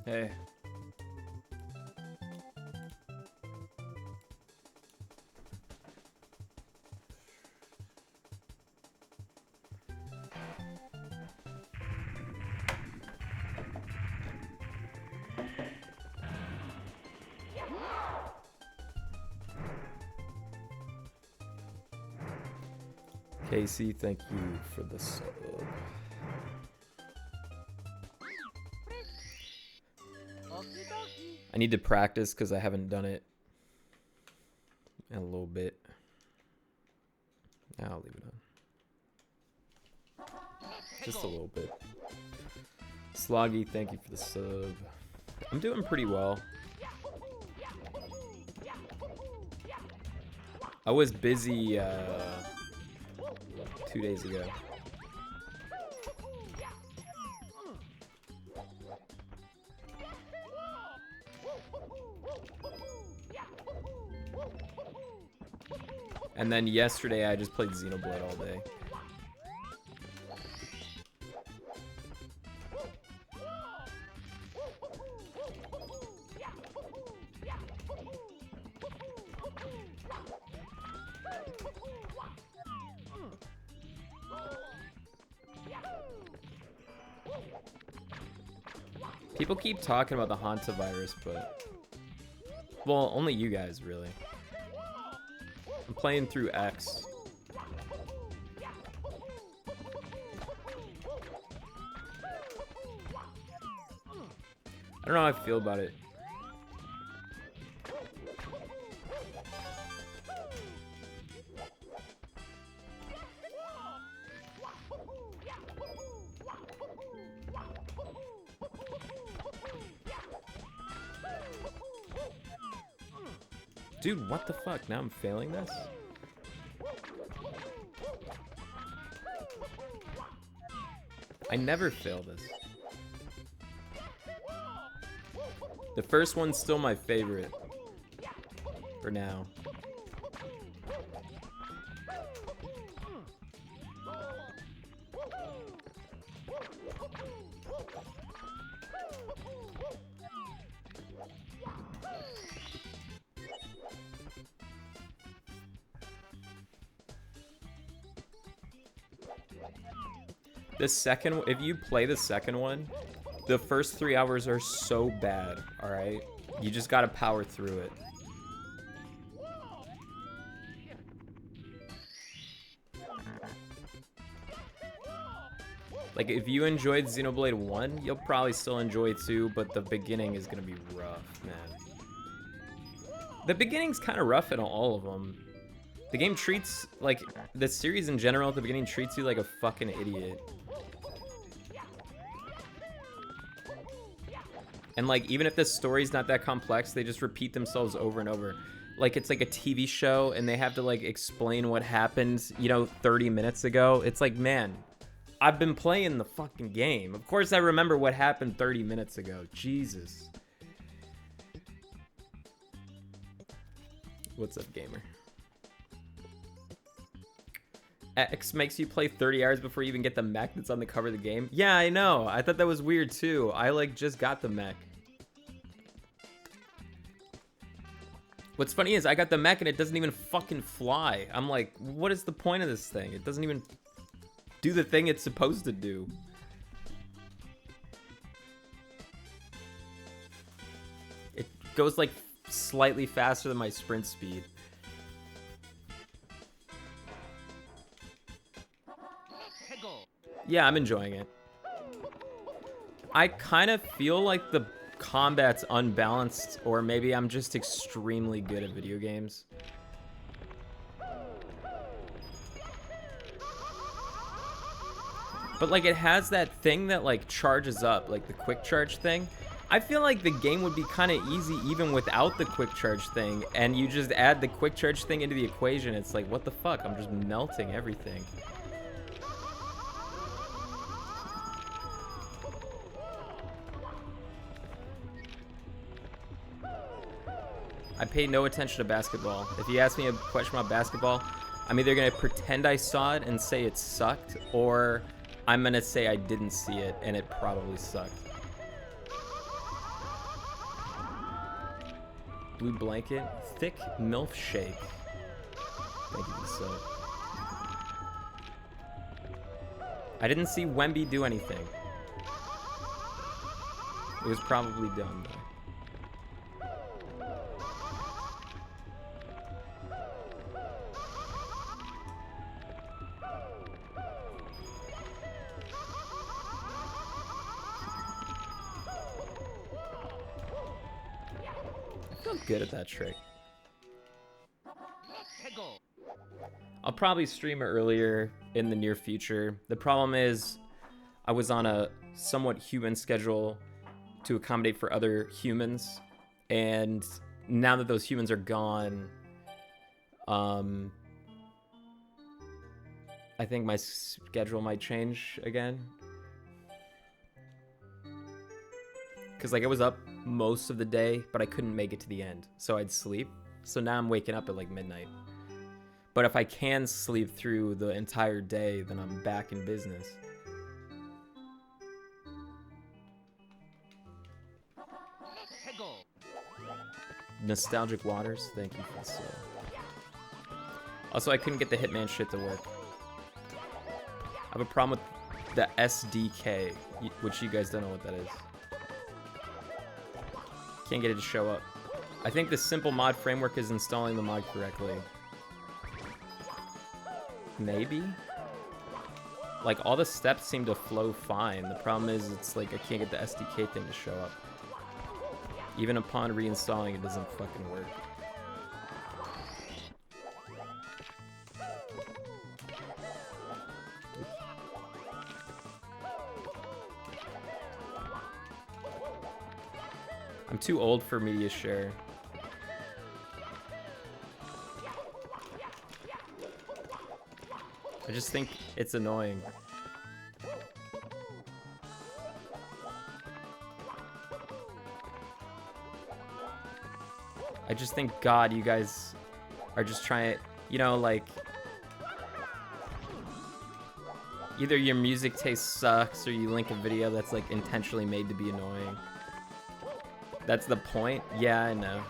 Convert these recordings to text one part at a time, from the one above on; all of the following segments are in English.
Hey. Casey, thank you for the sub. I need to practice because I haven't done it in a little bit. I'll leave it on. Just a little bit. Sloggy, thank you for the sub. I'm doing pretty well. I was busy 2 days ago. And then yesterday I just played Xenoblade all day. People keep talking about the hantavirus, but... well, only you guys, really. I'm playing through X. I don't know how I feel about it. Dude, what the fuck? Now I'm failing this? I never fail this. The first one's still my favorite. For now. The second, if you play the second one, the first 3 hours are so bad, alright? You just gotta power through it. Like, if you enjoyed Xenoblade 1, you'll probably still enjoy 2, but the beginning is gonna be rough, man. The beginning's kind of rough in all of them. The game treats, like, the series in general at the beginning treats you like a fucking idiot. And, like, even if the story's not that complex, they just repeat themselves over and over. Like, it's like a TV show, and they have to, like, explain what happened, you know, 30 minutes ago. It's like, man, I've been playing the fucking game. Of course I remember what happened 30 minutes ago. Jesus. What's up, gamer? X makes you play 30 hours before you even get the mech that's on the cover of the game. Yeah, I know. I thought that was weird too. I like just got the mech. What's funny is I got the mech and it doesn't even fucking fly. I'm like, what is the point of this thing? It doesn't even do the thing it's supposed to do. It goes like slightly faster than my sprint speed. Yeah, I'm enjoying it. I kind of feel like the combat's unbalanced, or maybe I'm just extremely good at video games. But like it has that thing that like charges up, like the quick charge thing. I feel like the game would be kind of easy even without the quick charge thing, and you just add the quick charge thing into the equation. It's like, what the fuck? I'm just melting everything. I pay no attention to basketball. If you ask me a question about basketball, I'm either gonna pretend I saw it and say it sucked, or I'm gonna say I didn't see it and it probably sucked. Blue blanket. Thick MILF shake. Thank you for the sub. I didn't see Wemby do anything. It was probably done, though. I feel good at that trick. I'll probably stream it earlier in the near future. The problem is I was on a somewhat human schedule to accommodate for other humans, and now that those humans are gone, I think my schedule might change again. Because like I was up most of the day, but I couldn't make it to the end, so I'd sleep. So now I'm waking up at like midnight. But if I can sleep through the entire day, then I'm back in business. Nostalgic Waters, thank you for the sub. Also, I couldn't get the Hitman shit to work. I have a problem with the SDK, which you guys don't know what that is. Can't get it to show up. I think the simple mod framework is installing the mod correctly. Maybe? Like, all the steps seem to flow fine. The problem is, it's like I can't get the SDK thing to show up. Even upon reinstalling, it doesn't fucking work. I'm too old for media share. I just think it's annoying. I just think, God, you guys are just trying, you know, like, either your music taste sucks or you link a video that's like intentionally made to be annoying. That's the point? Yeah, I know.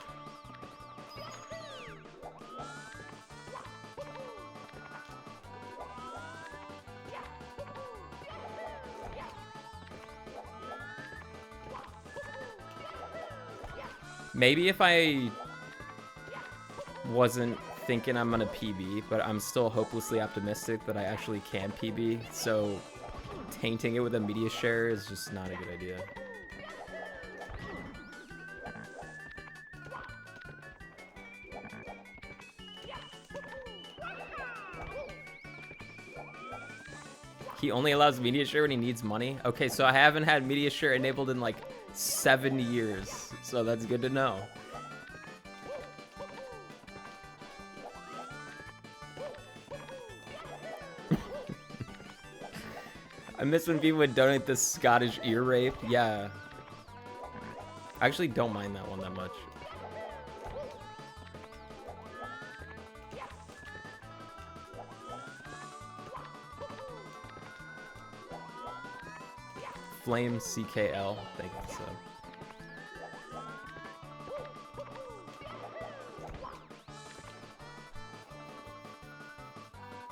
Maybe if I wasn't thinking I'm gonna PB, but I'm still hopelessly optimistic that I actually can PB, so tainting it with a media share is just not a good idea. He only allows media share when he needs money? Okay, so I haven't had media share enabled in like 7 years, so that's good to know. I miss when people would donate the Scottish ear rape. Yeah. I actually don't mind that one that much. Flame CKL, thank you so.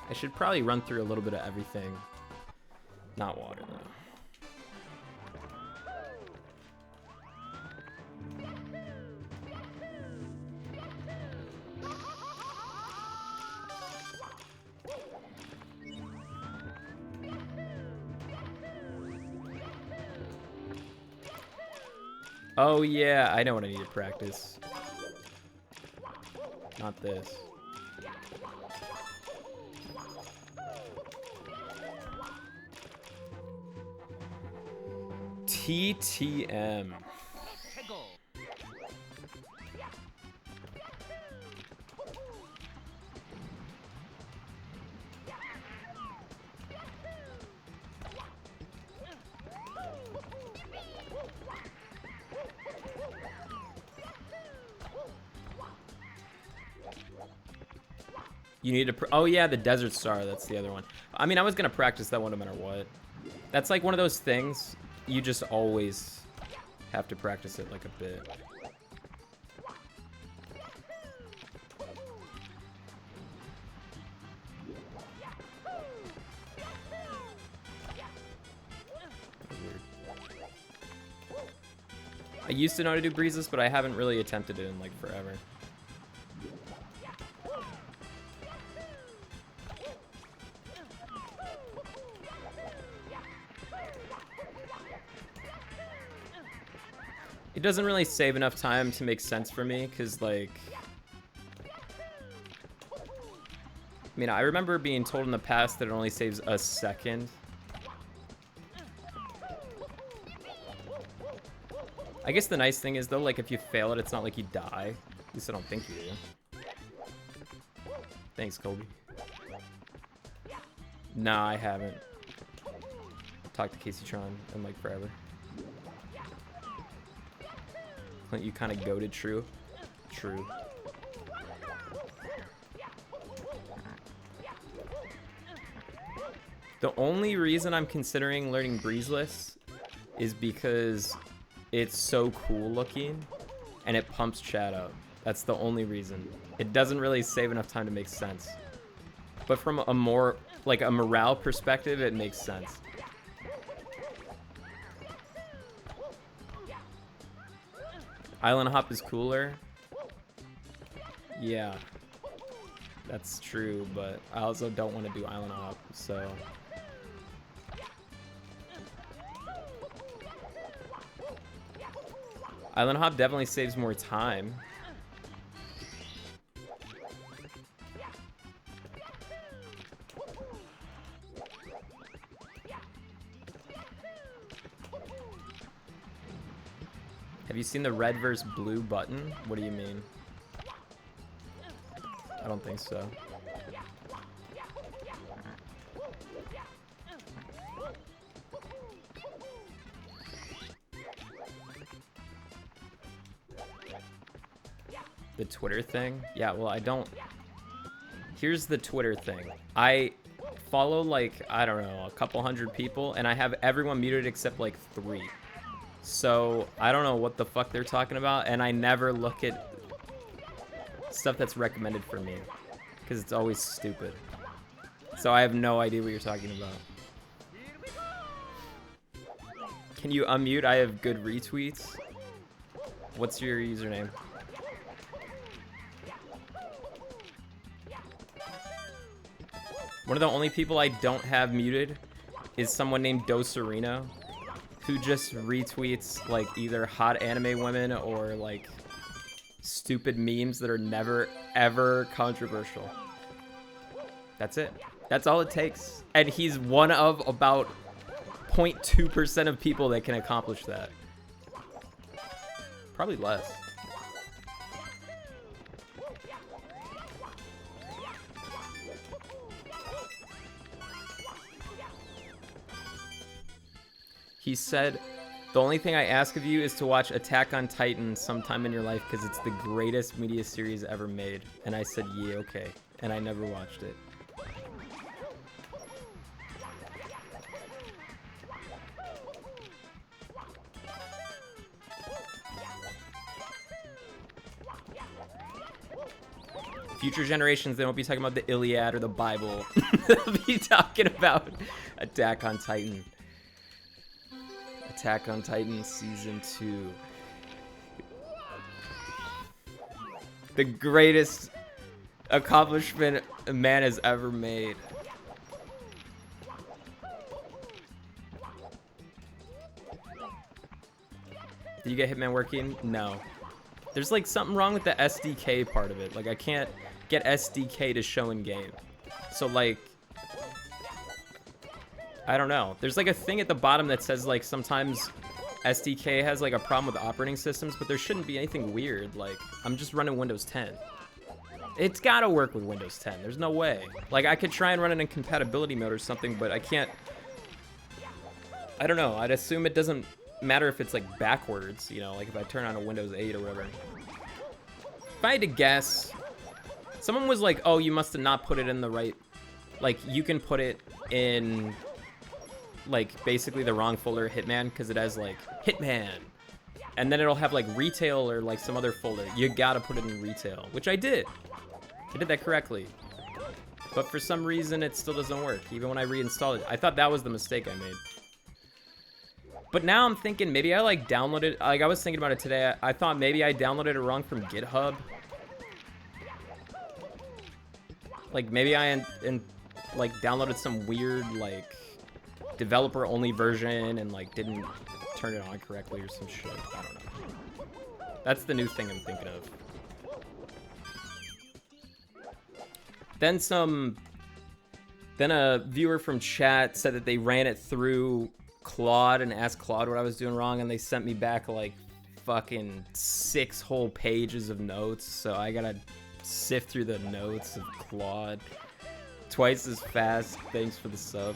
I should probably run through a little bit of everything. Not water though. Oh yeah, I know what I need to practice. Not this. TTM. You need to, oh yeah, the Desert Star, that's the other one. I mean, I was gonna practice that one no matter what. That's like one of those things, you just always have to practice it like a bit. I used to know how to do breezes, but I haven't really attempted it in like forever. It doesn't really save enough time to make sense for me, because, like... I mean, I remember being told in the past that it only saves a second. I guess the nice thing is, though, like, if you fail it, it's not like you die. At least I don't think you do. Thanks, Colby. Nah, I haven't. Talked to Casey Tron in, like, forever. Clint, you kind of goated, true? True. The only reason I'm considering learning Breezeless is because it's so cool looking and it pumps chat up. That's the only reason. It doesn't really save enough time to make sense. But from a more, like, a morale perspective, it makes sense. Island Hop is cooler. Yeah. That's true, but I also don't want to do Island Hop, so... Island Hop definitely saves more time. Have you seen the red versus blue button? What do you mean? I don't think so. The Twitter thing? Yeah, well, I don't... Here's the Twitter thing. I follow, like, I don't know, a couple hundred people, and I have everyone muted except, like, 3. So, I don't know what the fuck they're talking about, and I never look at stuff that's recommended for me, because it's always stupid. So I have no idea what you're talking about. Can you unmute? I have good retweets. What's your username? One of the only people I don't have muted is someone named Doserino, who just retweets, like, either hot anime women or, like, stupid memes that are never, ever controversial. That's it. That's all it takes. And he's one of about 0.2% of people that can accomplish that. Probably less. He said, the only thing I ask of you is to watch Attack on Titan sometime in your life because it's the greatest media series ever made. And I said, yeah, okay. And I never watched it. Future generations, they won't be talking about the Iliad or the Bible. They'll be talking about Attack on Titan. Attack on Titan Season 2. The greatest accomplishment a man has ever made. Did you get Hitman working? No. There's like something wrong with the SDK part of it. Like I can't get SDK to show in game. So like, I don't know. There's like a thing at the bottom that says like sometimes SDK has like a problem with operating systems, but there shouldn't be anything weird. Like I'm just running Windows 10. It's gotta work with Windows 10. There's no way. Like I could try and run it in compatibility mode or something, but I can't. I don't know. I'd assume it doesn't matter if it's like backwards, you know, like if I turn on a Windows 8 or whatever. If I had to guess, someone was like, oh, you must have not put it in the right, like you can put it in like basically the wrong folder, Hitman, because it has like Hitman and then it'll have like retail or like some other folder. You gotta put it in retail, which I did. I did that correctly, but for some reason it still doesn't work even when I reinstalled it. I thought that was the mistake I made. But now I'm thinking maybe I like downloaded, like I was thinking about it today. I thought maybe I downloaded it wrong from GitHub. Like maybe I like downloaded some weird like developer only version and like didn't turn it on correctly or some shit. I don't know. That's the new thing I'm thinking of. Then a viewer from chat said that they ran it through Claude and asked Claude what I was doing wrong, and they sent me back like fucking 6 whole pages of notes, so I gotta sift through the notes of Claude twice as fast. Thanks for the sub.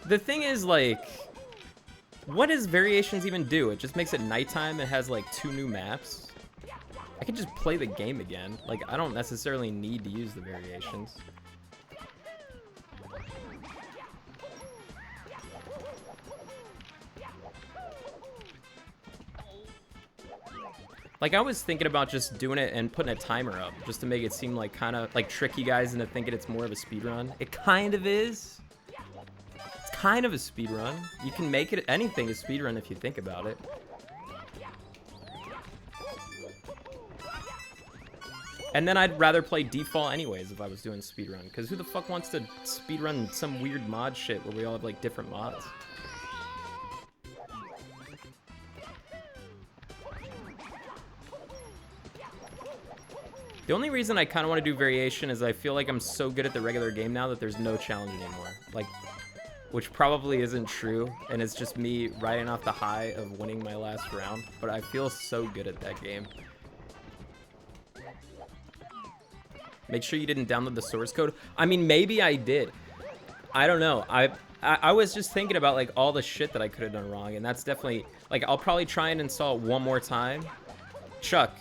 The thing is, like, what does variations even do? It just makes it nighttime and has like 2 new maps. I could just play the game again. Like, I don't necessarily need to use the variations. Like, I was thinking about just doing it and putting a timer up just to make it seem like kind of like trick you guys into thinking it's more of a speedrun. It kind of is. It's kind of a speedrun. You can make it anything a speedrun if you think about it. And then I'd rather play default anyways if I was doing speedrun, because who the fuck wants to speedrun some weird mod shit where we all have like different mods? The only reason I kind of want to do variation is I feel like I'm so good at the regular game now that there's no challenge anymore. Like, which probably isn't true, and it's just me riding off the high of winning my last round, but I feel so good at that game. Make sure you didn't download the source code. I mean, maybe I did. I don't know. I was just thinking about like all the shit that I could have done wrong, and that's definitely like I'll probably try and install it one more time. Chuck,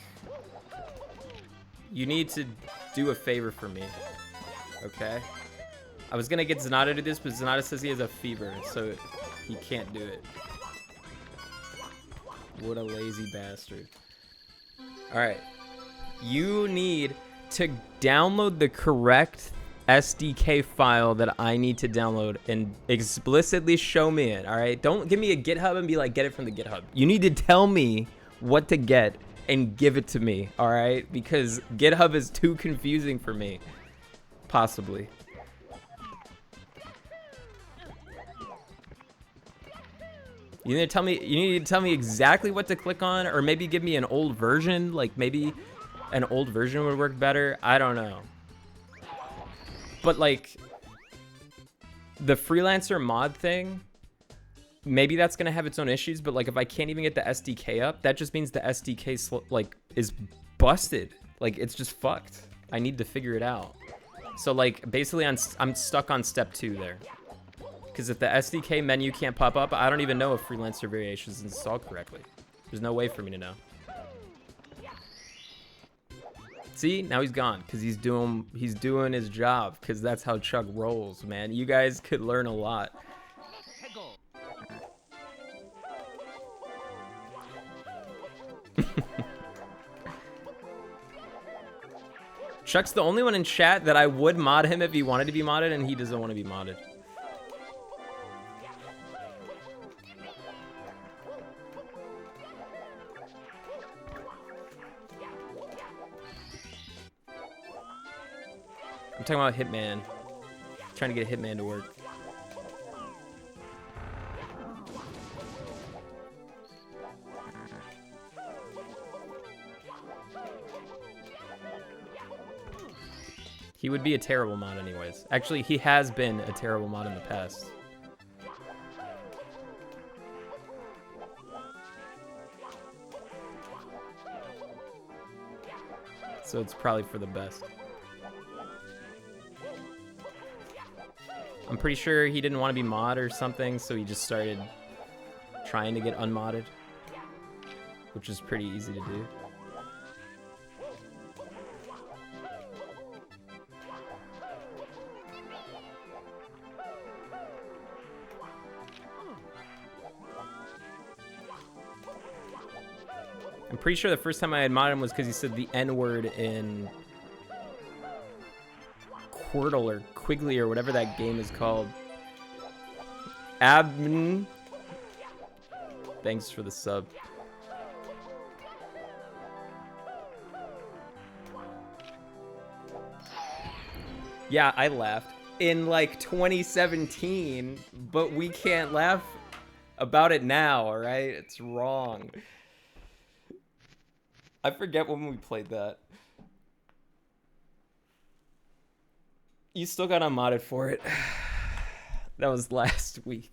you need to do a favor for me, okay? I was gonna get Zanata to do this, but Zanata says he has a fever, so he can't do it. What a lazy bastard. All right, you need to download the correct SDK file that I need to download and explicitly show me it, all right? Don't give me a GitHub and be like, get it from the GitHub. You need to tell me what to get and give it to me, all right? Because GitHub is too confusing for me, possibly. You need to tell me exactly what to click on, or maybe give me an old version, like maybe an old version would work better. I don't know. But like the freelancer mod thing, maybe that's gonna have its own issues, but like if I can't even get the SDK up, that just means the SDK like is busted. Like it's just fucked. I need to figure it out. So like basically I'm stuck on step 2 there. Because if the SDK menu can't pop up, I don't even know if freelancer variation is installed correctly. There's no way for me to know. See, now he's gone because he's doing his job, because that's how Chuck rolls, man. You guys could learn a lot. Chuck's the only one in chat that I would mod him if he wanted to be modded, and he doesn't want to be modded. I'm talking about Hitman. I'm trying to get Hitman to work. He would be a terrible mod anyways. Actually, he has been a terrible mod in the past. So it's probably for the best. I'm pretty sure he didn't want to be mod or something, so he just started trying to get unmodded, which is pretty easy to do. I'm pretty sure the first time I had modded him was because he said the N-word in Squirtle or Quigley or whatever that game is called. Abn. Thanks for the sub. Yeah, I laughed in like 2017, but we can't laugh about it now, all right? It's wrong. I forget when we played that. You still got unmodded for it. That was last week.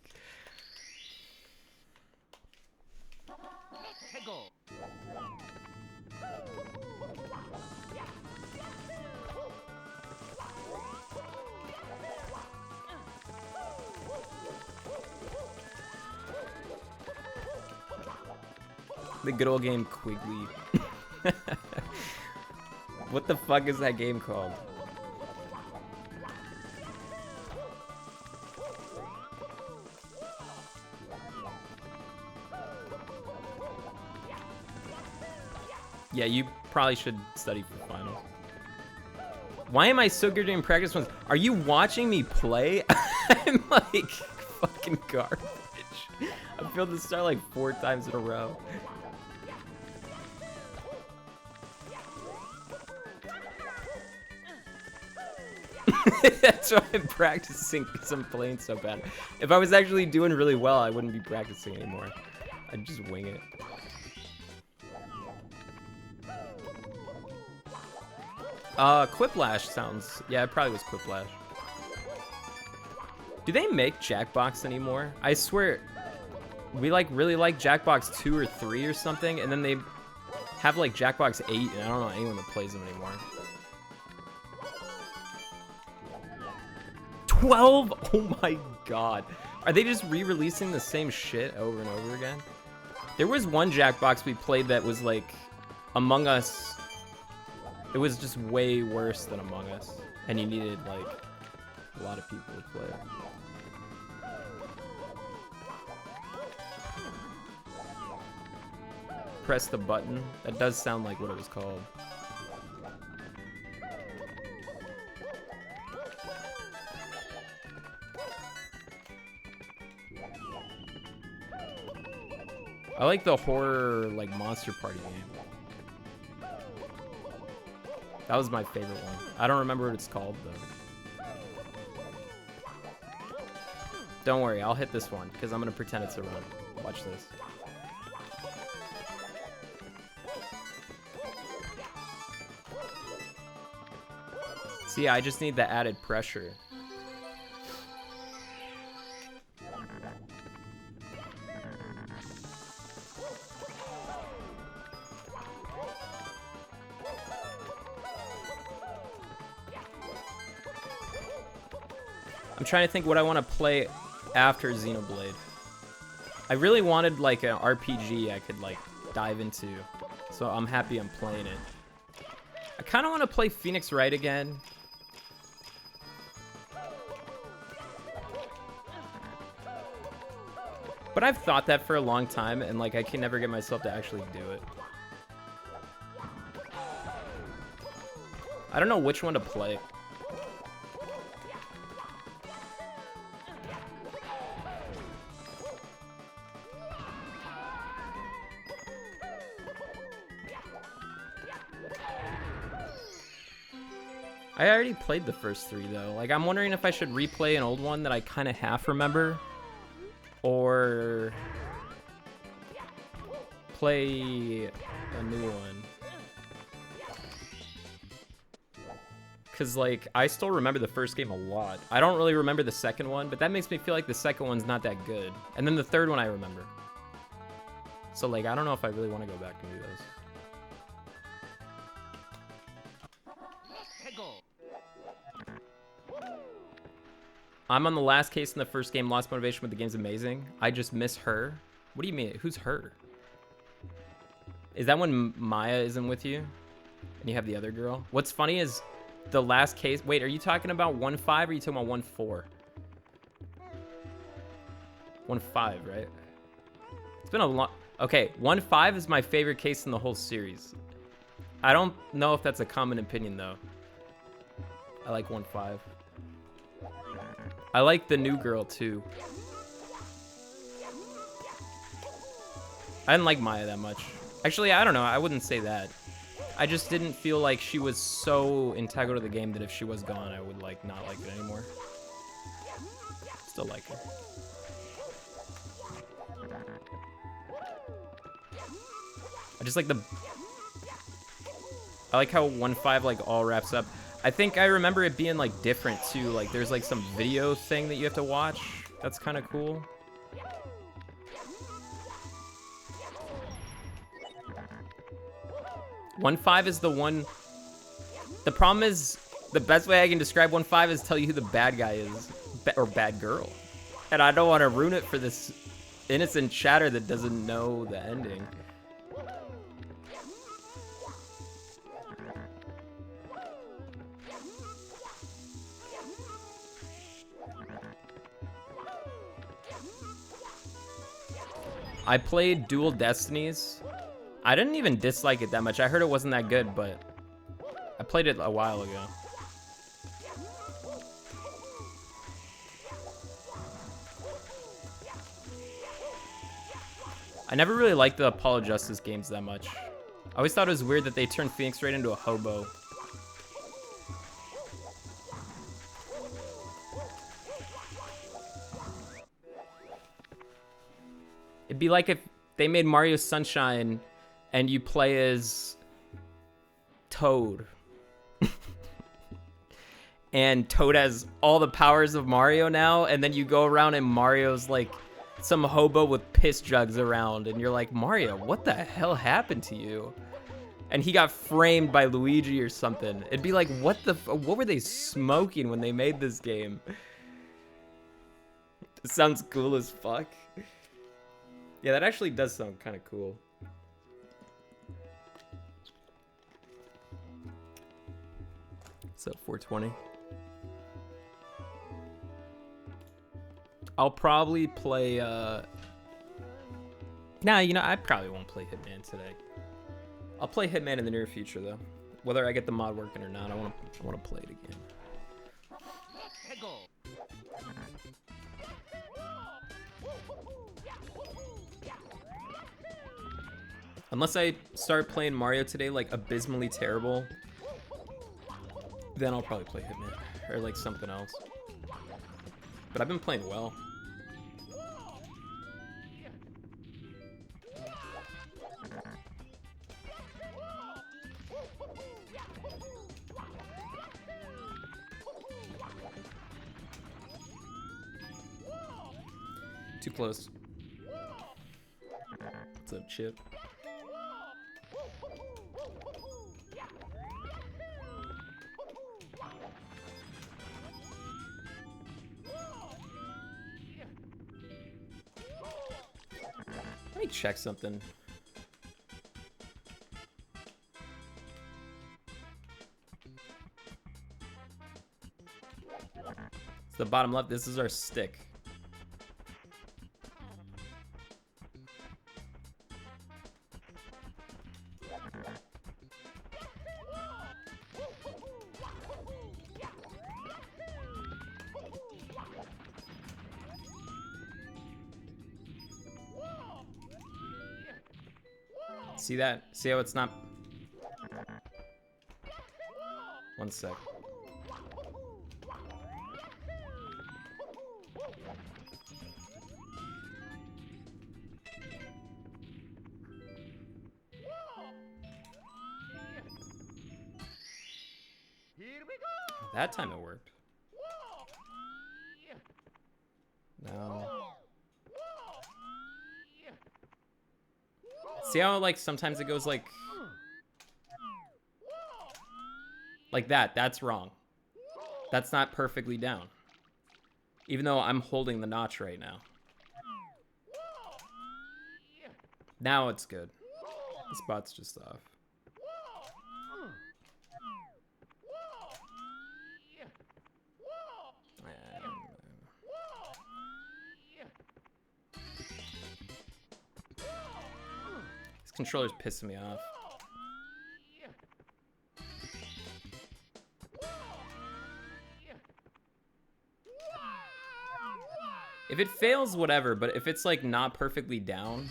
The good old game Quigley. What the fuck is that game called? Yeah, you probably should study for finals. Why am I so good doing practice ones? Are you watching me play? I'm like fucking garbage. I failed to start like 4 times in a row. That's why I'm practicing, because I'm playing so bad. If I was actually doing really well, I wouldn't be practicing anymore. I'd just wing it. Quiplash sounds... Yeah, it probably was Quiplash. Do they make Jackbox anymore? I swear, we like really like Jackbox 2 or 3 or something, and then they have like Jackbox 8, and I don't know anyone that plays them anymore. 12? Oh my god. Are they just re-releasing the same shit over and over again? There was one Jackbox we played that was like Among Us. It was just way worse than Among Us. And you needed like a lot of people to play. Press the button. That does sound like what it was called. I like the horror, like, Monster Party game. That was my favorite one. I don't remember what it's called, though. Don't worry, I'll hit this one, because I'm going to pretend it's a run. Watch this. See, I just need the added pressure. I'm trying to think what I want to play after Xenoblade. I really wanted like an RPG I could like dive into, so I'm happy I'm playing it. I kind of want to play Phoenix Wright again. But I've thought that for a long time, and like I can never get myself to actually do it. I don't know which one to play. I already played the first 3 though. Like I'm wondering if I should replay an old one that I kind of half remember, or play a new one. Cause like I still remember the first game a lot. I don't really remember the second one, but that makes me feel like the second one's not that good. And then the third one I remember. So like I don't know if I really want to go back and do those. I'm on the last case in the first game, lost motivation, but the game's amazing. I just miss her. What do you mean? Who's her? Is that when Maya isn't with you? And you have the other girl? What's funny is the last case... Wait, are you talking about 1.5 or are you talking about 1.4? 1.5, right? It's been a long... Okay, 1.5 is my favorite case in the whole series. I don't know if that's a common opinion, though. I like 1.5. I like the new girl too. I didn't like Maya that much. Actually, I don't know. I wouldn't say that. I just didn't feel like she was so integral to the game that if she was gone, I would like not like it anymore. Still like her. I just like I like how 1.5 like all wraps up. I think I remember it being like different too. Like there's like some video thing that you have to watch. That's kind of cool. One five is the one. The problem is the best way I can describe 1.5 is tell you who the bad guy is, or bad girl, and I don't want to ruin it for this innocent chatter that doesn't know the ending. I played Dual Destinies. I didn't even dislike it that much. I heard it wasn't that good, but I played it a while ago. I never really liked the Apollo Justice games that much. I always thought it was weird that they turned Phoenix Wright into a hobo. It'd be like if they made Mario Sunshine and you play as Toad. And Toad has all the powers of Mario now, and then you go around and Mario's like some hobo with piss jugs around, and you're like, Mario, what the hell happened to you? And he got framed by Luigi or something. It'd be like, what were they smoking when they made this game? It sounds cool as fuck. Yeah, that actually does sound kind of cool. So 420. I'll probably play nah, you know, I probably won't play Hitman today. I'll play Hitman in the near future though. Whether I get the mod working or not, I wanna play it again. Unless I start playing Mario today like abysmally terrible, then I'll probably play Hitman or like something else. But I've been playing well. Too close. What's up, Chip? Let me check something. It's the bottom left. This is our stick. See that? See how it's not? One sec. That time it worked. No. See how like sometimes it goes like that. That's wrong. That's not perfectly down. Even though I'm holding the notch right now. Now it's good. The spot's just off. This controller's pissing me off. If it fails, whatever, but if it's like not perfectly down,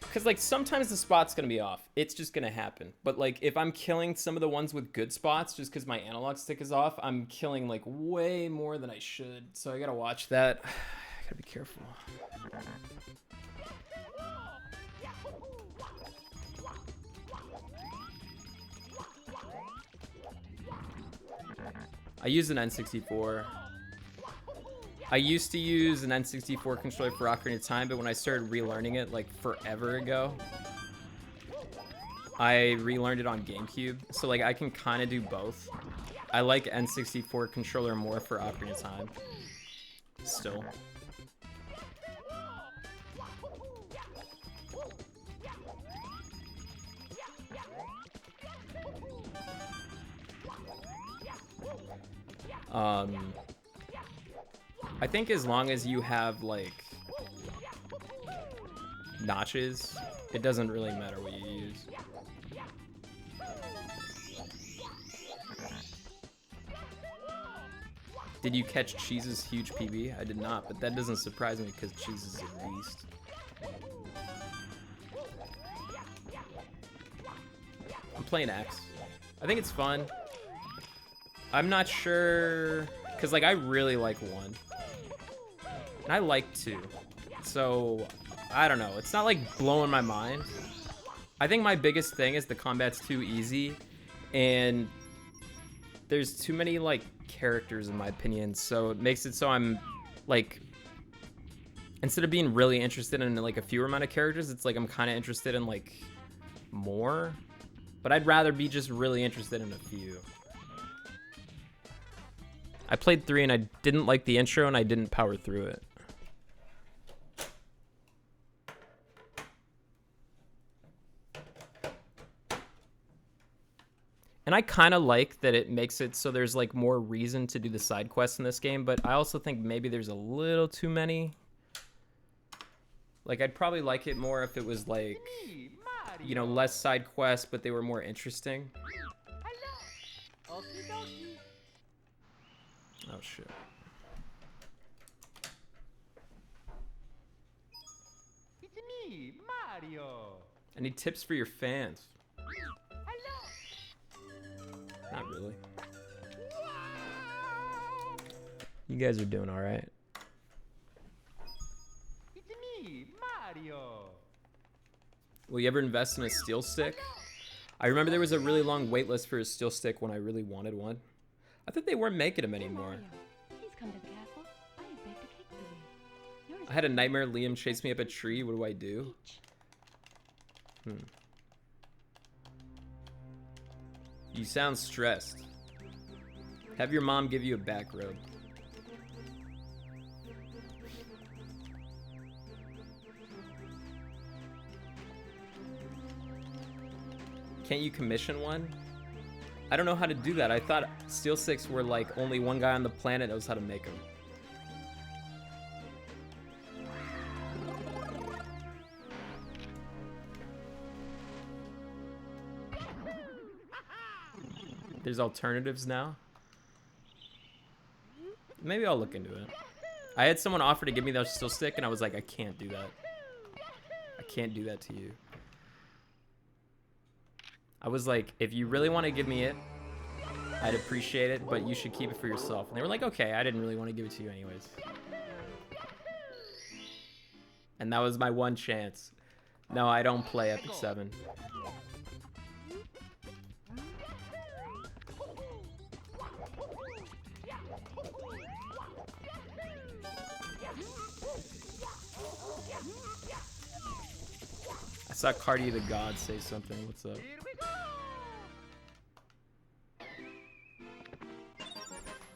because like sometimes the spot's gonna be off. It's just gonna happen. But like if I'm killing some of the ones with good spots just because my analog stick is off, I'm killing like way more than I should. So I gotta watch that. I gotta be careful. I use an N64. I used to use an N64 controller for Ocarina of Time, but when I started relearning it like forever ago, I relearned it on GameCube. So like I can kind of do both. I like N64 controller more for Ocarina of Time. Still. I think as long as you have like notches, it doesn't really matter what you use. Did you catch Cheese's huge PB? I did not, but that doesn't surprise me because Cheese is a beast. I'm playing X. I think it's fun. I'm not sure, because like I really like 1. And I like 2. So, I don't know. It's not like blowing my mind. I think my biggest thing is the combat's too easy. And there's too many like characters in my opinion. So it makes it so I'm like, instead of being really interested in like a fewer amount of characters, it's like I'm kind of interested in like more. But I'd rather be just really interested in a few. I played 3 and I didn't like the intro and I didn't power through it. And I kind of like that it makes it so there's like more reason to do the side quests in this game, but I also think maybe there's a little too many. Like I'd probably like it more if it was like, you know, less side quests, but they were more interesting. Oh shit. It's me, Mario. I need tips for your fans. Not really. You guys are doing all right. It's me, Mario. Will you ever invest in a steel stick? I remember there was a really long wait list for a steel stick when I really wanted one. I thought they weren't making them anymore. I had a nightmare Liam chased me up a tree. What do I do? You sound stressed. Have your mom give you a back rub. Can't you commission one? I don't know how to do that. I thought Steel Six were like only one guy on the planet knows how to make them. There's alternatives now. Maybe I'll look into it. I had someone offer to give me the steel stick and I was like, I can't do that. I can't do that to you. I was like, if you really want to give me it, I'd appreciate it, but you should keep it for yourself. And they were like, okay, I didn't really want to give it to you anyways. And that was my one chance. No, I don't play Epic 7. I saw Cardi the God say something. What's up?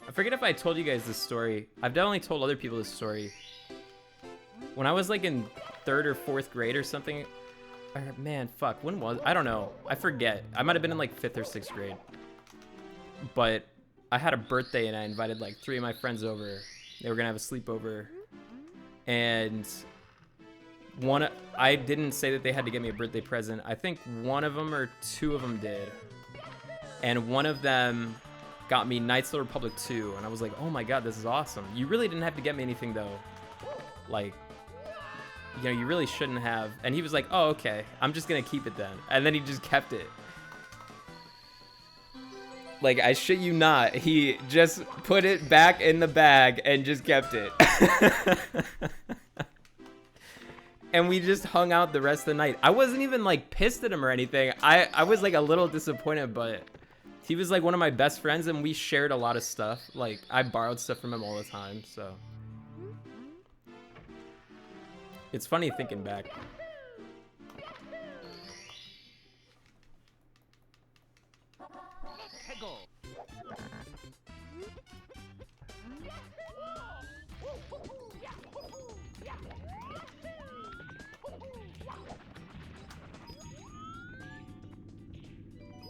I forget if I told you guys this story. I've definitely told other people this story. When I was like in 3rd or 4th grade or something, or, man, fuck, when was, I don't know. I forget. I might have been in like 5th or 6th grade. But I had a birthday and I invited like 3 of my friends over. They were gonna have a sleepover. And I didn't say that they had to get me a birthday present. I think one of them or 2 of them did. And one of them got me Knights of the Republic 2, and I was like, oh my god, this is awesome. You really didn't have to get me anything though. Like, you know, you really shouldn't have. And he was like, oh, okay, I'm just gonna keep it then. And then he just kept it. Like, I shit you not, he just put it back in the bag and just kept it. And we just hung out the rest of the night. I wasn't even like pissed at him or anything. I was like a little disappointed, but he was like one of my best friends and we shared a lot of stuff. Like, I borrowed stuff from him all the time, so. It's funny thinking back.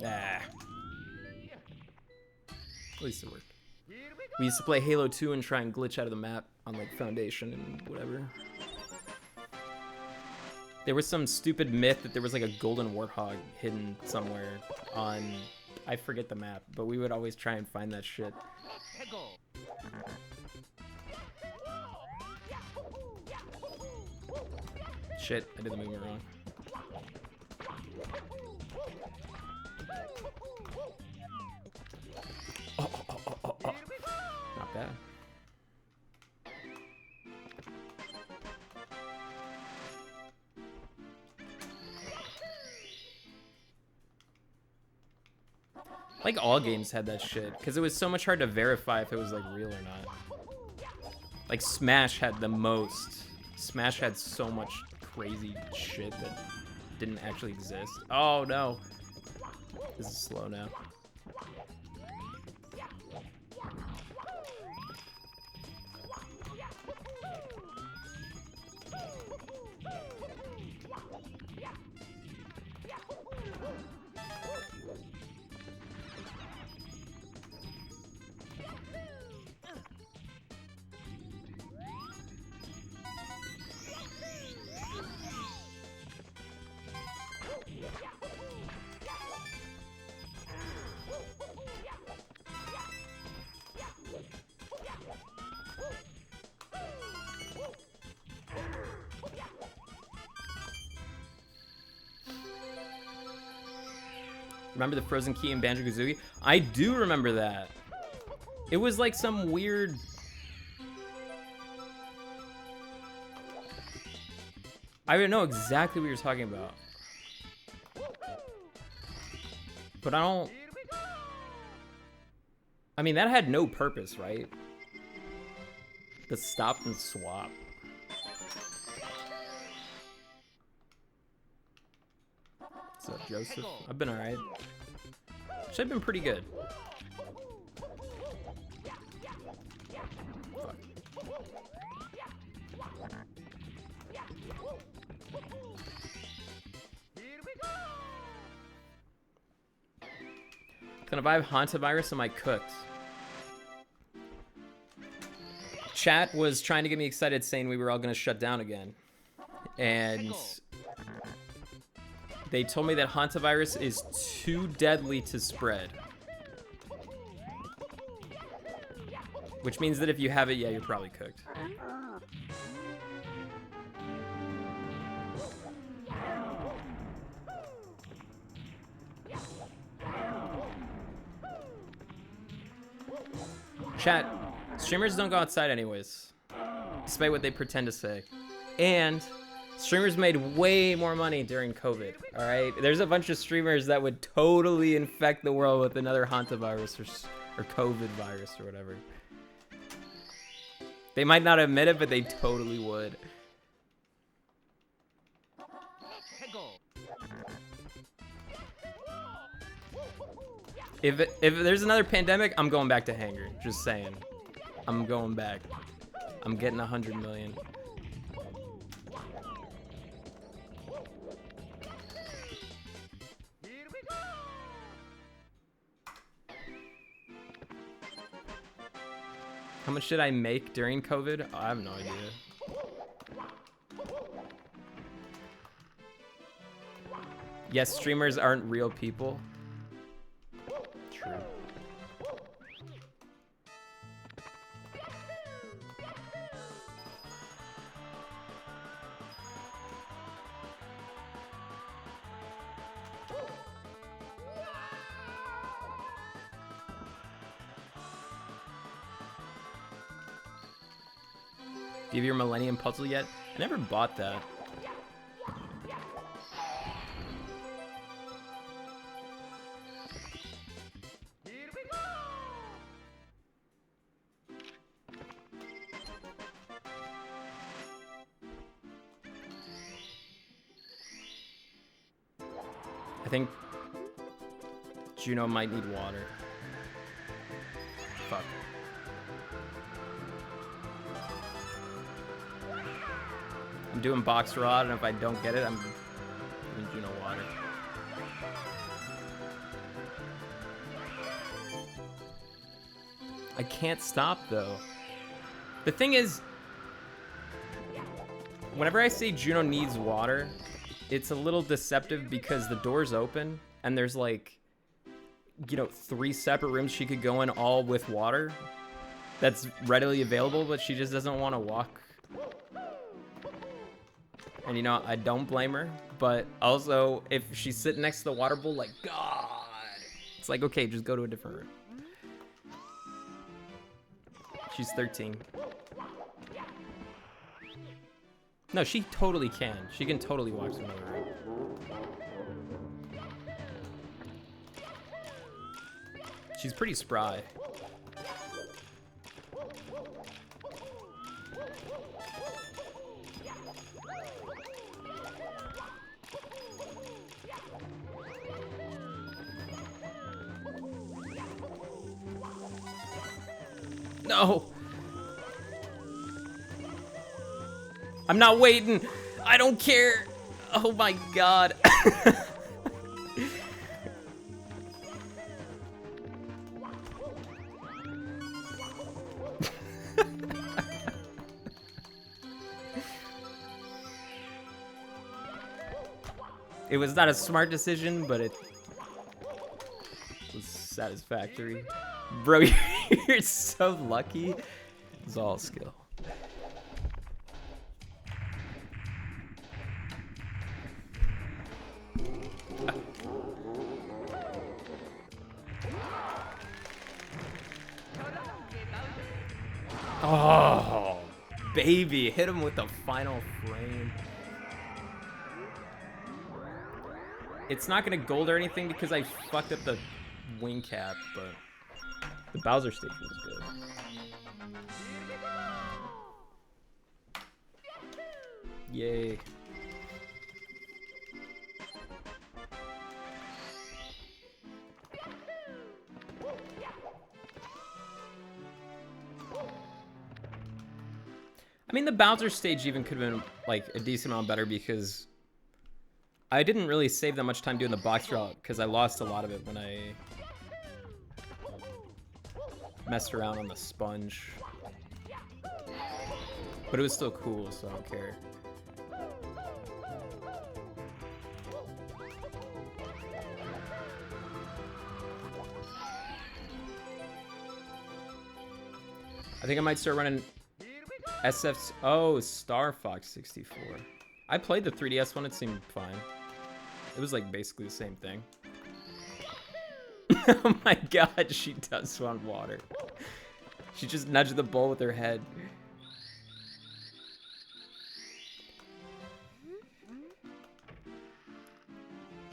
Ah. At least it worked. We used to play Halo 2 and try and glitch out of the map on like Foundation and whatever. There was some stupid myth that there was like a golden warthog hidden somewhere on, I forget the map, but we would always try and find that shit. Shit, I did the movement wrong. Oh. Not bad. Like all games had that shit, because it was so much hard to verify if it was like real or not. Like Smash had the most. Smash had so much crazy shit that didn't actually exist. Oh no. This is slow now. Remember the frozen key in Banjo-Kazooie? I do remember that. It was like some weird... I don't know exactly what you're talking about. But I don't... I mean, that had no purpose, right? The stop and swap. What's up, Joseph? I've been alright. Actually, I've been pretty good. Fuck. Can I have hantavirus? Am I cooked? Chat was trying to get me excited, saying we were all going to shut down again. And they told me that hantavirus is too deadly to spread. Which means that if you have it, yeah, you're probably cooked. Chat, streamers don't go outside anyways, despite what they pretend to say. And streamers made way more money during COVID, all right? There's a bunch of streamers that would totally infect the world with another hantavirus or COVID virus or whatever. They might not admit it, but they totally would. If there's another pandemic, I'm going back to Hangar. Just saying. I'm going back. I'm getting 100 million. How much did I make during COVID? Oh, I have no idea. Yes, streamers aren't real people. True. Do you have your Millennium Puzzle yet? I never bought that. Here we go. I think Juno might need water. Fuck. I'm doing box rod, and if I don't get it, I'm giving Juno water. I can't stop, though. The thing is, whenever I say Juno needs water, it's a little deceptive because the door's open, and there's like, you know, 3 separate rooms she could go in all with water that's readily available, but she just doesn't want to walk. And you know, I don't blame her, but also if she's sitting next to the water bowl, like, God, it's like, okay, just go to a different room. She's 13. No, she totally can. She can totally walk to another room. She's pretty spry. No! I'm not waiting! I don't care! Oh my god. It was not a smart decision, but it was satisfactory. Bro, you're so lucky. It's all skill. Oh, baby, hit him with the final frame. It's not gonna gold or anything because I fucked up the wing cap, but the Bowser stage was good. Yay. I mean, the Bowser stage even could have been like a decent amount better because I didn't really save that much time doing the box route because I lost a lot of it when I messed around on the sponge. But it was still cool, so I don't care. I think I might start running SF's. Oh, Star Fox 64. I played the 3DS one, it seemed fine. It was like basically the same thing. Oh my god, she does want water. She just nudged the bowl with her head.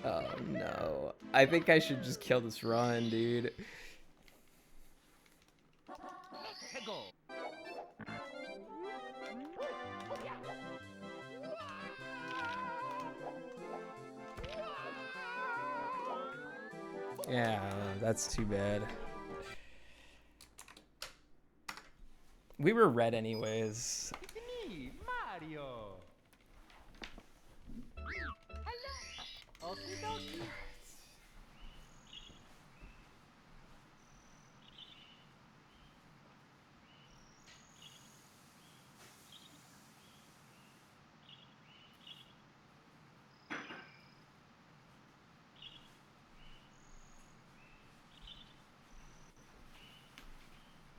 Oh no. I think I should just kill this run, dude. Yeah, that's too bad. We were red anyways. It's me, Mario. Hello. Okie dokie.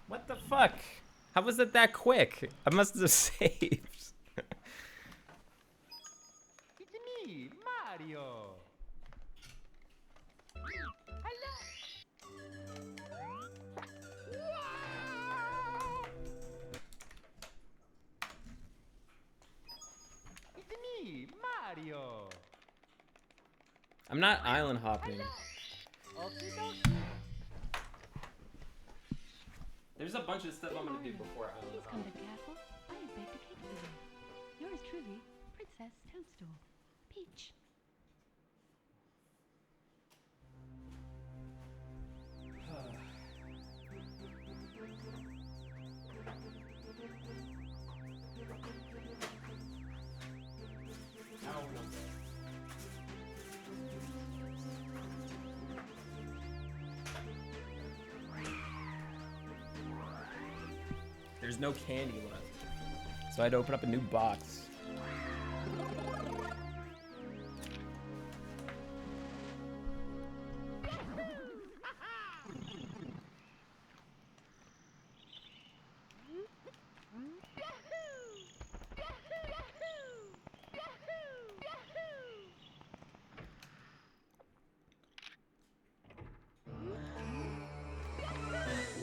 What the fuck? How was it that quick? I must have saved. It's me, Mario. Mario. I'm not island hopping. Okie dokie. There's a bunch of stuff I'm gonna do before island Please come hopping. to the castle. I have baked a cake for you. Yours truly, Princess Toadstool. Peach. There's no candy left, so I had to open up a new box.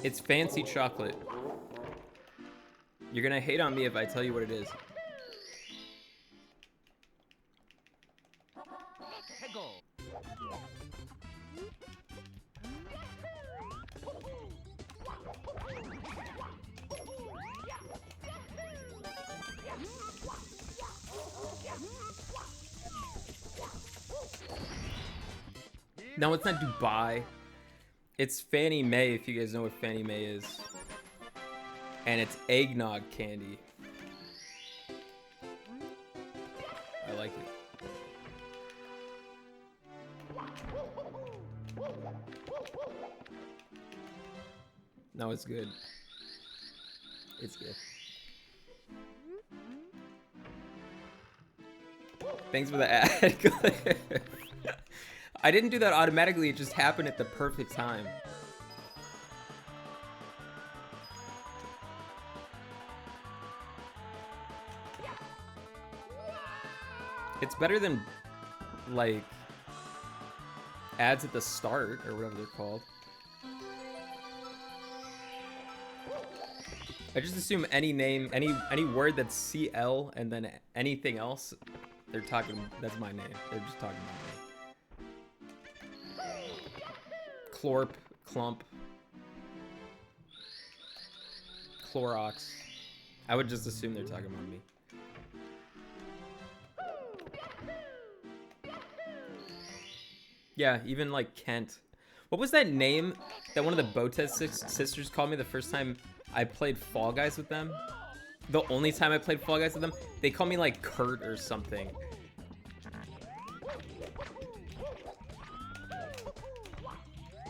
It's fancy chocolate. You're gonna hate on me if I tell you what it is. Hego. No, it's not Dubai. It's Fannie Mae, if you guys know what Fannie Mae is. And it's eggnog candy. I like it. No, it's good. It's good. Thanks for the ad. I didn't do that automatically, it just happened at the perfect time. It's better than, like, ads at the start, or whatever they're called. I just assume any name, any word that's CL and then anything else, they're talking, that's my name. They're just talking about me. Chlorp, clump, Clorox. I would just assume they're talking about me. Yeah, even like Kent. What was that name that one of the Botes sisters called me the first time I played Fall Guys with them? The only time I played Fall Guys with them? They called me like Kurt or something.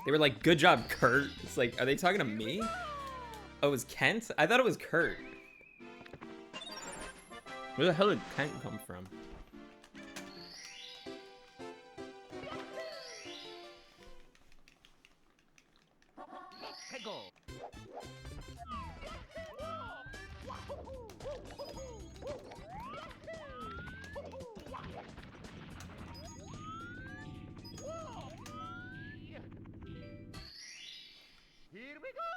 They were like, good job, Kurt. It's like, are they talking to me? Oh, it was Kent? I thought it was Kurt. Where the hell did Kent come from? Hego. Here we go.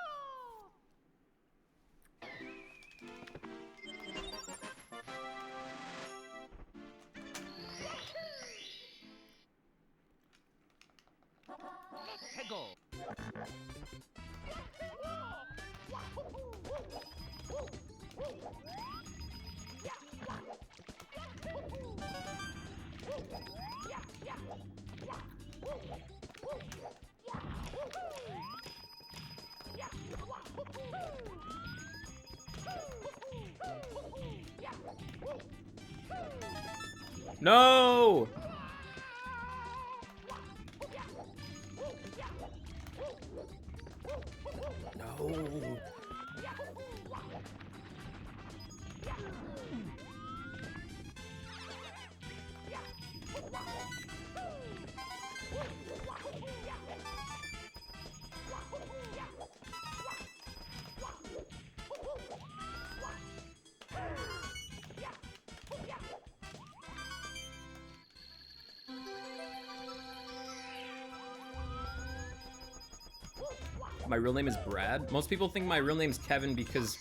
Hego. No! No. My real name is Brad. Most people think my real name's Kevin because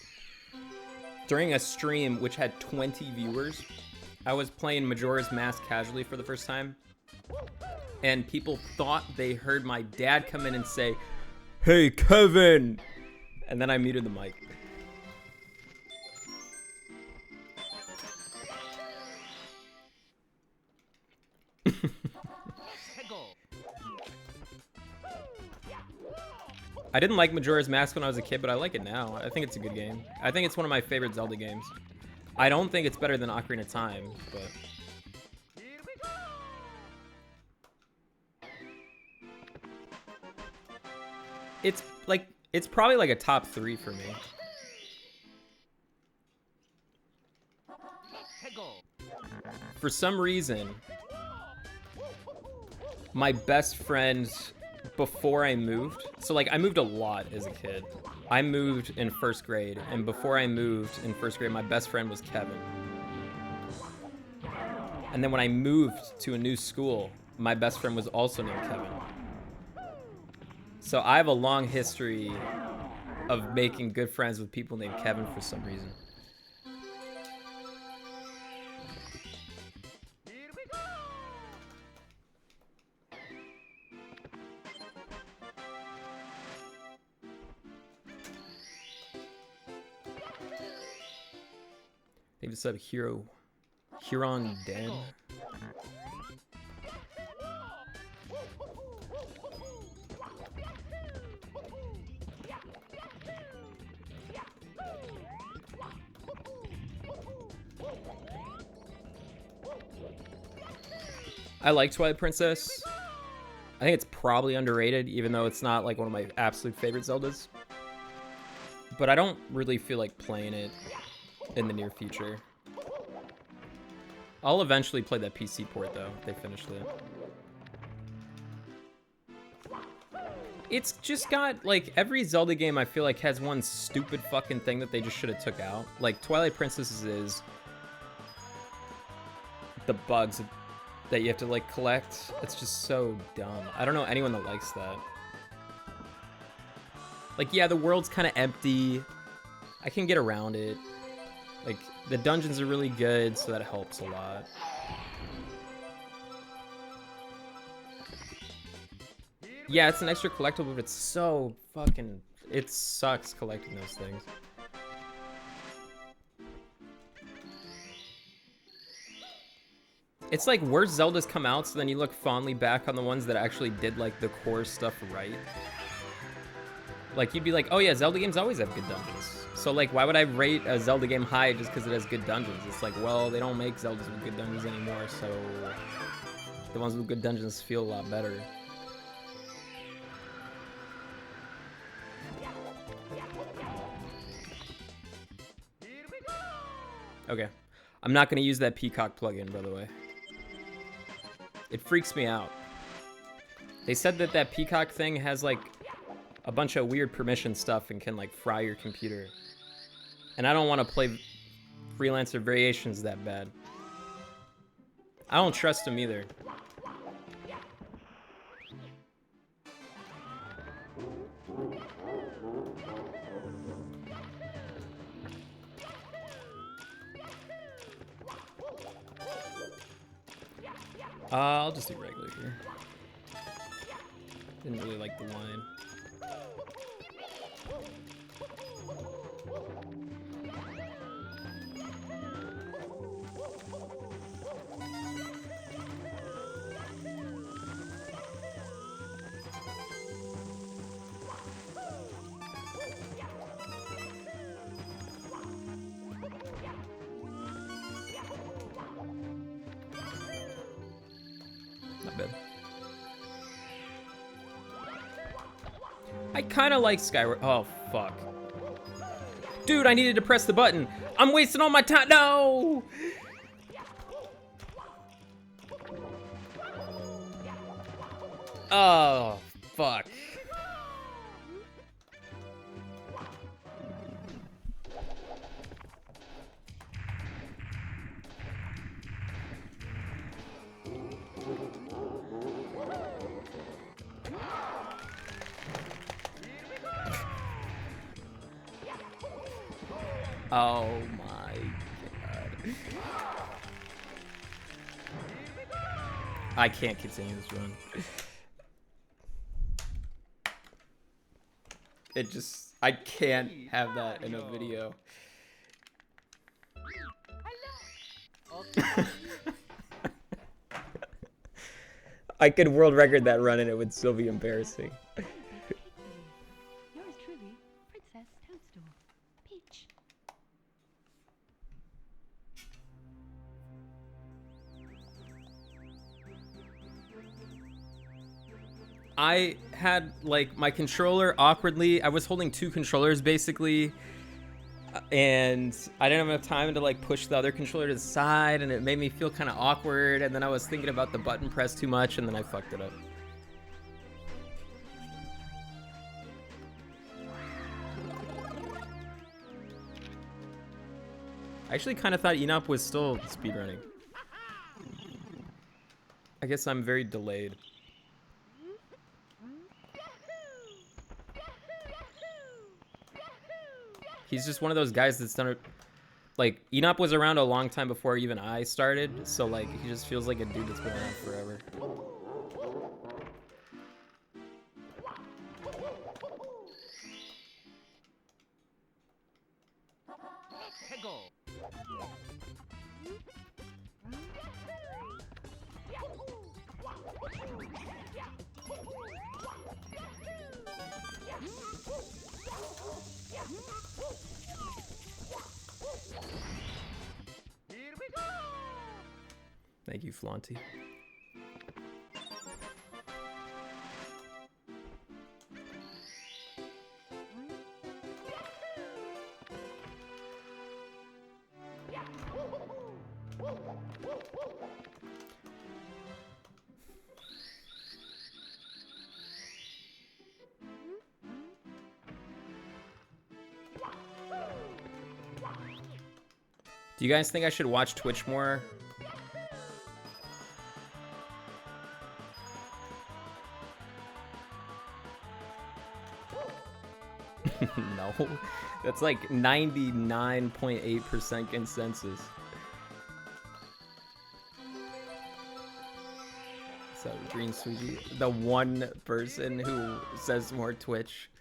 during a stream which had 20 viewers, I was playing Majora's Mask casually for the first time, and people thought they heard my dad come in and say, "Hey, Kevin!" And then I muted the mic. I didn't like Majora's Mask when I was a kid, but I like it now. I think it's a good game. I think it's one of my favorite Zelda games. I don't think it's better than Ocarina of Time, but... It's probably like a top 3 for me. For some reason, my best friend before I moved, so like I moved a lot as a kid. I moved in 1st grade, and before I moved in 1st grade, my best friend was Kevin. And then when I moved to a new school, my best friend was also named Kevin. So I have a long history of making good friends with people named Kevin for some reason. They just said Huron Den. I like Twilight Princess. I think it's probably underrated, even though it's not like one of my absolute favorite Zeldas. But I don't really feel like playing it in the near future. I'll eventually play that PC port though, if they finished it. It's just got, like, every Zelda game I feel like has one stupid fucking thing that they just should have took out. Like, Twilight Princess is the bugs that you have to, like, collect. It's just so dumb. I don't know anyone that likes that. Like, yeah, the world's kind of empty. I can get around it. Like, the dungeons are really good, so that helps a lot. Yeah, it's an extra collectible, but it's so fucking... It sucks collecting those things. It's like worse Zeldas come out, so then you look fondly back on the ones that actually did, like, the core stuff right. Like, you'd be like, oh yeah, Zelda games always have good dungeons. So, like, why would I rate a Zelda game high just because it has good dungeons? It's like, well, they don't make Zeldas with good dungeons anymore, so the ones with good dungeons feel a lot better. Okay. I'm not going to use that Peacock plugin, by the way. It freaks me out. They said that that Peacock thing has, like, a bunch of weird permission stuff and can, like, fry your computer. And I don't want to play Freelancer Variations that bad. I don't trust them either. I'll just do regular here. Didn't really like the line. Not bad. I kind of like Skyward. Oh, fuck. Dude, I needed to press the button. I'm wasting all my time. No! Oh, fuck. Oh my god. I can't continue this run. It just, I can't have that in a video. I could world record that run and it would still be embarrassing. Yours truly, Princess Toadstool. Peach. I had like my controller awkwardly. I was holding two controllers basically, and I didn't have enough time to like push the other controller to the side, and it made me feel kind of awkward. And then I was thinking about the button press too much, and then I fucked it up. I actually kind of thought Enop was still speedrunning. I guess I'm very delayed. He's just one of those guys that's done it. Like, Enop was around a long time before even I started, so like he just feels like a dude that's been around forever. Thank you, Flaunty. Do you guys think I should watch Twitch more? No, that's like 99.8% consensus. So Green Sweetie, the one person who says more Twitch.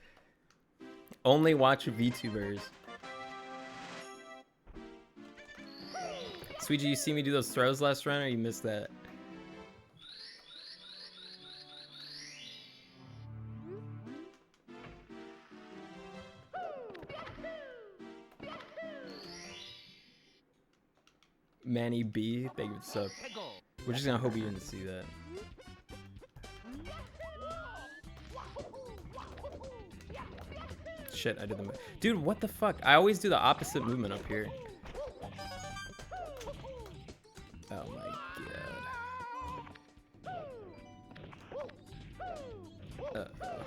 Only watch VTubers. Sweetie, you see me do those throws last run, or you missed that? Manny B, thank you for the sub. We're just gonna hope you didn't see that. Shit, I did the dude, what the fuck? I always do the opposite movement up here. Oh my god. Uh-oh.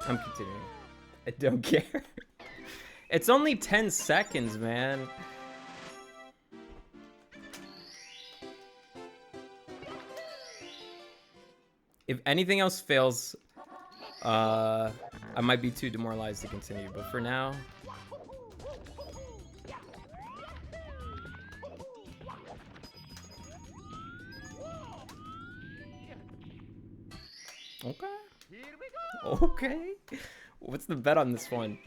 I'm continuing. I don't care. It's only 10 seconds, man. If anything else fails, I might be too demoralized to continue, but for now... Okay. Okay. What's the bet on this one?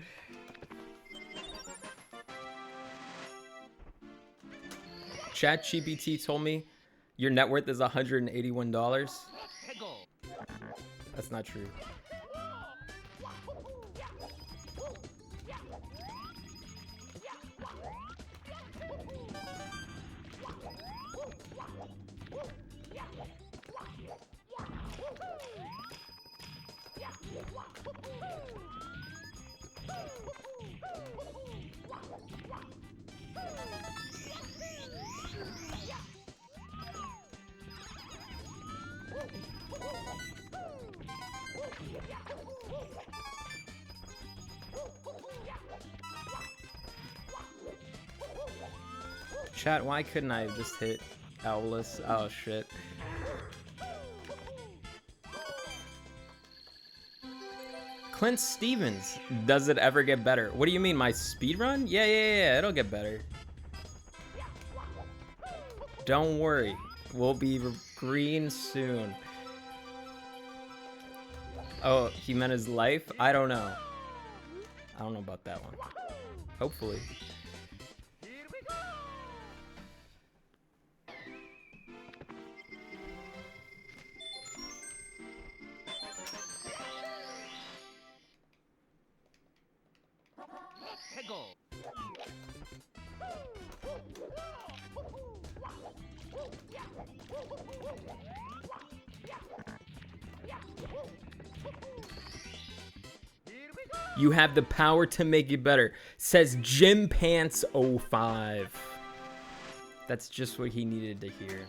ChatGPT told me your net worth is $181. That's not true. Chat, why couldn't I have just hit Owlus? Oh shit. Clint Stevens, does it ever get better? What do you mean, my speedrun? Yeah, it'll get better. Don't worry, we'll be green soon. Oh, he meant his life? I don't know. I don't know about that one. Hopefully. You have the power to make it better, says Jim Pants 05. That's just what he needed to hear.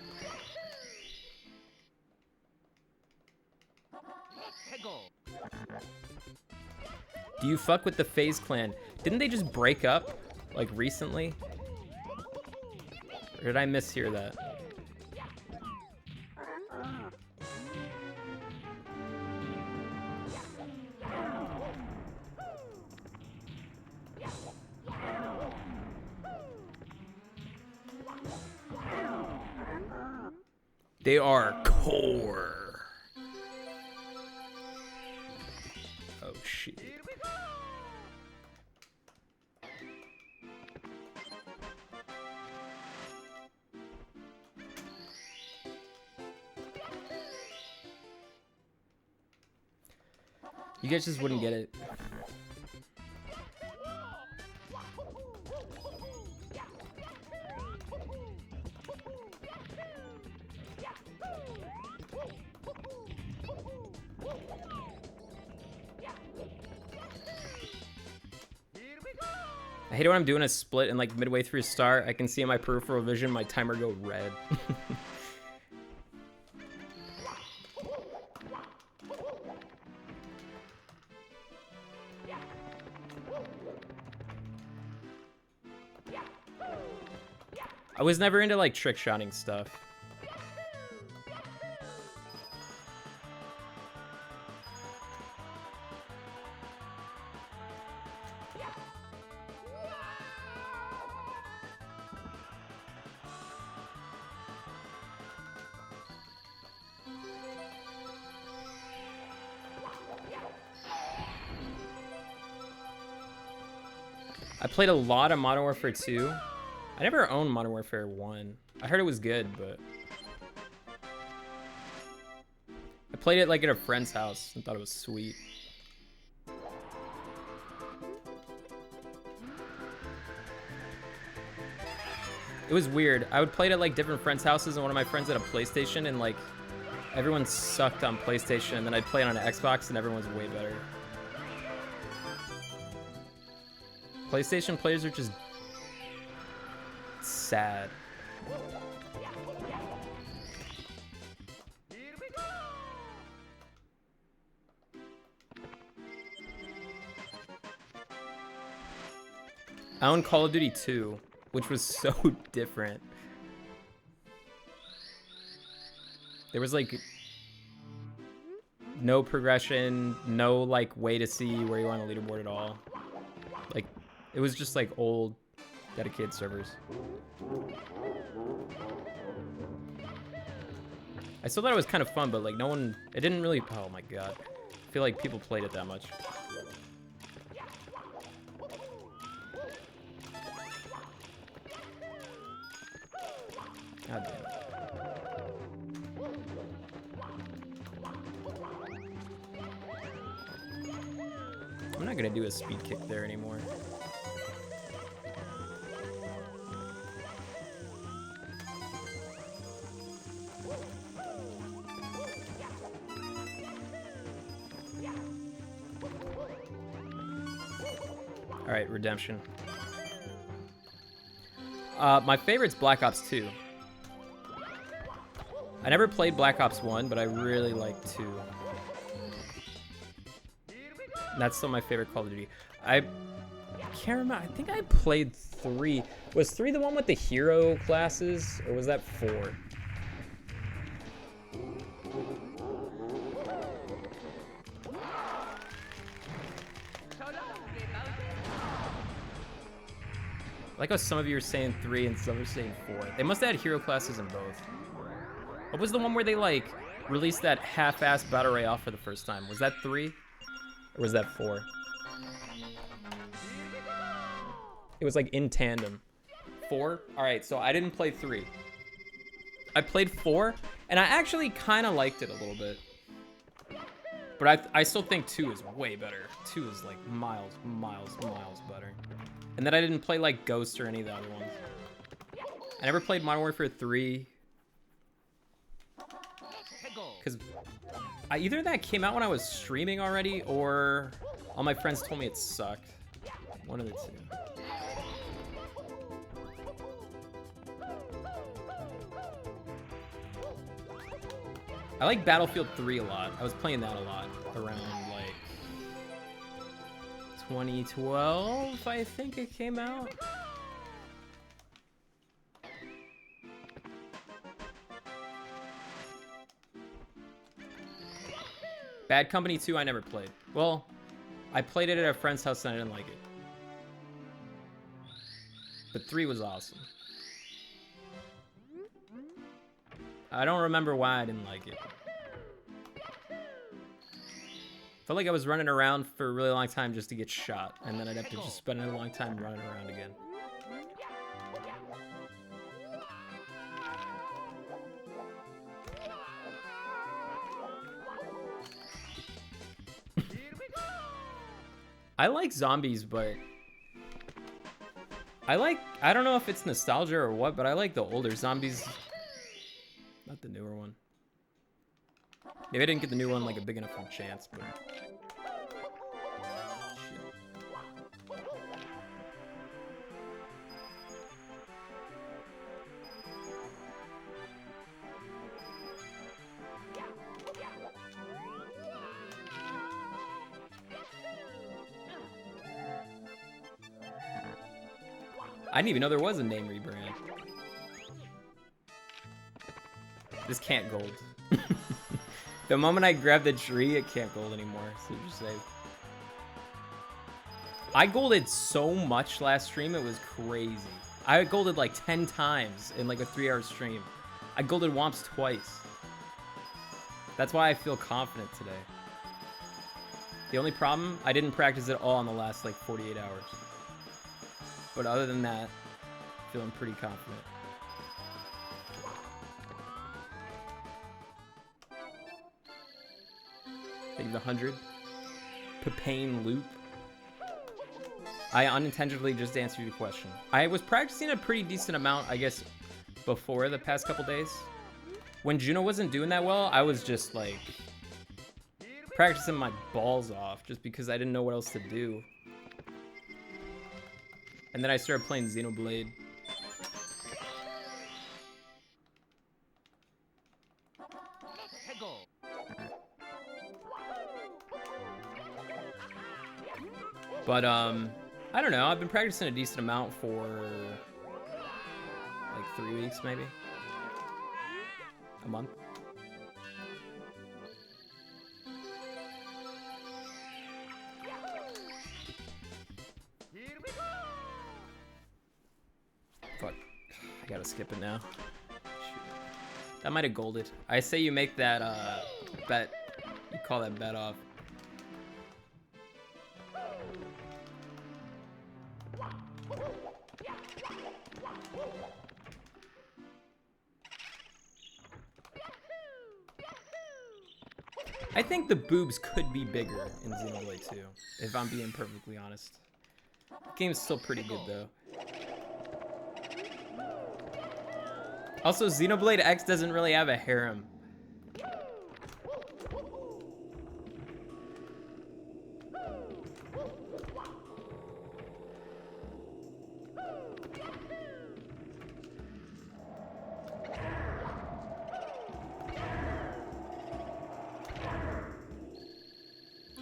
Do you fuck with the FaZe Clan? Didn't they just break up, like, recently? Or did I mishear that? They are core. Oh shit. You guys just wouldn't get it. I hate it when I'm doing a split and like midway through a start, I can see in my peripheral vision my timer go red. I was never into like trick shotting stuff. I played a lot of Modern Warfare 2. I never owned Modern Warfare 1. I heard it was good, but I played it like at a friend's house and thought it was sweet. It was weird. I would play it at like different friends' houses, and one of my friends had a PlayStation, and like everyone sucked on PlayStation, and then I'd play it on an Xbox, and everyone's way better. PlayStation players are just sad. I own Call of Duty 2, which was so different. There was like no progression, no like way to see where you were on the leaderboard at all. Like it was just like old dedicated servers. I still thought it was kind of fun, but like no one, it didn't really, oh my god. I feel like people played it that much. God damn it. I'm not gonna do a speed kick there anymore. All right, Redemption. My favorite's Black Ops 2. I never played Black Ops 1, but I really like 2. And that's still my favorite Call of Duty. I can't remember. I think I played 3. Was 3 the one with the hero classes, or was that 4? I like how some of you are saying 3 and some are saying 4. They must have had hero classes in both. What was the one where they like released that half-ass battle royale for the first time? Was that 3? Or was that 4? It was like in tandem. 4? Alright, so I didn't play 3. I played 4, and I actually kind of liked it a little bit. But I still think 2 is way better. 2 is like miles better. And then I didn't play like Ghost or any of the other ones. I never played Modern Warfare 3. Because either that came out when I was streaming already, or all my friends told me it sucked. One of the two. I like Battlefield 3 a lot. I was playing that a lot around like 2012, I think it came out. Bad Company 2 I never played. Well, I played it at a friend's house and I didn't like it. But 3 was awesome. I don't remember why I didn't like it. Felt like I was running around for a really long time just to get shot, and then I'd have to just spend a long time running around again. I like zombies, but I don't know if it's nostalgia or what, but I like the older zombies. Not the newer one. Maybe I didn't get the new one like a big enough chance, but... Shit. I didn't even know there was a name rebrand. This can't gold. The moment I grab the tree, it can't gold anymore, so just say. I golded so much last stream, it was crazy. I golded like 10 times in like a 3-hour stream. I golded Womps twice. That's why I feel confident today. The only problem, I didn't practice at all in the last like 48 hours. But other than that, feeling pretty confident. Thank you, the 100. Pepane Loop. I unintentionally just answered your question. I was practicing a pretty decent amount, I guess, before the past couple days. When Juno wasn't doing that well, I was just like practicing my balls off just because I didn't know what else to do. And then I started playing Xenoblade. But, I don't know. I've been practicing a decent amount for like 3 weeks, maybe. A month. Fuck. I gotta skip it now. Shoot. That might have golded. I say you make that, bet. You call that bet off. I think the boobs could be bigger in Xenoblade 2, if I'm being perfectly honest. The game's still pretty good, though. Also, Xenoblade X doesn't really have a harem.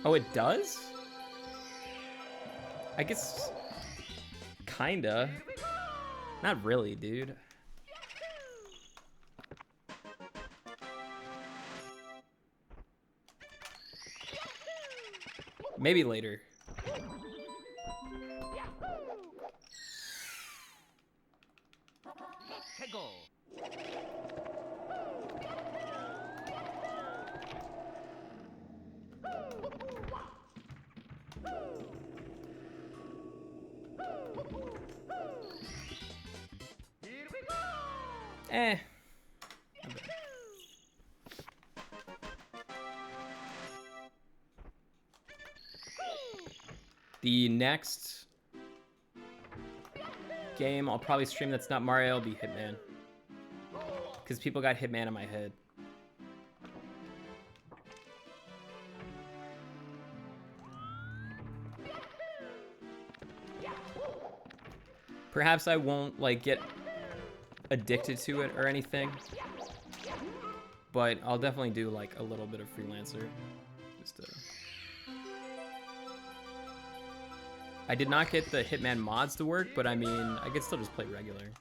Oh, it does? I guess... Kinda. Not really, dude. Maybe later. Eh. The next game I'll probably stream that's not Mario will be Hitman. Because people got Hitman in my head. Perhaps I won't like get addicted to it or anything, but I'll definitely do like a little bit of freelancer. Just I did not get the Hitman mods to work, but I mean, I could still just play regular.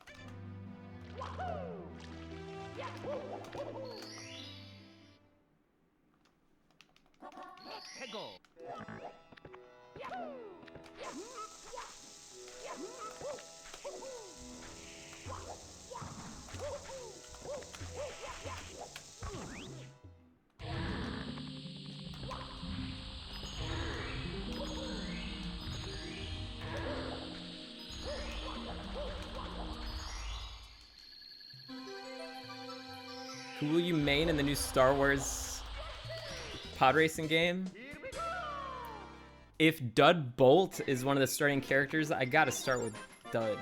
Who will you main in the new Star Wars pod racing game? If Dud Bolt is one of the starting characters, I gotta start with Dud.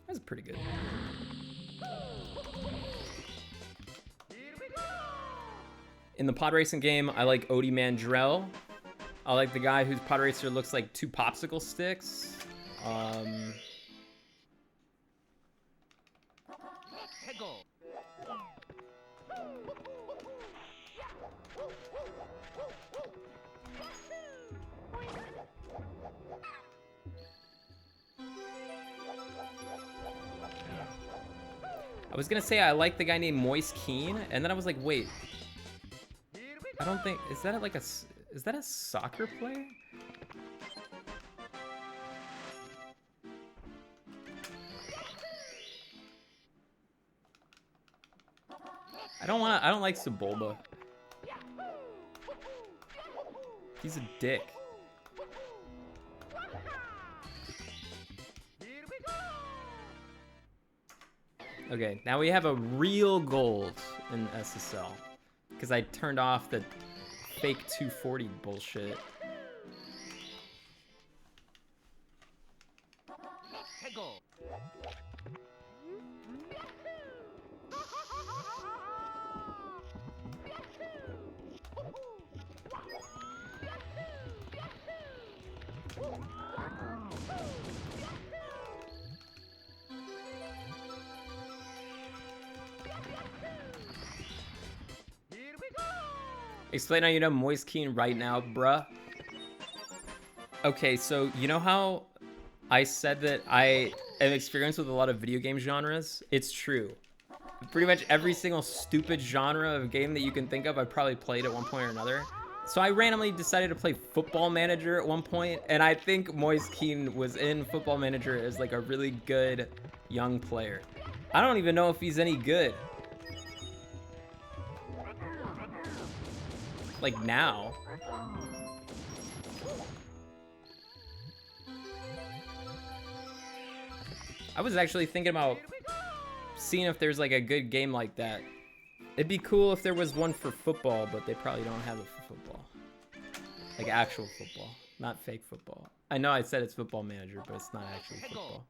That's pretty good. In the pod racing game, I like Odie Mandrell. I like the guy whose pod racer looks like 2 popsicle sticks. I was gonna say I like the guy named Moist Keen, and then I was like, wait. I don't think, is that like is that a soccer player? I don't like Sebulba. He's a dick. Okay, now we have a real gold in SSL. Because I turned off the fake 240 bullshit. Explain how you know Moist Keen right now, bruh. Okay, so you know how I said that I am experienced with a lot of video game genres? It's true. Pretty much every single stupid genre of game that you can think of, I probably played at one point or another. So I randomly decided to play Football Manager at one point, and I think Moist Keen was in Football Manager as like a really good young player. I don't even know if he's any good. Like now. I was actually thinking about seeing if there's like a good game like that. It'd be cool if there was one for football, but they probably don't have it for football. Like actual football, not fake football. I know I said it's Football Manager, but it's not actually football.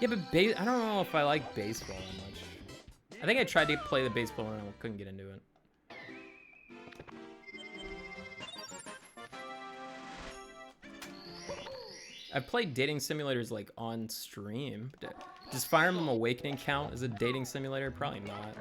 Yeah, but I don't know if I like baseball that much. I think I tried to play the baseball and I couldn't get into it. I've played dating simulators like on stream. Does Fire Emblem Awakening count as a dating simulator? Probably not.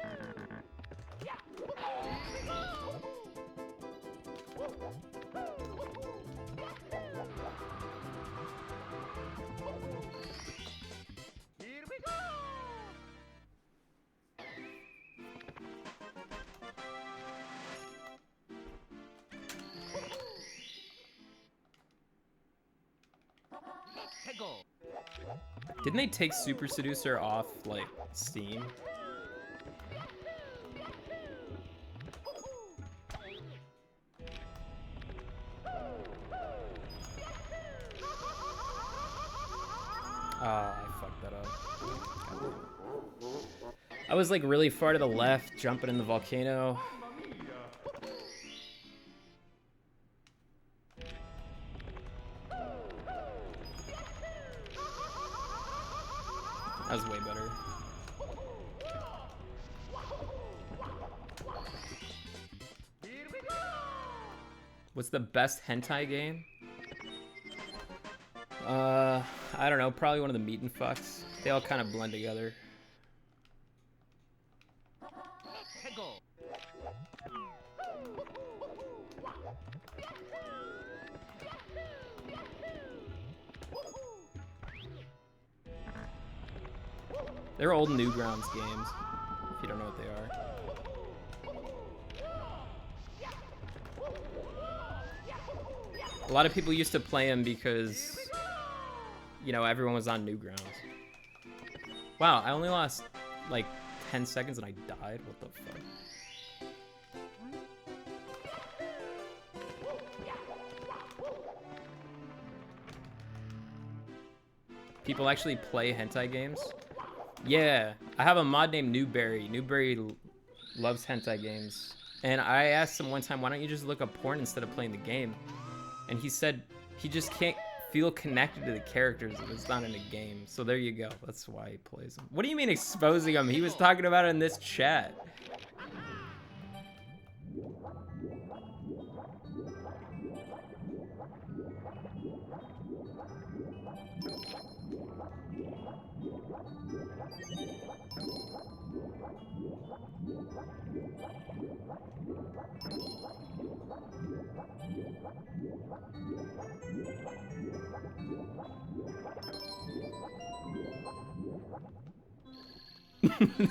Didn't they take Super Seducer off, like, Steam? Ah, I fucked that up. I was, like, really far to the left, jumping in the volcano. That was way better. What's the best hentai game? I don't know. Probably one of the meat and fucks. They all kind of blend together. They're old Newgrounds games, if you don't know what they are. A lot of people used to play them because, you know, everyone was on Newgrounds. Wow, I only lost like 10 seconds and I died? What the fuck? People actually play hentai games? Yeah, I have a mod named Newberry. Newberry loves hentai games. And I asked him one time, why don't you just look up porn instead of playing the game? And he said he just can't feel connected to the characters if it's not in a game. So there you go. That's why he plays them. What do you mean exposing him? He was talking about it in this chat.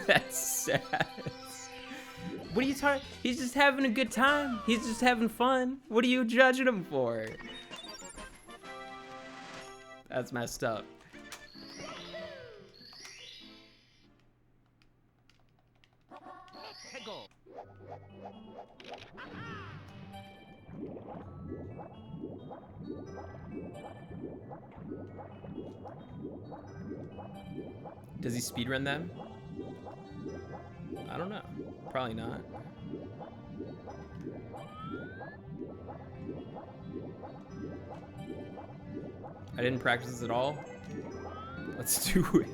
That's sad. What are you talking? He's just having a good time. He's just having fun. What are you judging him for? That's messed up. Does he speedrun them? I don't know. Probably not. I didn't practice this at all. Let's do it.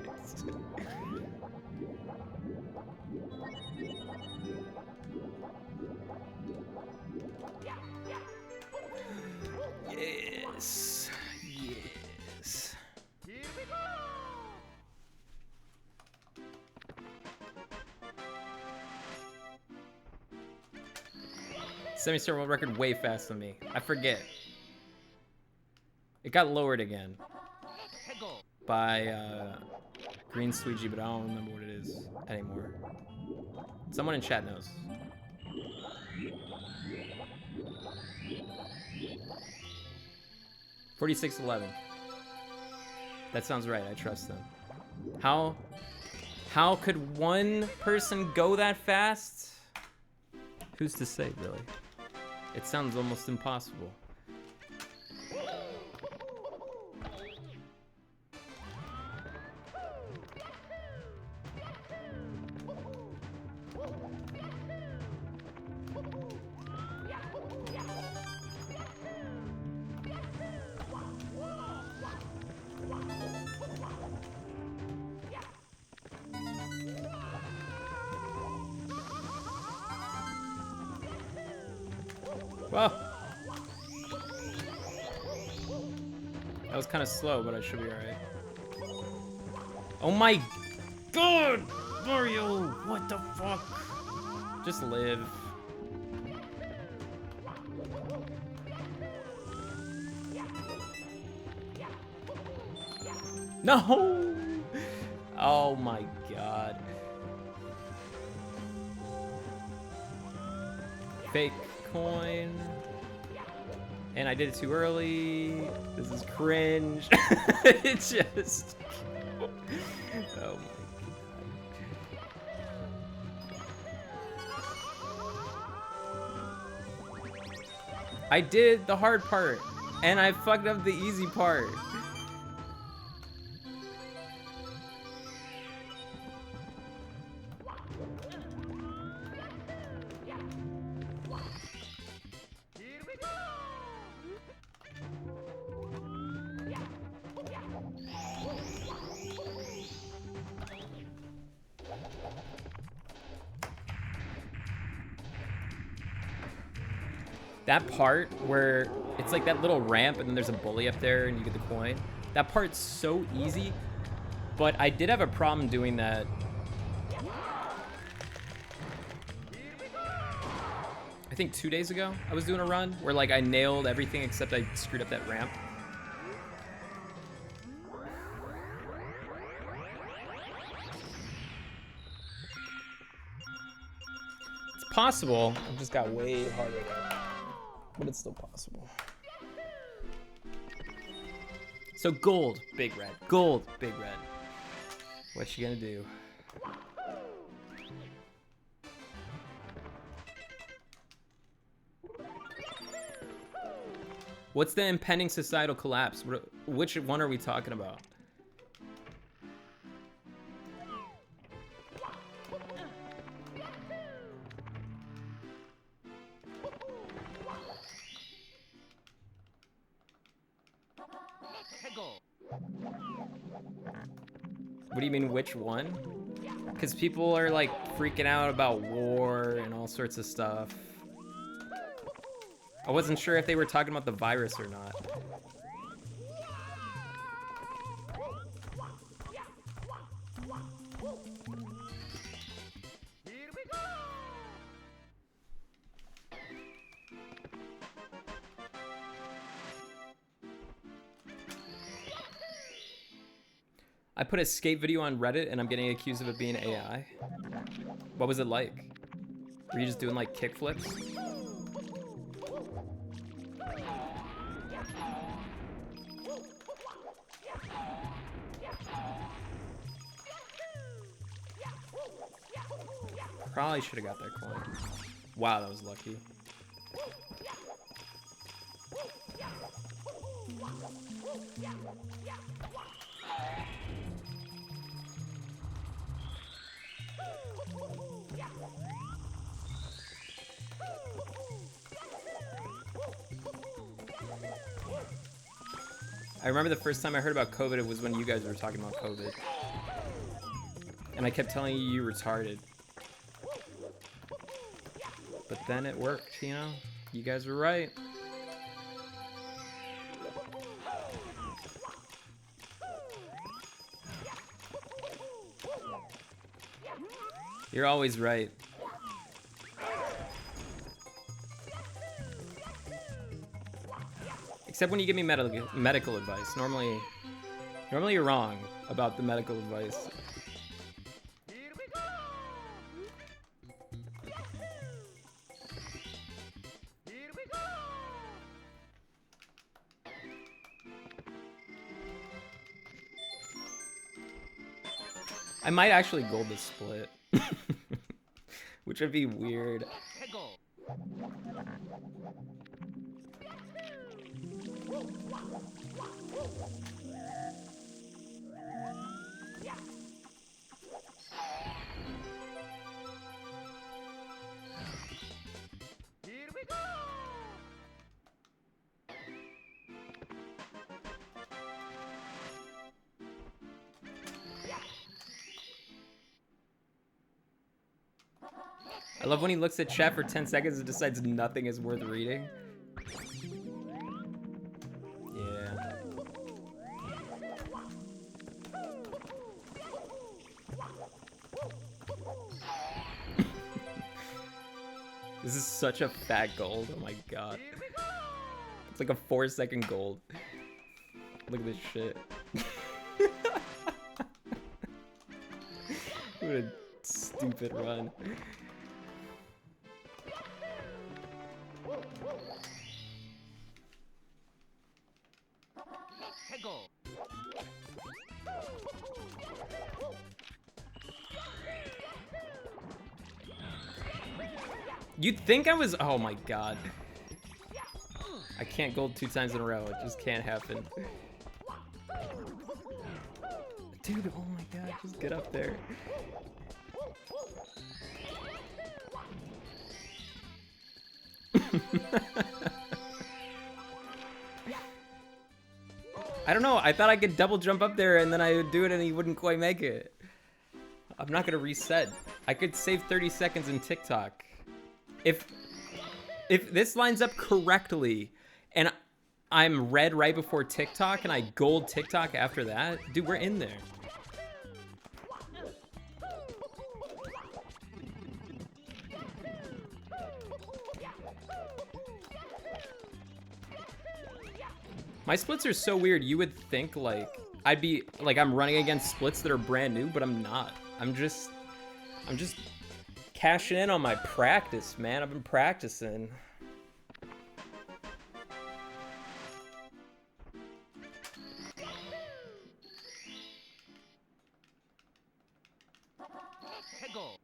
Yes. Yes. Semi-star world record way faster than me. I forget. It got lowered again by Green Squeegee, but I don't remember what it is anymore. Someone in chat knows. $46.11. That sounds right. I trust them. How could one person go that fast? Who's to say, really? It sounds almost impossible. Well, that was kind of slow, but I should be alright. Oh my god, Mario! What the fuck? Just live. No! Oh my god. Fake coin. And I did it too early. This is cringe. It just... Oh my. I did the hard part, and I fucked up the easy part. That part where it's like that little ramp and then there's a bully up there and you get the coin. That part's so easy, but I did have a problem doing that. I think 2 days ago, I was doing a run where like I nailed everything except I screwed up that ramp. It's possible. It just got way harder though. But it's still possible. So gold, big red. Gold, big red. What you gonna do? What's the impending societal collapse? Which one are we talking about? What do you mean, which one? Because people are like freaking out about war and all sorts of stuff. I wasn't sure if they were talking about the virus or not. I put a skate video on Reddit and I'm getting accused of it being AI. What was it like? Were you just doing like kickflips? Probably should have got that coin. Wow, that was lucky. I remember the first time I heard about COVID, it was when you guys were talking about COVID. And I kept telling you you retarded. But then it worked, you know? You guys were right. You're always right. Except when you give me medical advice. Normally you're wrong about the medical advice. I might actually gold this split. Which would be weird. I love when he looks at chat for 10 seconds and decides nothing is worth reading. Yeah. This is such a fat gold. Oh my god. It's like a 4-second gold. Look at this shit. What a stupid run. 해고. You'd think I was. Oh my god. I can't gold 2 times in a row. It just can't happen. Dude, oh my god, just get up there. I don't know. I thought I could double jump up there and then I would do it and he wouldn't quite make it. I'm not gonna reset. I could save 30 seconds in TikTok. If this lines up correctly and I'm red right before TikTok and I gold TikTok after that, dude, we're in there. My splits are so weird. You would think like I'd be like I'm running against splits that are brand new, but I'm not. I'm just cashing in on my practice, man. I've been practicing. 해고.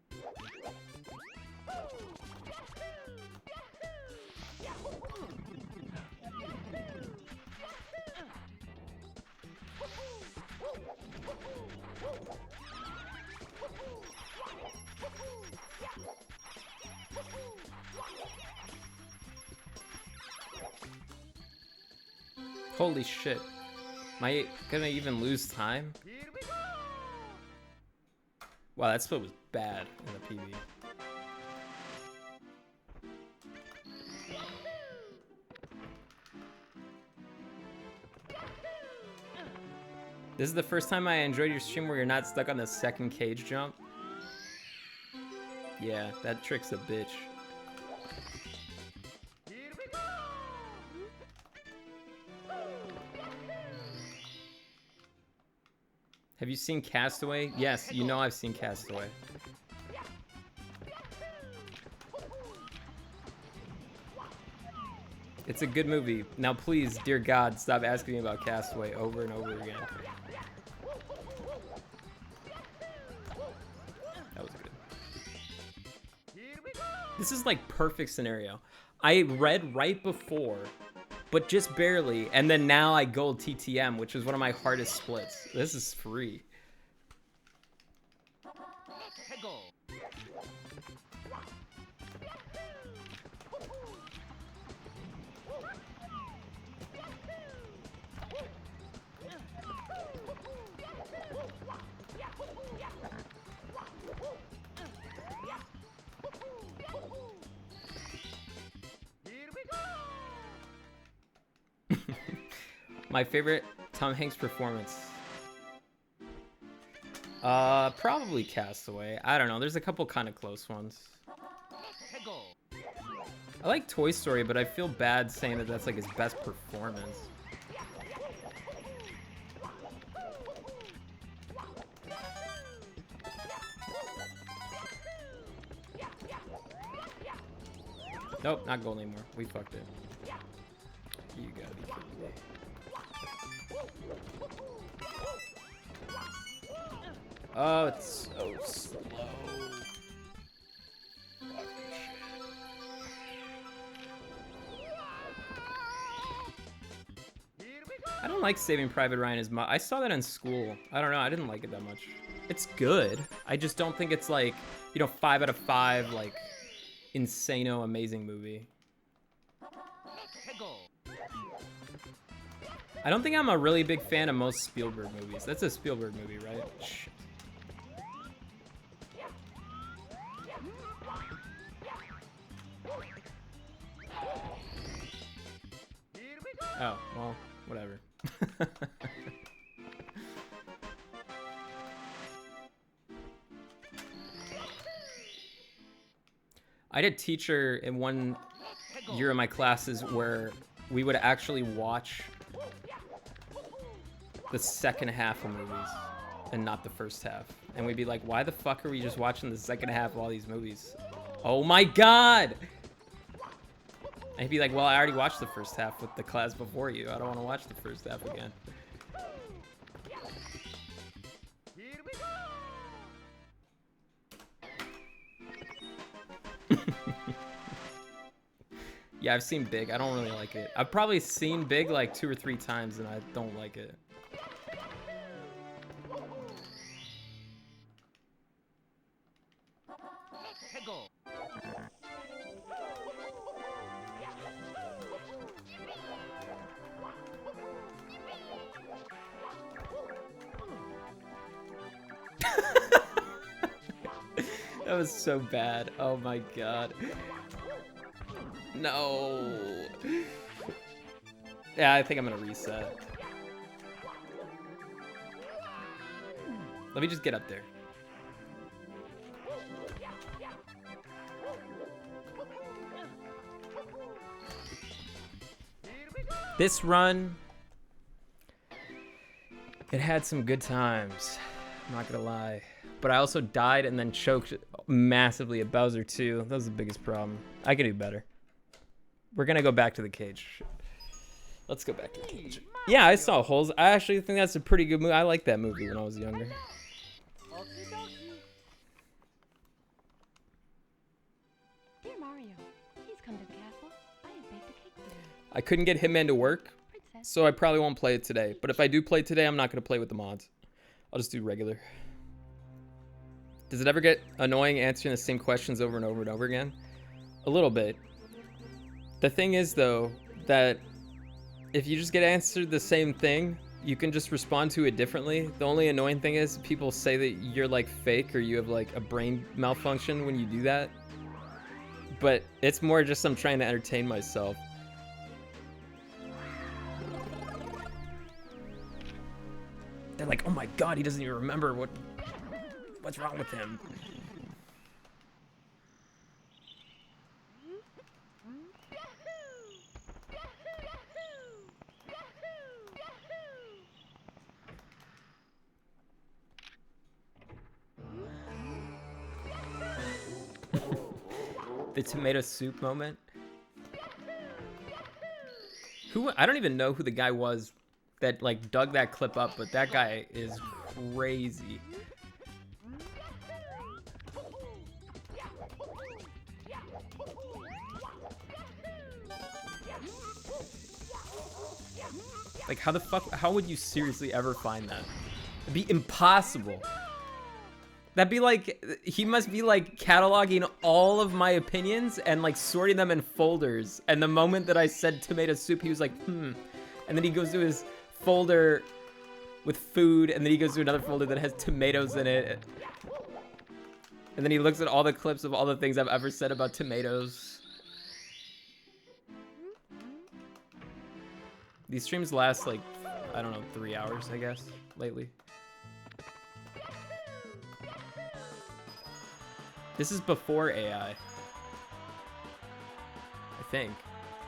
Holy shit. Am I gonna even lose time? Here we go. Wow, that split was bad in the PB. This is the first time I enjoyed your stream where you're not stuck on the second cage jump. Yeah, that trick's a bitch. Here we go. Have you seen Castaway? Yes, you know I've seen Castaway. It's a good movie. Now please, dear God, stop asking me about Castaway over and over again. That was good. Here we go. This is like perfect scenario. I read right before, but just barely, and then now I gold TTM, which is one of my hardest splits. This is free. 해고. Here we go. My favorite Tom Hanks performance. Probably Castaway. I don't know. There's a couple kind of close ones. 해고. I like Toy Story, but I feel bad saying that that's like his best performance. Nope, not gold anymore. We fucked it. You gotta be kidding me. Oh, it's so slow. Fucking shit. Here we go. I don't like Saving Private Ryan as much. I saw that in school. I don't know. I didn't like it that much. It's good. I just don't think it's like, you know, 5 out of 5, like, insano amazing movie. 해고. I don't think I'm a really big fan of most Spielberg movies. That's a Spielberg movie, right? Shit. Here we go. Oh, well, whatever. I had a teacher in one year of my classes where we would actually watch the second half of movies and not the first half. And we'd be like, why the fuck are we just watching the second half of all these movies? Oh my god! And he'd be like, well, I already watched the first half with the class before you. I don't want to watch the first half again. Yeah, I've seen Big. I don't really like it. I've probably seen Big like 2 or 3 times and I don't like it. 해고. That was so bad. Oh my god. No. Yeah, I think I'm gonna reset. Let me just get up there. This run, it had some good times. I'm not gonna lie. But I also died and then choked massively at Bowser too. That was the biggest problem. I can do better. We're gonna go back to the cage. Let's go back to the cage. Yeah, I saw Holes. I actually think that's a pretty good movie. I liked that movie when I was younger. Dear Mario, please come to the castle. I have baked a cake for you. I couldn't get Hitman to work, Princess. so I probably won't play it today. But if I do play today, I'm not gonna play with the mods. I'll just do regular. Does it ever get annoying answering the same questions over and over and over again? A little bit. The thing is, though, that if you just get answered the same thing, you can just respond to it differently. The only annoying thing is people say that you're like fake or you have like a brain malfunction when you do that. But it's more just I'm trying to entertain myself. They're like, oh my god, he doesn't even remember what's wrong with him. The tomato soup moment. I don't even know who the guy was that like dug that clip up, but that guy is crazy. Like how would you seriously ever find that? It'd be impossible. That'd be like, he must be like cataloging all of my opinions and like sorting them in folders. And the moment that I said tomato soup, he was like, And then he goes to his folder with food, and then he goes to another folder that has tomatoes in it. And then he looks at all the clips of all the things I've ever said about tomatoes. These streams last like, I don't know, 3 hours, I guess, lately. This is before AI. I think.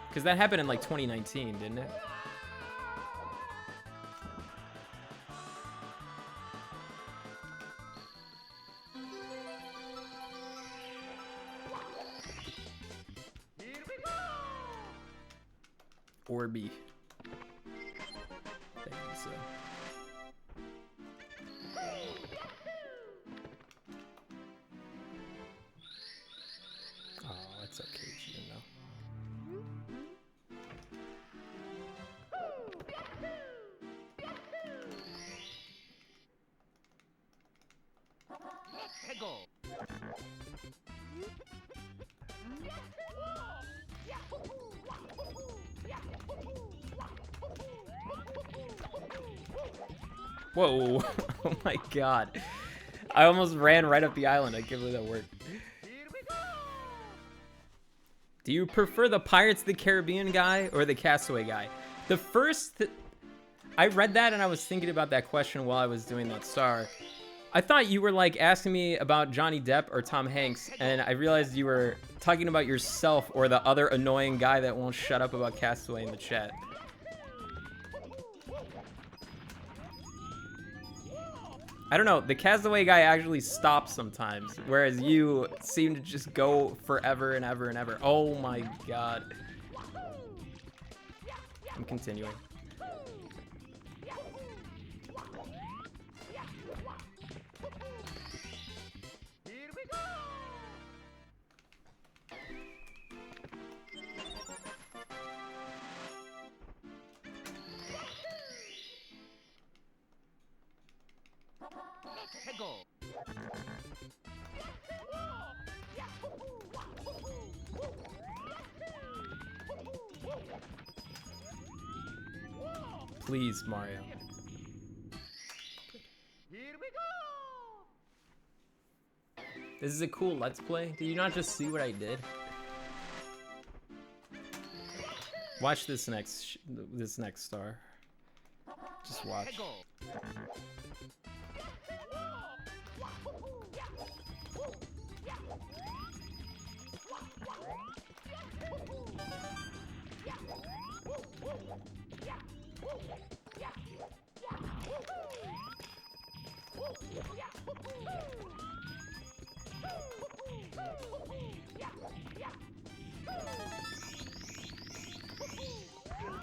Because that happened in like 2019, didn't it? Orby. I think so. Oh, it's okay, you know. 해고. Whoa. Oh my god. I almost ran right up the island. I can't believe that worked. Do you prefer the Pirates of the Caribbean guy or the Castaway guy? The first... I read that and I was thinking about that question while I was doing that star. I thought you were like asking me about Johnny Depp or Tom Hanks, and I realized you were talking about yourself or the other annoying guy that won't shut up about Castaway in the chat. I don't know, the Castaway guy actually stops sometimes, whereas you seem to just go forever and ever and ever. Oh my god. I'm continuing. Please, Mario. Here we go. This is a cool Let's Play. Did you not just see what I did? Watch this next star. Just watch.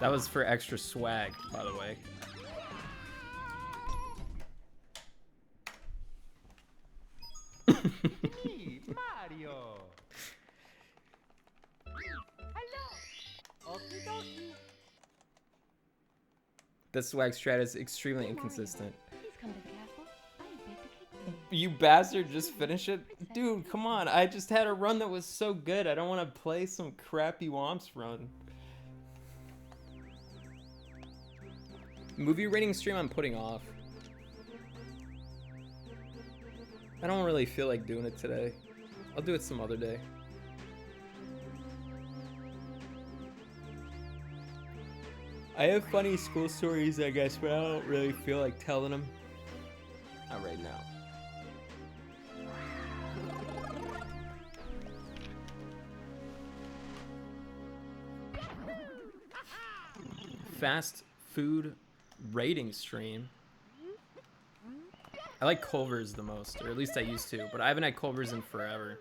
That was for extra swag, by the way. Me, Mario. Hello. Okie dokie. The swag strat is extremely inconsistent. Please come to the castle. I have baked a cake for you. You bastard, just finish it? Dude, come on. I just had a run that was so good. I don't want to play some crappy Womps run. Movie rating stream I'm putting off. I don't really feel like doing it today. I'll do it some other day. I have funny school stories, I guess, but I don't really feel like telling them. Not right now. Fast food rating stream. I like Culver's the most, or at least I used to, but I haven't had Culver's in forever.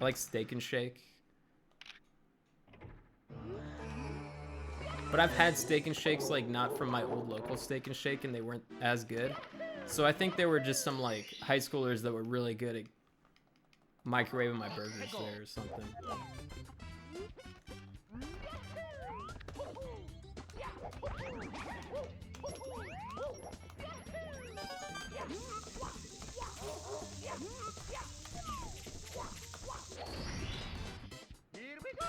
I like Steak and Shake. But I've had Steak and Shakes like not from my old local Steak and Shake, and they weren't as good. So I think there were just some like high schoolers that were really good at microwaving my burgers there or something. Here we go.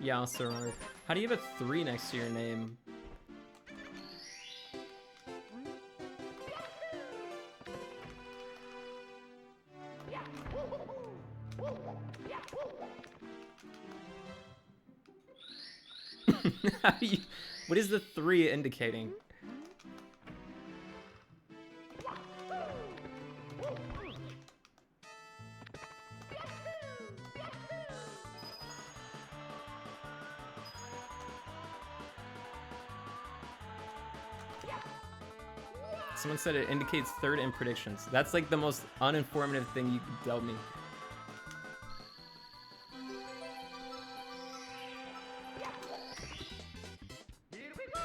Yeah, also remember. How do you have a 3 next to your name? What is the 3 indicating? Someone said it indicates 3rd in predictions. That's like the most uninformative thing you could tell me. Here we go.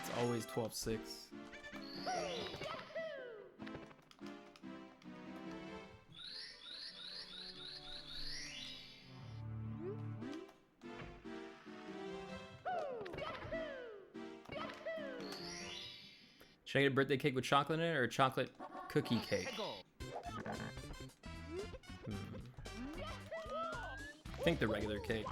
It's always 12-6. Should I get a birthday cake with chocolate in it or a chocolate cookie cake? I think the regular cake.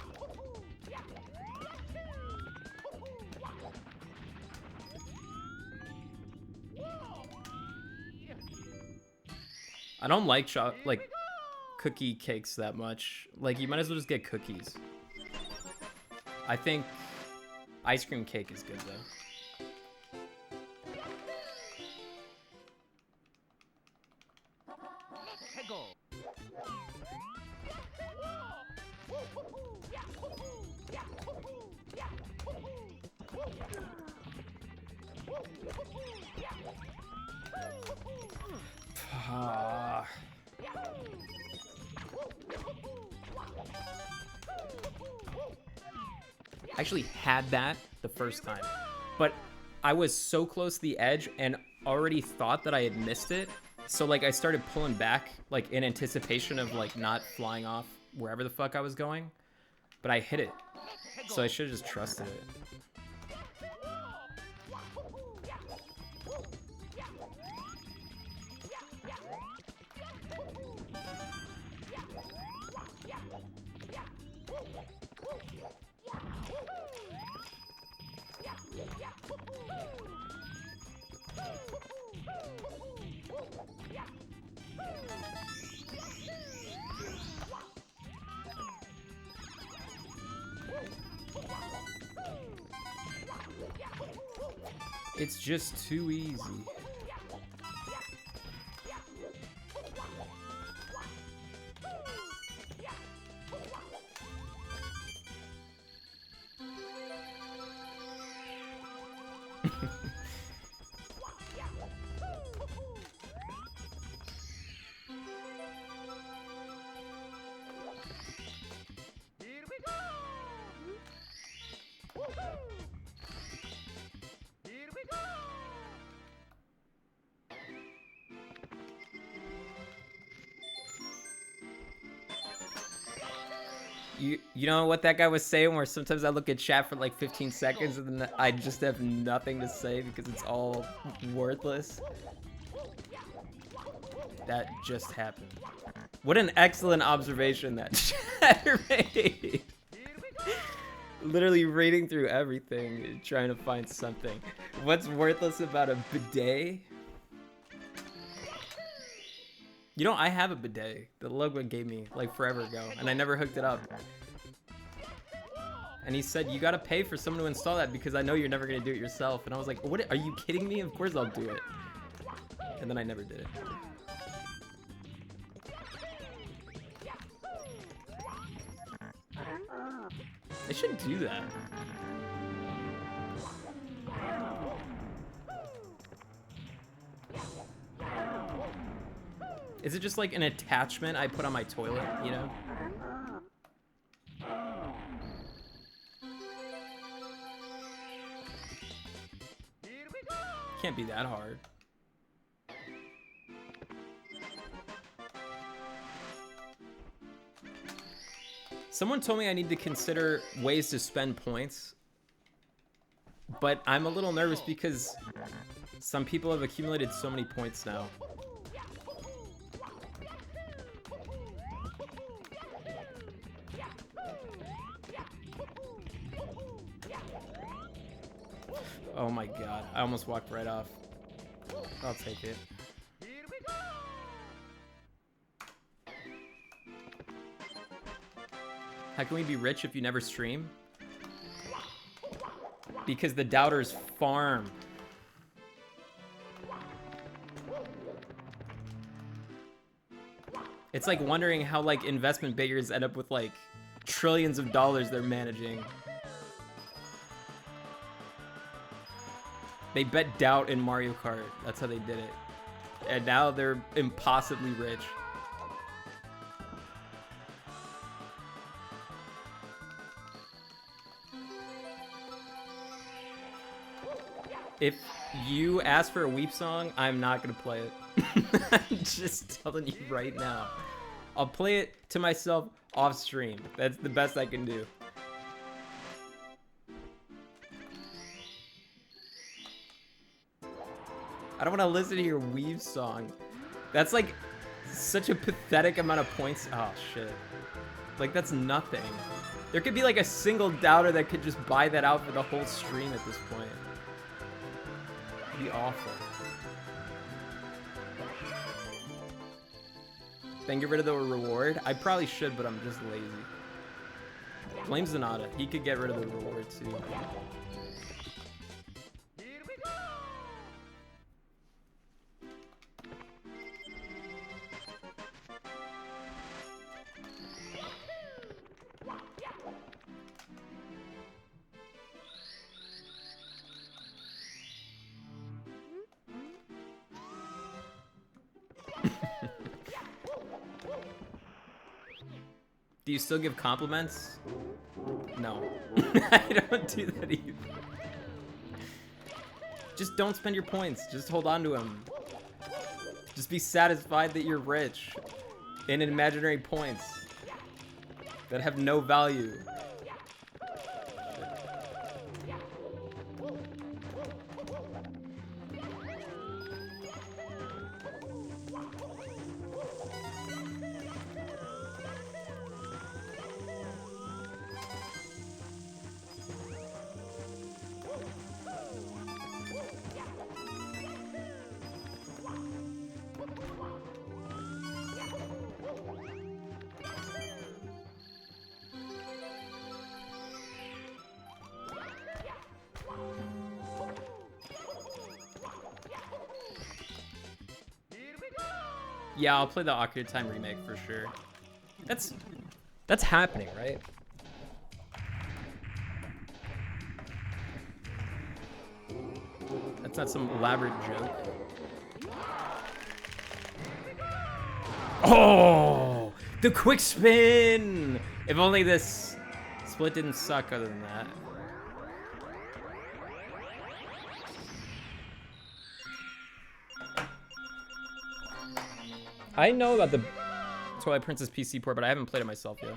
I don't like cookie cakes that much. Like, you might as well just get cookies. I think ice cream cake is good though. I actually had that the first time, but I was so close to the edge and already thought that I had missed it. So like I started pulling back like in anticipation of like not flying off wherever the fuck I was going, but I hit it. So I should have just trusted it. It's just too easy. Here we go! Here we go! You know what that guy was saying, where sometimes I look at chat for like 15 seconds and then I just have nothing to say because it's all worthless? That just happened. What an excellent observation that chat made. Literally reading through everything, trying to find something. What's worthless about a bidet? You know, I have a bidet. The logo gave me like forever ago, and I never hooked it up. And he said, you gotta pay for someone to install that because I know you're never gonna do it yourself. And I was like, what? Are you kidding me? Of course I'll do it. And then I never did it. They should do that. Is it just like an attachment I put on my toilet, you know? Can't be that hard. Someone told me I need to consider ways to spend points, but I'm a little nervous because some people have accumulated so many points now. Oh my god, I almost walked right off. I'll take it. How can we be rich if you never stream? Because the doubters farm. It's like wondering how like investment bankers end up with like trillions of dollars they're managing. They bet doubt in Mario Kart. That's how they did it. And now they're impossibly rich. If you ask for a Weep song, I'm not gonna play it. I'm just telling you right now. I'll play it to myself off stream. That's the best I can do. I don't want to listen to your Weave song. That's like such a pathetic amount of points. Oh shit. Like that's nothing. There could be like a single doubter that could just buy that out for the whole stream at this point. It'd be awful. Then get rid of the reward. I probably should, but I'm just lazy. Blame Zanata. He could get rid of the reward too. Do you still give compliments? No. I don't do that either. Just don't spend your points. Just hold on to them. Just be satisfied that you're rich in imaginary points that have no value. Yeah, I'll play the Ocarina of Time remake for sure. That's happening, right? That's not some elaborate joke. Oh, the quick spin! If only this split didn't suck other than that. I know about the Twilight Princess PC port, but I haven't played it myself yet.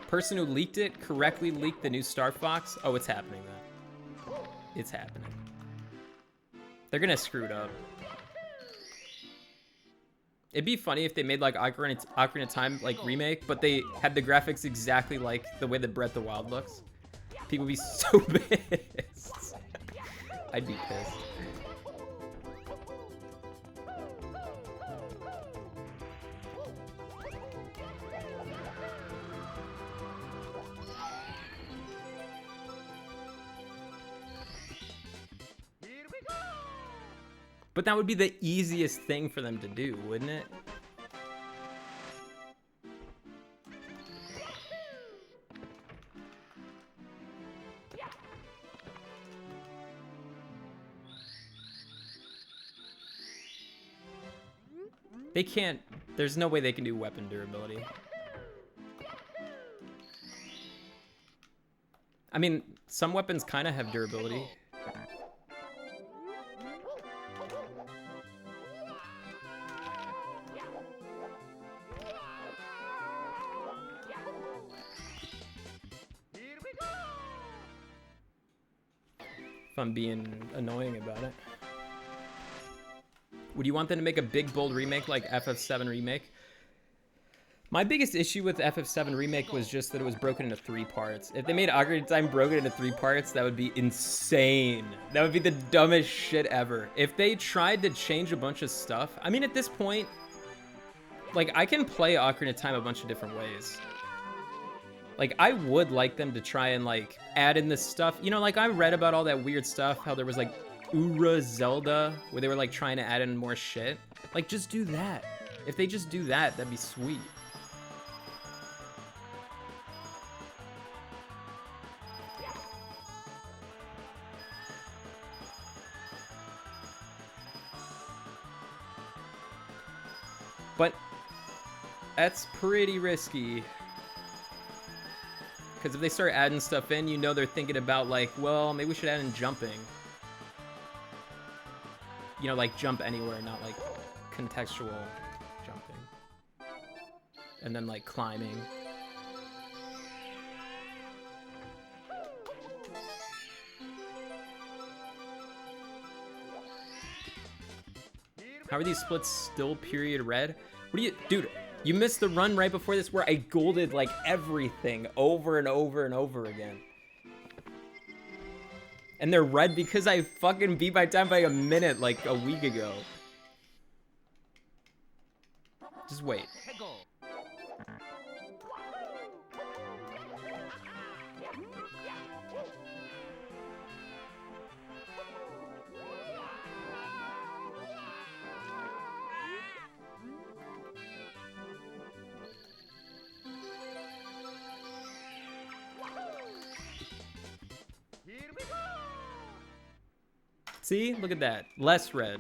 Person who leaked it correctly leaked the new Star Fox. Oh, it's happening then. It's happening. They're gonna screw it up. It'd be funny if they made like Ocarina of Time like remake, but they had the graphics exactly like the way that Breath of the Wild looks. People would be so pissed. I'd be pissed. But that would be the easiest thing for them to do, wouldn't it? They can't, there's no way they can do weapon durability. I mean, some weapons kind of have durability. If I'm being annoying about it. Would you want them to make a big, bold remake like FF7 Remake? My biggest issue with FF7 Remake was just that it was broken into 3 parts. If they made Ocarina of Time broken into 3 parts, that would be insane. That would be the dumbest shit ever. If they tried to change a bunch of stuff, I mean, at this point, like, I can play Ocarina of Time a bunch of different ways. Like, I would like them to try and, like, add in this stuff. You know, like, I read about all that weird stuff, how there was, like, Ura Zelda, where they were, like, trying to add in more shit. Like, just do that. If they just do that, that'd be sweet. But that's pretty risky. Because if they start adding stuff in, you know they're thinking about, like, well, maybe we should add in jumping. You know, like, jump anywhere, not, like, contextual jumping. And then, like, climbing. How are these splits still period red? What do you... Dude, you missed the run right before this where I golded, like, everything over and over and over again. And they're red because I fucking beat my time by a minute, like, a week ago. Just wait. See? Look at that. Less red.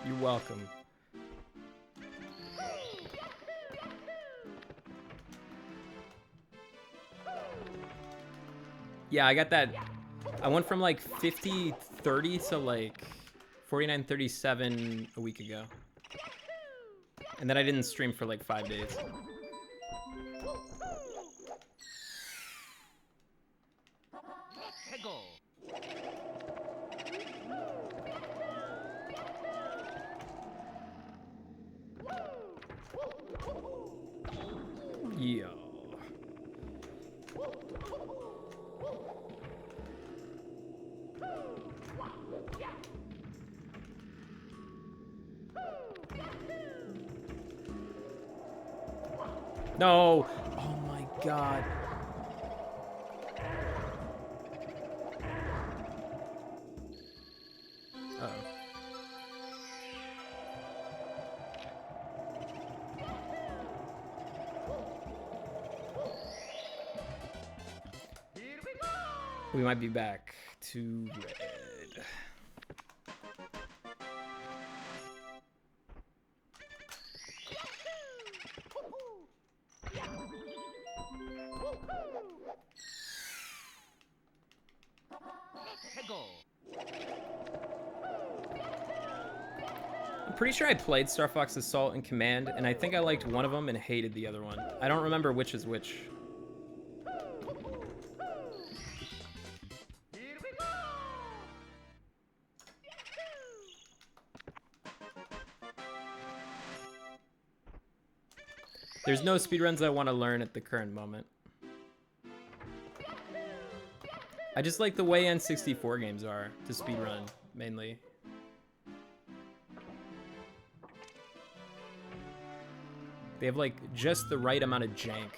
You're welcome. Yeah, I got that. I went from like 50-30 to like 49-37 a week ago. And then I didn't stream for like 5 days. Yeah. No. Oh my god. We might be back to red. I'm pretty sure I played Star Fox Assault and Command, and I think I liked one of them and hated the other one. I don't remember which is which. There's no speedruns I want to learn at the current moment. I just like the way N64 games are to speedrun, mainly. They have like just the right amount of jank.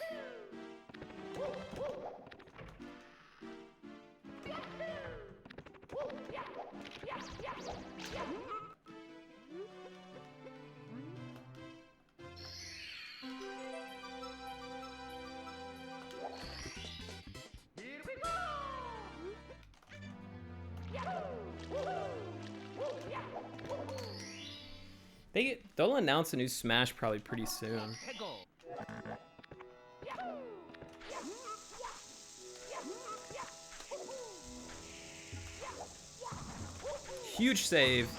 They'll announce a new Smash probably pretty soon. Huge save.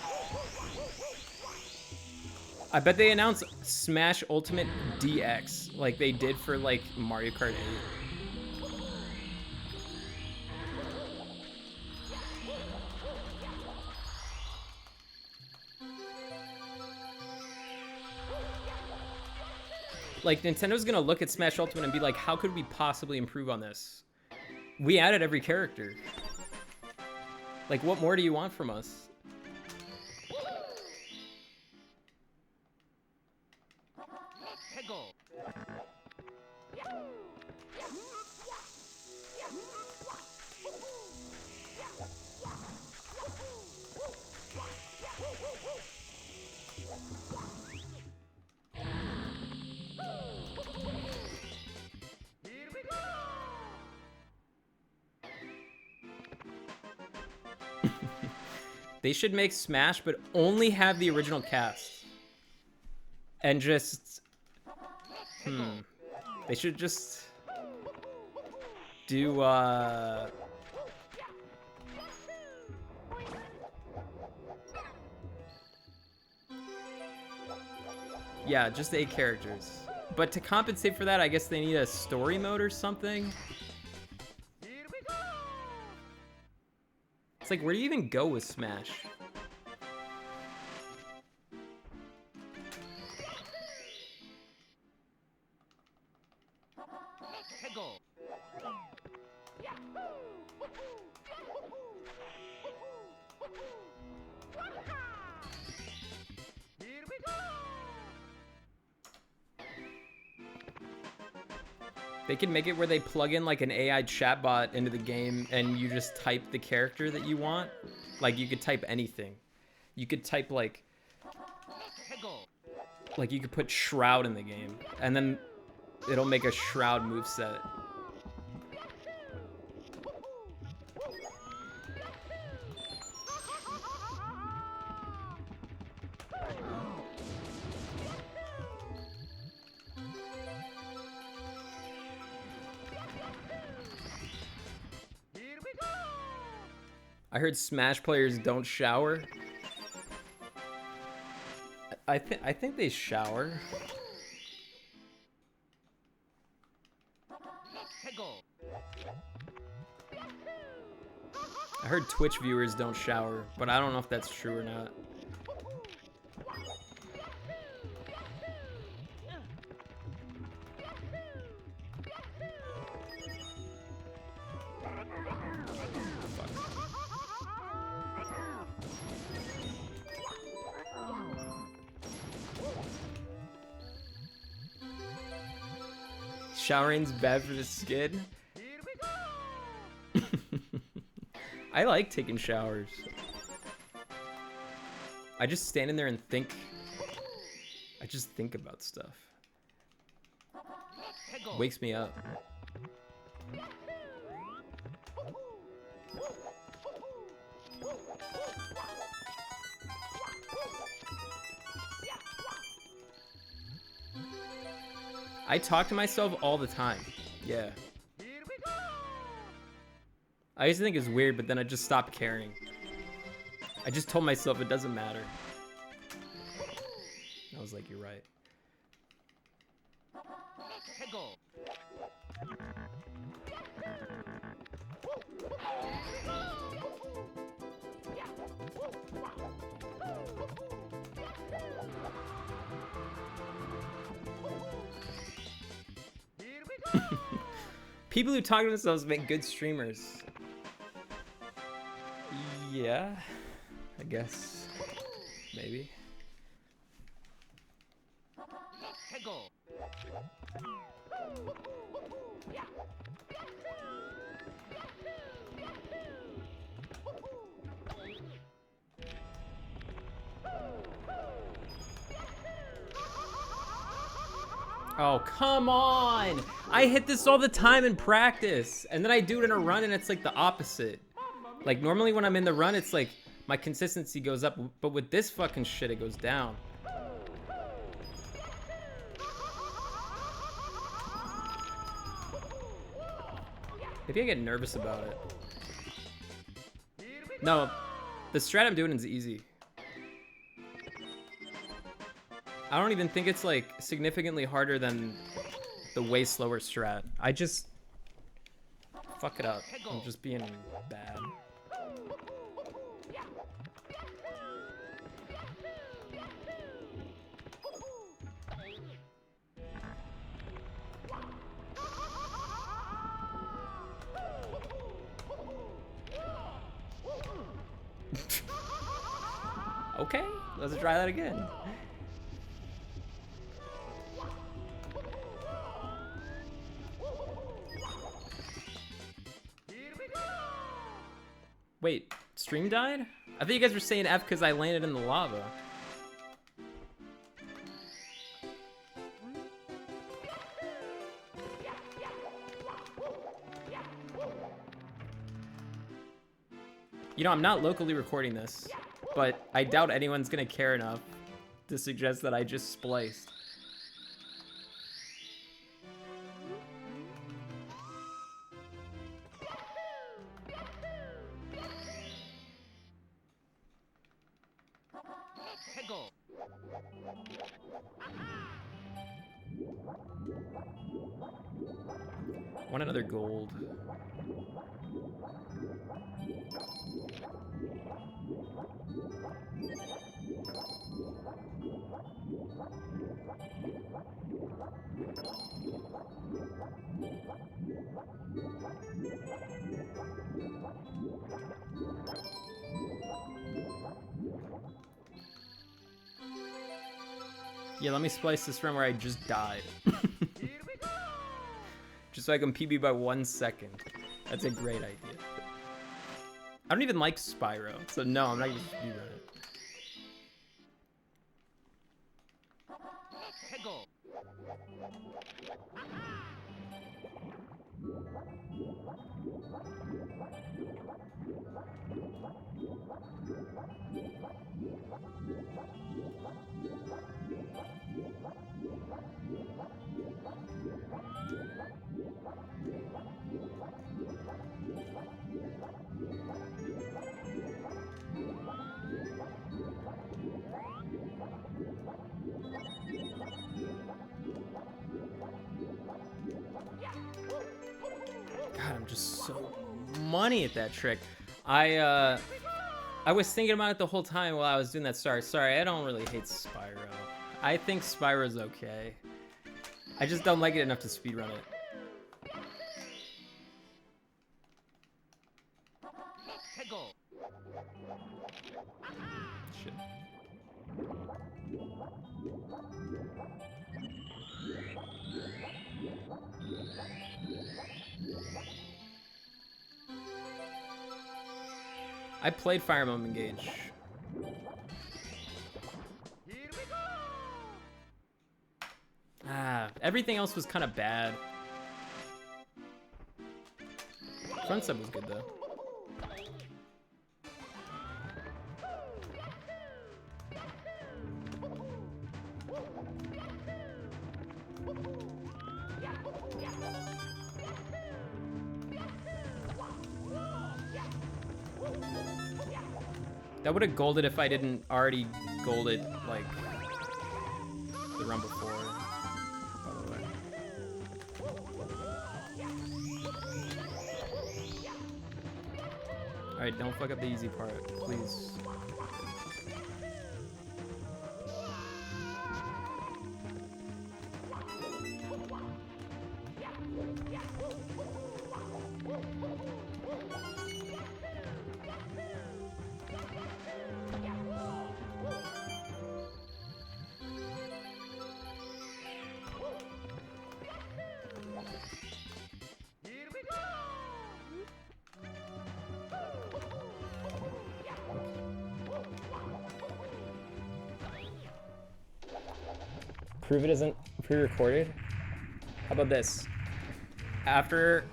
I bet they announce Smash Ultimate DX like they did for like Mario Kart 8. Like, Nintendo's gonna look at Smash Ultimate and be like, how could we possibly improve on this? We added every character. Like, what more do you want from us? They should make Smash, but only have the original cast. And just... They should just... do, yeah, just 8 characters. But to compensate for that, I guess they need a story mode or something. It's like, where do you even go with Smash? They can make it where they plug in like an AI chatbot into the game and you just type the character that you want. Like you could type anything. You could type like you could put Shroud in the game and then it'll make a Shroud moveset. I heard Smash players don't shower. I think they shower. I heard Twitch viewers don't shower, but I don't know if that's true or not. Showering's bad for the skin. I like taking showers. I just stand in there and think. I just think about stuff. Wakes me up. I talk to myself all the time. Yeah. Here we go. I used to think it was weird, but then I just stopped caring. I just told myself it doesn't matter. I was like, you're right. 해고. Here we go. People who talk to themselves make good streamers. Yeah, I guess. Maybe. 해고. Oh, come on! I hit this all the time in practice, and then I do it in a run and it's like the opposite. Like normally when I'm in the run, it's like my consistency goes up, but with this fucking shit, it goes down. Maybe I get nervous about it. No, the strat I'm doing is easy. I don't even think it's like significantly harder than the way slower strat. I just fuck it up. I'm just being bad. Okay, let's try that again. Wait, stream died? I thought you guys were saying F because I landed in the lava. You know, I'm not locally recording this, but I doubt anyone's gonna care enough to suggest that I just spliced. 해고. Want another gold. Yeah, let me splice this run where I just died. Just so I can PB by 1 second. That's a great idea. I don't even like Spyro, so no, I'm not gonna speedrun it. 해고. God, I'm just so money at that trick. I was thinking about it the whole time while I was doing that start. Sorry, I don't really hate Spyro. I think Spyro's okay. I just don't like it enough to speedrun it. 해고. Shit. I played Fire Emblem Engage. Here we go. Ah, everything else was kind of bad. Front sub was good though. That would have golded if I didn't already gold it, like, the run before, by the way. Alright, don't fuck up the easy part, please. Prove it isn't pre-recorded? How about this? After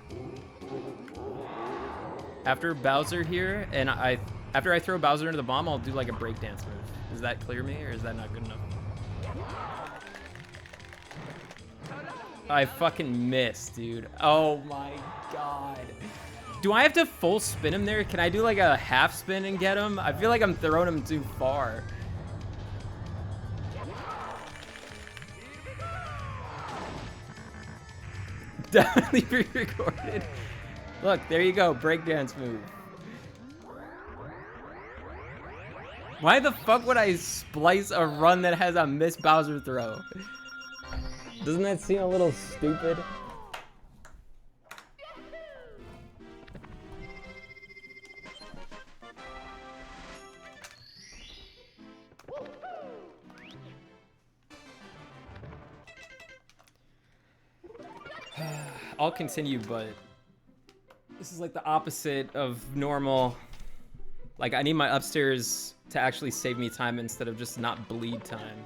Bowser here, and after I throw Bowser into the bomb, I'll do like a breakdance move. Does that clear me, or is that not good enough? I fucking missed, dude. Oh my god. Do I have to full spin him there? Can I do like a half spin and get him? I feel like I'm throwing him too far. Definitely pre-recorded. Look, there you go, breakdance move. Why the fuck would I splice a run that has a missed Bowser throw? Doesn't that seem a little stupid? I'll continue, but this is like the opposite of normal. Like, I need my upstairs to actually save me time instead of just not bleed time.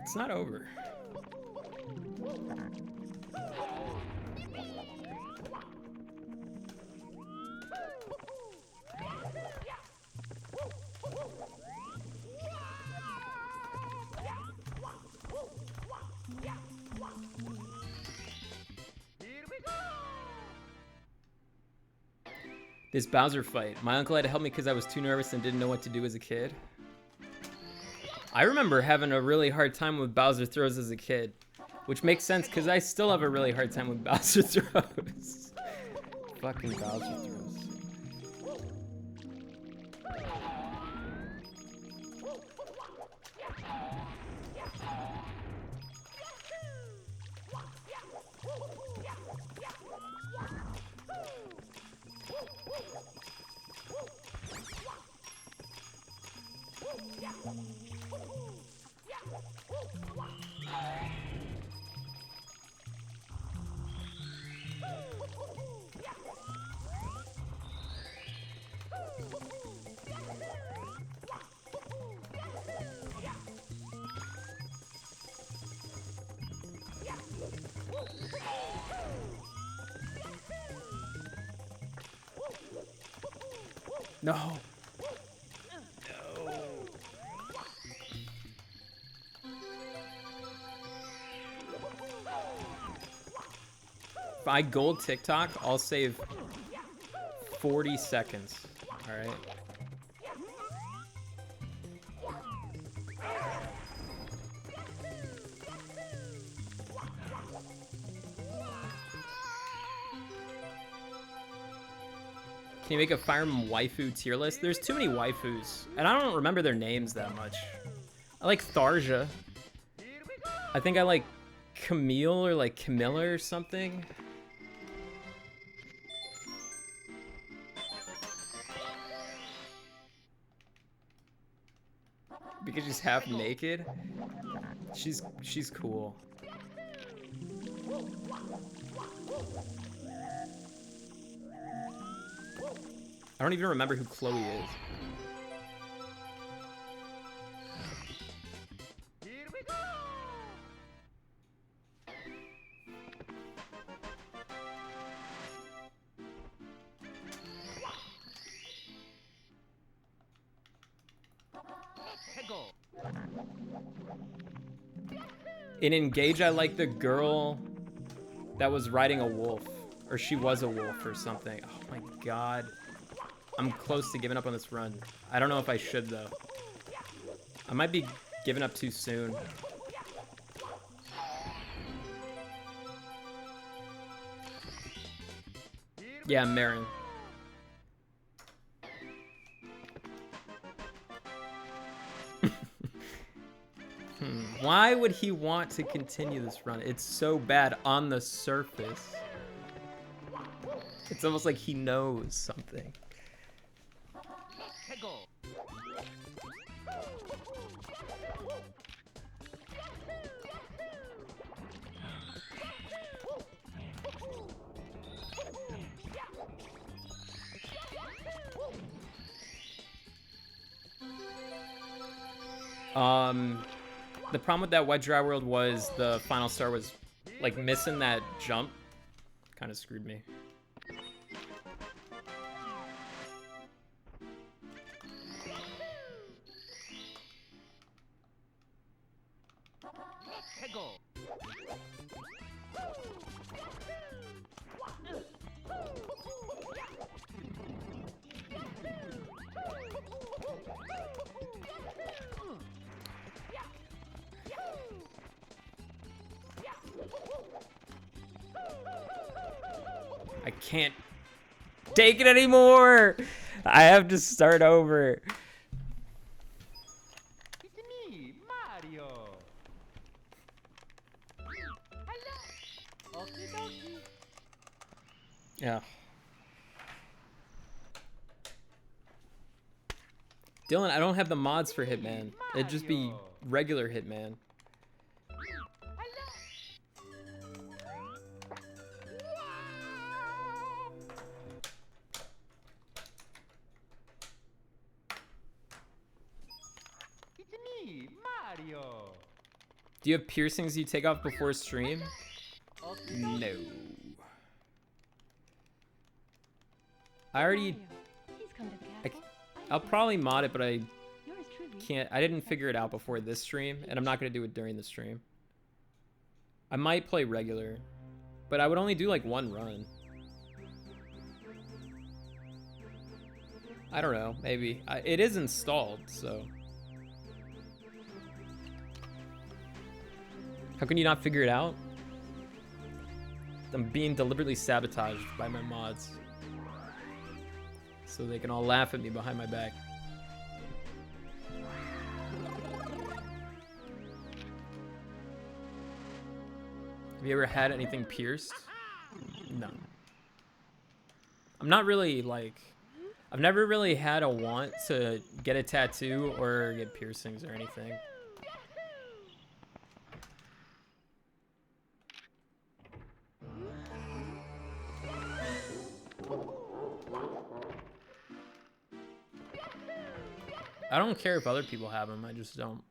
It's not over. This Bowser fight. My uncle had to help me because I was too nervous and didn't know what to do as a kid. I remember having a really hard time with Bowser throws as a kid, which makes sense because I still have a really hard time with Bowser throws. Fucking Bowser throws. No. No. If I gold TikTok, I'll save 40 seconds. All right. Can you make a Fire Emblem waifu tier list? There's too many waifus, and I don't remember their names that much. I like Tharja. I think I like Camille or like Camilla or something. Because she's half naked. She's cool. I don't even remember who Chloe is. In Engage, I like the girl that was riding a wolf. Or she was a wolf or something. Oh my god. I'm close to giving up on this run. I don't know if I should, though. I might be giving up too soon. Yeah, Marin. Why would he want to continue this run? It's so bad on the surface. It's almost like he knows something. The problem with that Wet Dry World was the final star was like missing that jump. Kind of screwed me. I can't take it anymore. I have to start over. It's me, Mario. Hello. Okie dokie. Yeah. Dylan, I don't have the mods for Hitman. It'd just be regular Hitman. It's me, Mario. Do you have piercings you take off before stream? No. I already... Please come to the castle. I'll probably mod it, but I Yours truly, can't... I didn't figure it out before this stream, and I'm not going to do it during the stream. I might play regular, but I would only do like one run. I don't know, maybe. It is installed, so... How can you not figure it out? I'm being deliberately sabotaged by my mods. So they can all laugh at me behind my back. Have you ever had anything pierced? No. I'm not really like... I've never really had a want to get a tattoo or get piercings or anything. I don't care if other people have them, I just don't.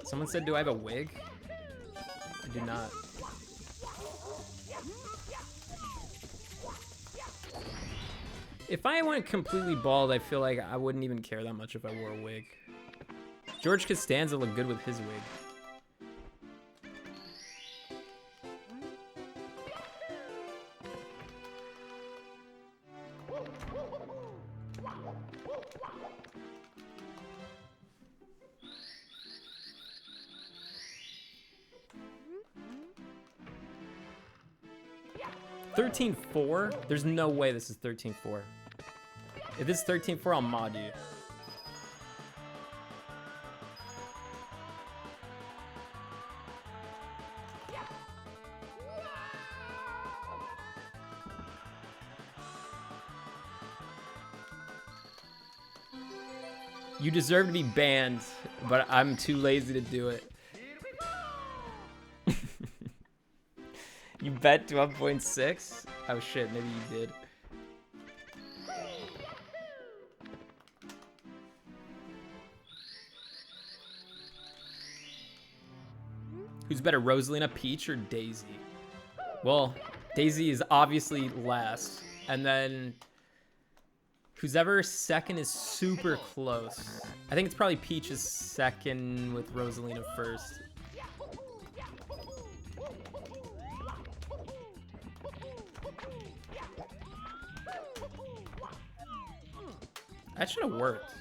Someone said, do I have a wig? I do not. If I went completely bald, I feel like I wouldn't even care that much if I wore a wig. George Costanza looked good with his wig. $13.4? There's no way this is $13.4. If this is $13.4, I'll mod you. You deserve to be banned, but I'm too lazy to do it. You bet 12.6? Oh shit, maybe you did. Who's better, Rosalina, Peach, or Daisy? Well, Daisy is obviously last. And then who's ever second is super close. I think it's probably Peach is second with Rosalina first. That should have worked.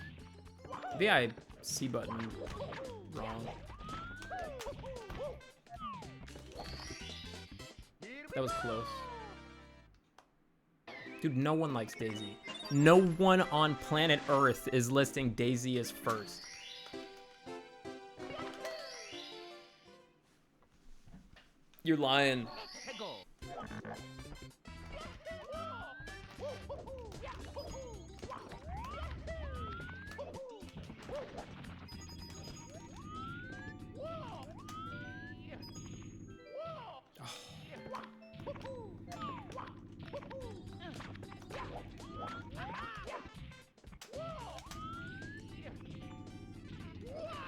Maybe I C button wrong. That was close. Dude, no one likes Daisy. No one on planet Earth is listing Daisy as first. You're lying.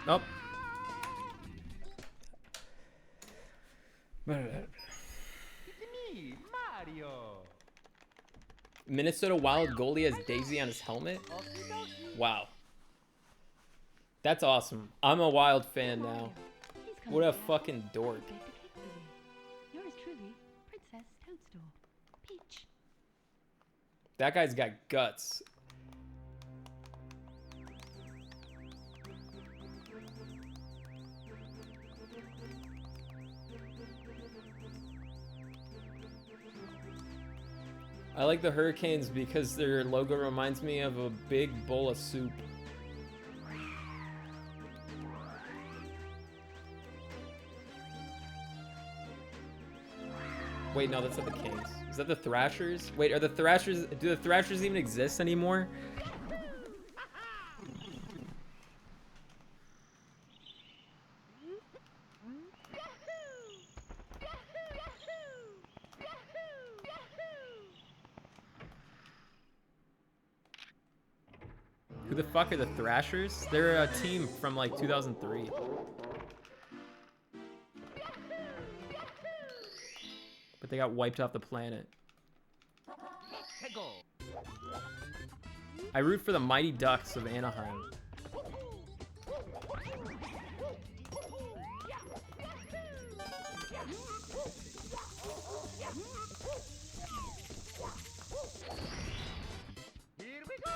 Oh. It's me, Mario. Minnesota Wild goalie has Daisy on his helmet? Okie dokie. Wow. That's awesome. I'm a Wild fan now. He's coming What a back. fucking dork. Bake the cake for you. Yours truly, Princess Toadstool. Peach. That guy's got guts. I like the Hurricanes because their logo reminds me of a big bowl of soup. Wait, no, that's not the Kings. Is that the Thrashers? Wait, are the Thrashers... Do the Thrashers even exist anymore? Who the fuck are the Thrashers? They're a team from like 2003. But they got wiped off the planet. I root for the Mighty Ducks of Anaheim. Here we go.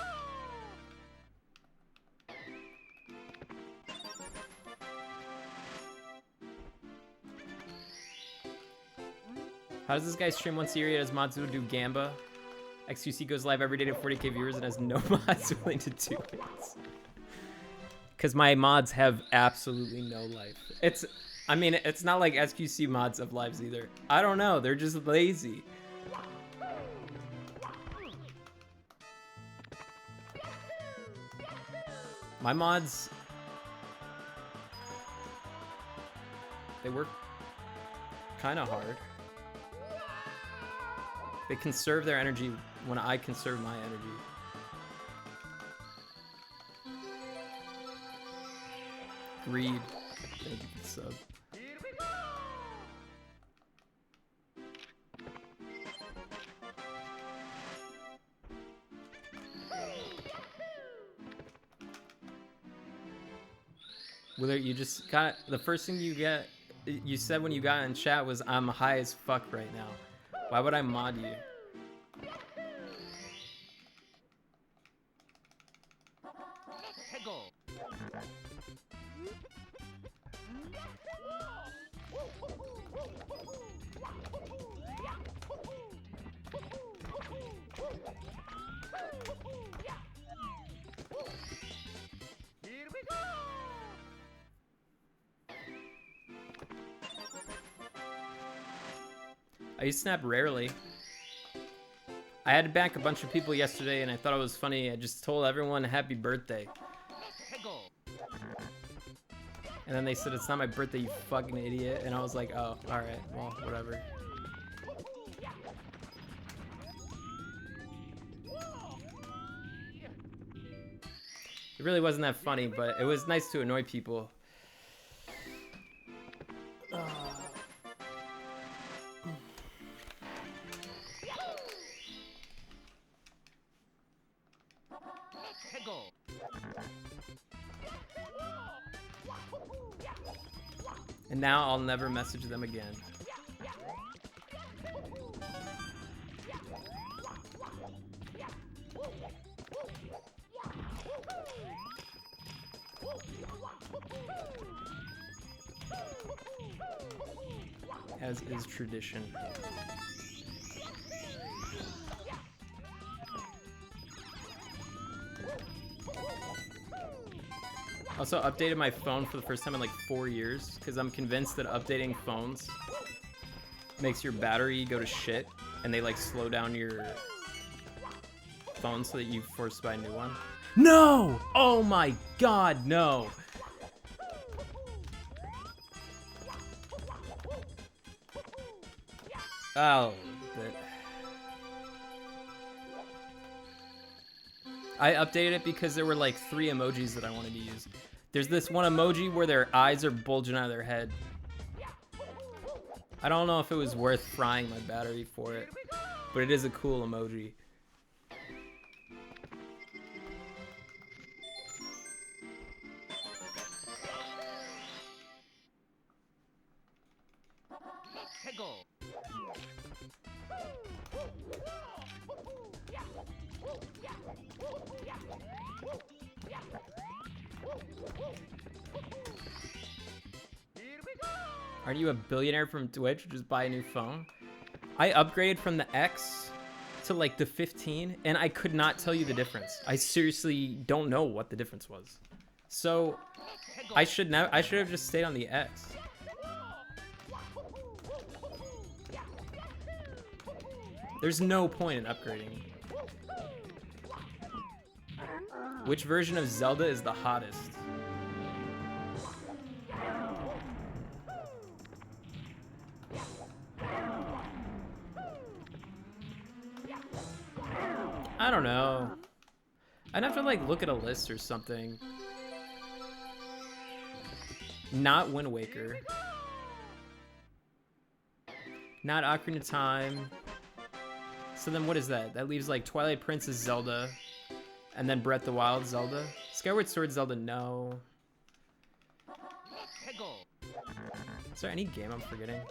How does this guy stream once a year? Does Matsu do Gamba? XQC goes live every day to 40k viewers and has no mods willing to do it. Because my mods have absolutely no life. I mean, it's not like SQC mods have lives either. I don't know, they're just lazy. My mods, they work kind of hard. They conserve their energy when I conserve my energy. Greed. Thank you for the sub. Here we go. Whether you just got the first thing you said when you got in chat was I'm high as fuck right now. Why would I mod you? Here we go. I use Snap rarely. I had to back a bunch of people yesterday and I thought it was funny. I just told everyone happy birthday. And then they said, it's not my birthday, you fucking idiot. And I was like, oh, alright, well, whatever. It really wasn't that funny, but it was nice to annoy people. And now I'll never message them again. As is tradition. Also updated my phone for the first time in like 4 years because I'm convinced that updating phones makes your battery go to shit and they like slow down your phone so that you force to buy a new one. No! Oh my god, no! Oh, but I updated it because there were like 3 emojis that I wanted to use. There's this one emoji where their eyes are bulging out of their head. I don't know if it was worth frying my battery for it, but it is a cool emoji. Aren't you a billionaire from Twitch? Just buy a new phone. I upgraded from the X to like the 15 and I could not tell you the difference. I seriously don't know what the difference was. So I should have just stayed on the X. There's no point in upgrading. Which version of Zelda is the hottest? I don't know. I'd have to like look at a list or something. Not Wind Waker. Not Ocarina of Time. So then what is that? That leaves like Twilight Princess Zelda. And then Breath of the Wild Zelda. Skyward Sword Zelda, no. Is there any game I'm forgetting?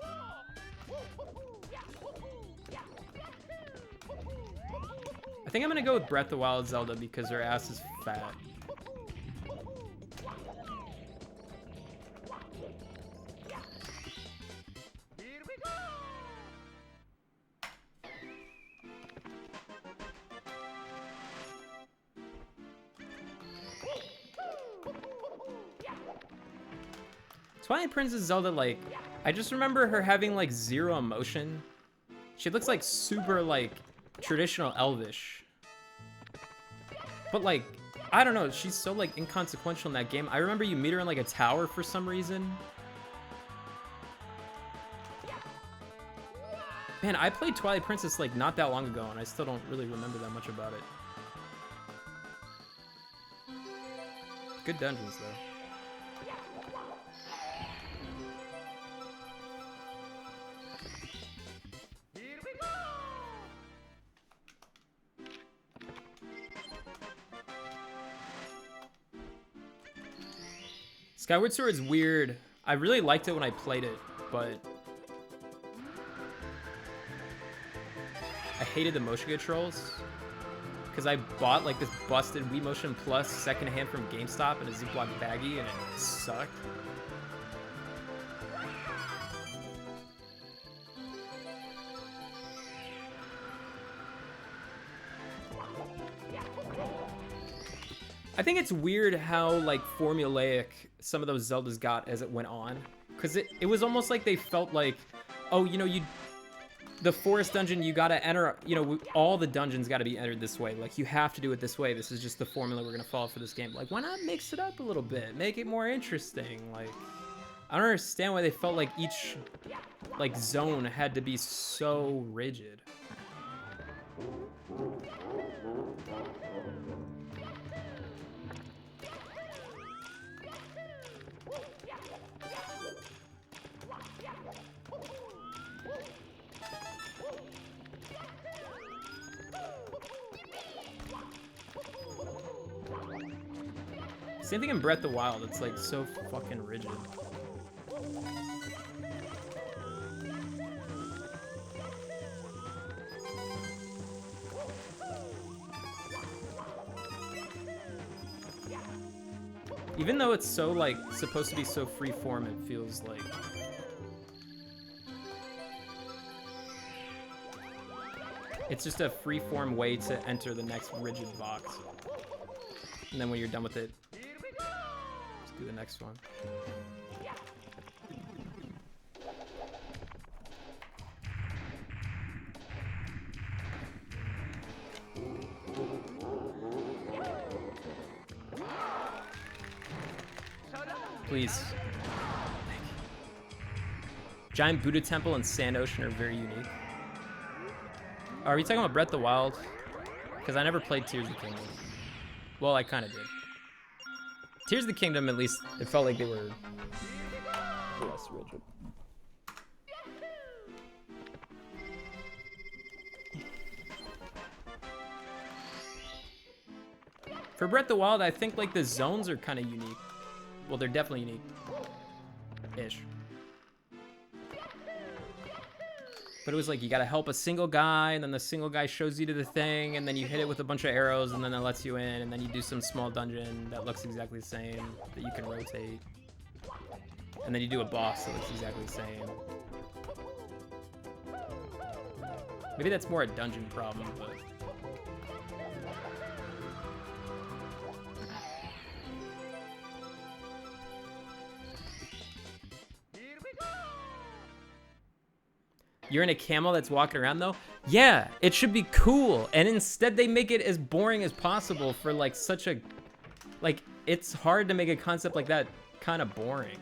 I think I'm gonna go with Breath of the Wild Zelda because her ass is fat. Twilight Princess Zelda, like, I just remember her having like 0 emotion. She looks like super like traditional elvish. But like, I don't know, she's so like inconsequential in that game. I remember you meet her in like a tower for some reason. Man, I played Twilight Princess like not that long ago and I still don't really remember that much about it. Good dungeons though. Skyward Sword is weird. I really liked it when I played it, but I hated the motion controls because I bought like this busted Wii Motion Plus secondhand from GameStop in a Ziploc baggie and it sucked. I think it's weird how like formulaic some of those Zeldas got as it went on, because it was almost like they felt like, oh, you know, the forest dungeon, you gotta enter, you know, all the dungeons gotta be entered this way, like you have to do it this way, this is just the formula we're gonna follow for this game. Like, why not mix it up a little bit, make it more interesting? Like, I don't understand why they felt like each like zone had to be so rigid. Same thing in Breath of the Wild, it's like so fucking rigid. Even though it's so, like, supposed to be so free-form, it feels like... It's just a free-form way to enter the next rigid box. And then when you're done with it, just do the next one. Please. Giant Buddha Temple and Sand Ocean are very unique. Are we talking about Breath of the Wild? Because I never played Tears of the Kingdom. Well, I kind of did. Tears of the Kingdom, at least, it felt like they were less rigid. For Breath of the Wild, I think like the zones are kind of unique. Well, they're definitely unique-ish. But it was like you gotta help a single guy, and then the single guy shows you to the thing, and then you hit it with a bunch of arrows, and then that lets you in, and then you do some small dungeon that looks exactly the same, that you can rotate. And then you do a boss that looks exactly the same. Maybe that's more a dungeon problem, but... You're in a camel that's walking around though? Yeah, it should be cool. And instead they make it as boring as possible for like such a... Like, it's hard to make a concept like that kind of boring.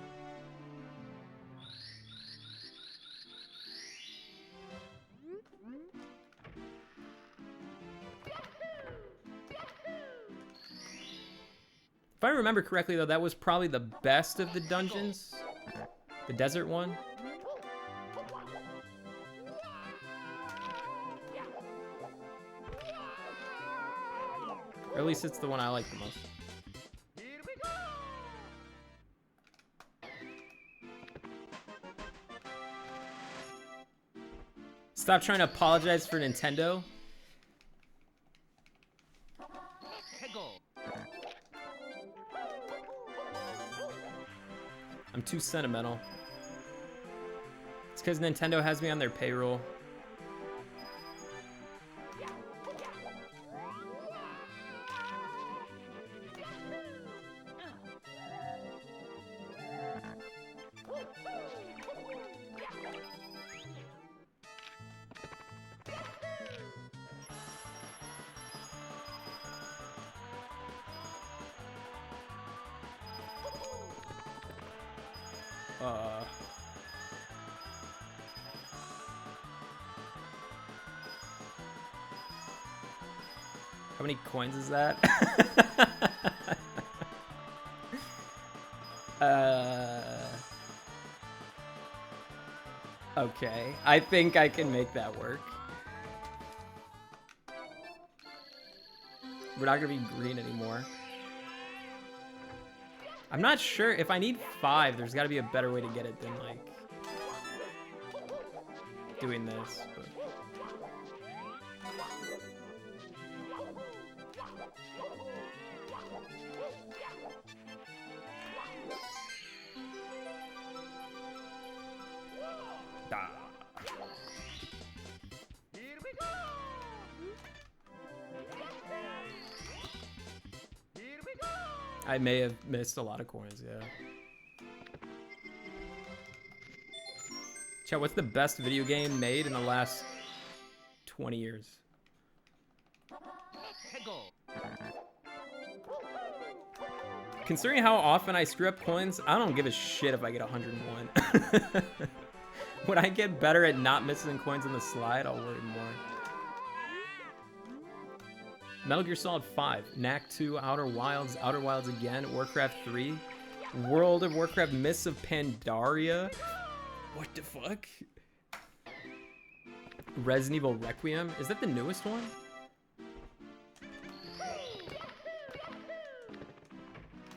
If I remember correctly though, that was probably the best of the dungeons. The desert one. Or at least it's the one I like the most. Stop trying to apologize for Nintendo. I'm too sentimental. It's because Nintendo has me on their payroll. How many coins is that? Okay, I think I can make that work. We're not gonna be green anymore. I'm not sure if I need 5. There's got to be a better way to get it than like doing this. But... I may have missed a lot of coins, yeah. Chat, what's the best video game made in the last 20 years? Considering how often I screw up coins, I don't give a shit if I get 101. When I get better at not missing coins on the slide, I'll worry more. Metal Gear Solid 5, Knack 2, Outer Wilds again, Warcraft 3, World of Warcraft Mists of Pandaria. What the fuck? Resident Evil Requiem, is that the newest one?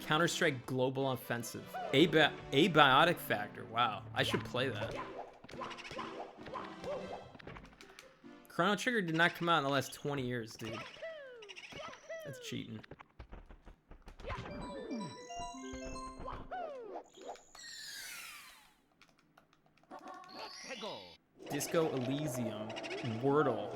Counter-Strike Global Offensive. Abiotic Factor, wow, I should play that. Chrono Trigger did not come out in the last 20 years, dude. That's cheating. Disco Elysium, Wordle.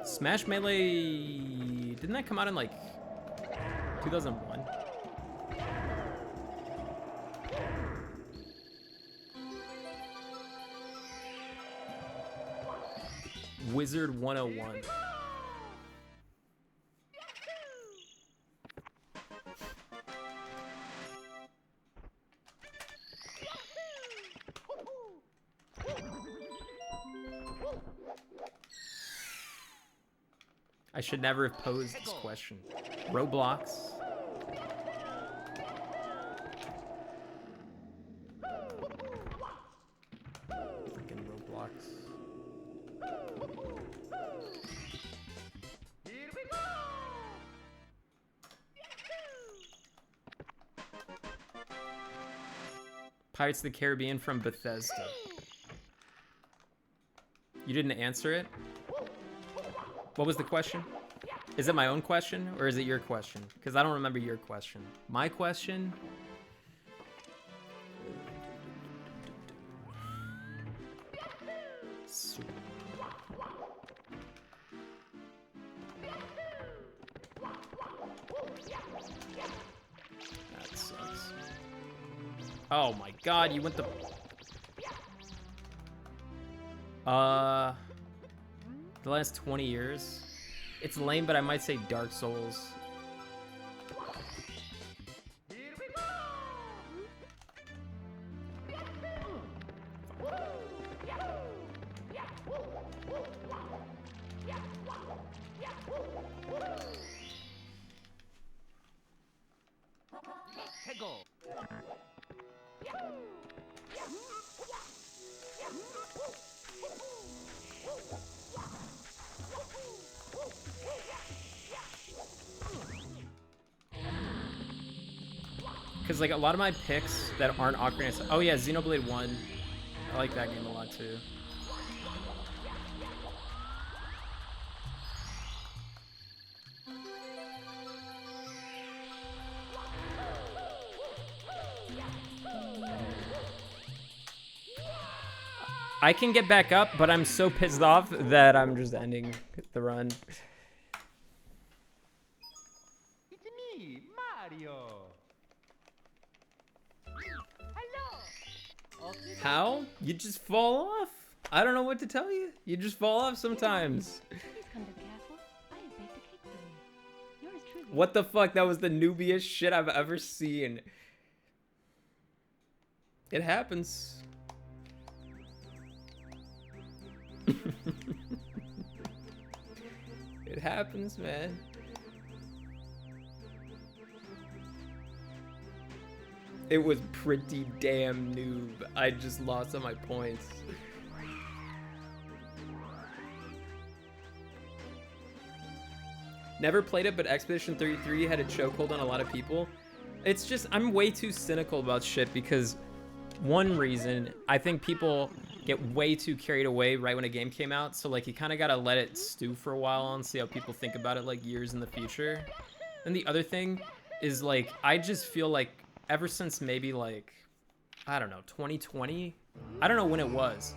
Smash Melee, didn't that come out in like 2001? Wizard 101. I should never have posed this question. Roblox. Freaking Roblox. Here we go! Pirates of the Caribbean from Bethesda. You didn't answer it? What was the question? Is it my own question or is it your question? Because I don't remember your question. My question? That sucks. Oh my god, you went the last 20 years. It's lame, but I might say Dark Souls. Here we go! Let's go! Because like a lot of my picks that aren't Ocarina of... Oh yeah, Xenoblade 1. I like that game a lot too. I can get back up, but I'm so pissed off that I'm just ending the run. It's me, Mario! Hello! How? You just fall off? I don't know what to tell you. You just fall off sometimes. Please come to the castle. I have baked a cake for you. Yours truly. What the fuck? That was the noobiest shit I've ever seen. It happens. It happens, man. It was pretty damn noob. I just lost all my points. Never played it, but Expedition 33 had a chokehold on a lot of people. It's just, I'm way too cynical about shit because one reason, I think people get way too carried away right when a game came out. So like you kind of got to let it stew for a while and see how people think about it like years in the future. And the other thing is like, I just feel like ever since maybe like, I don't know, 2020, I don't know when it was,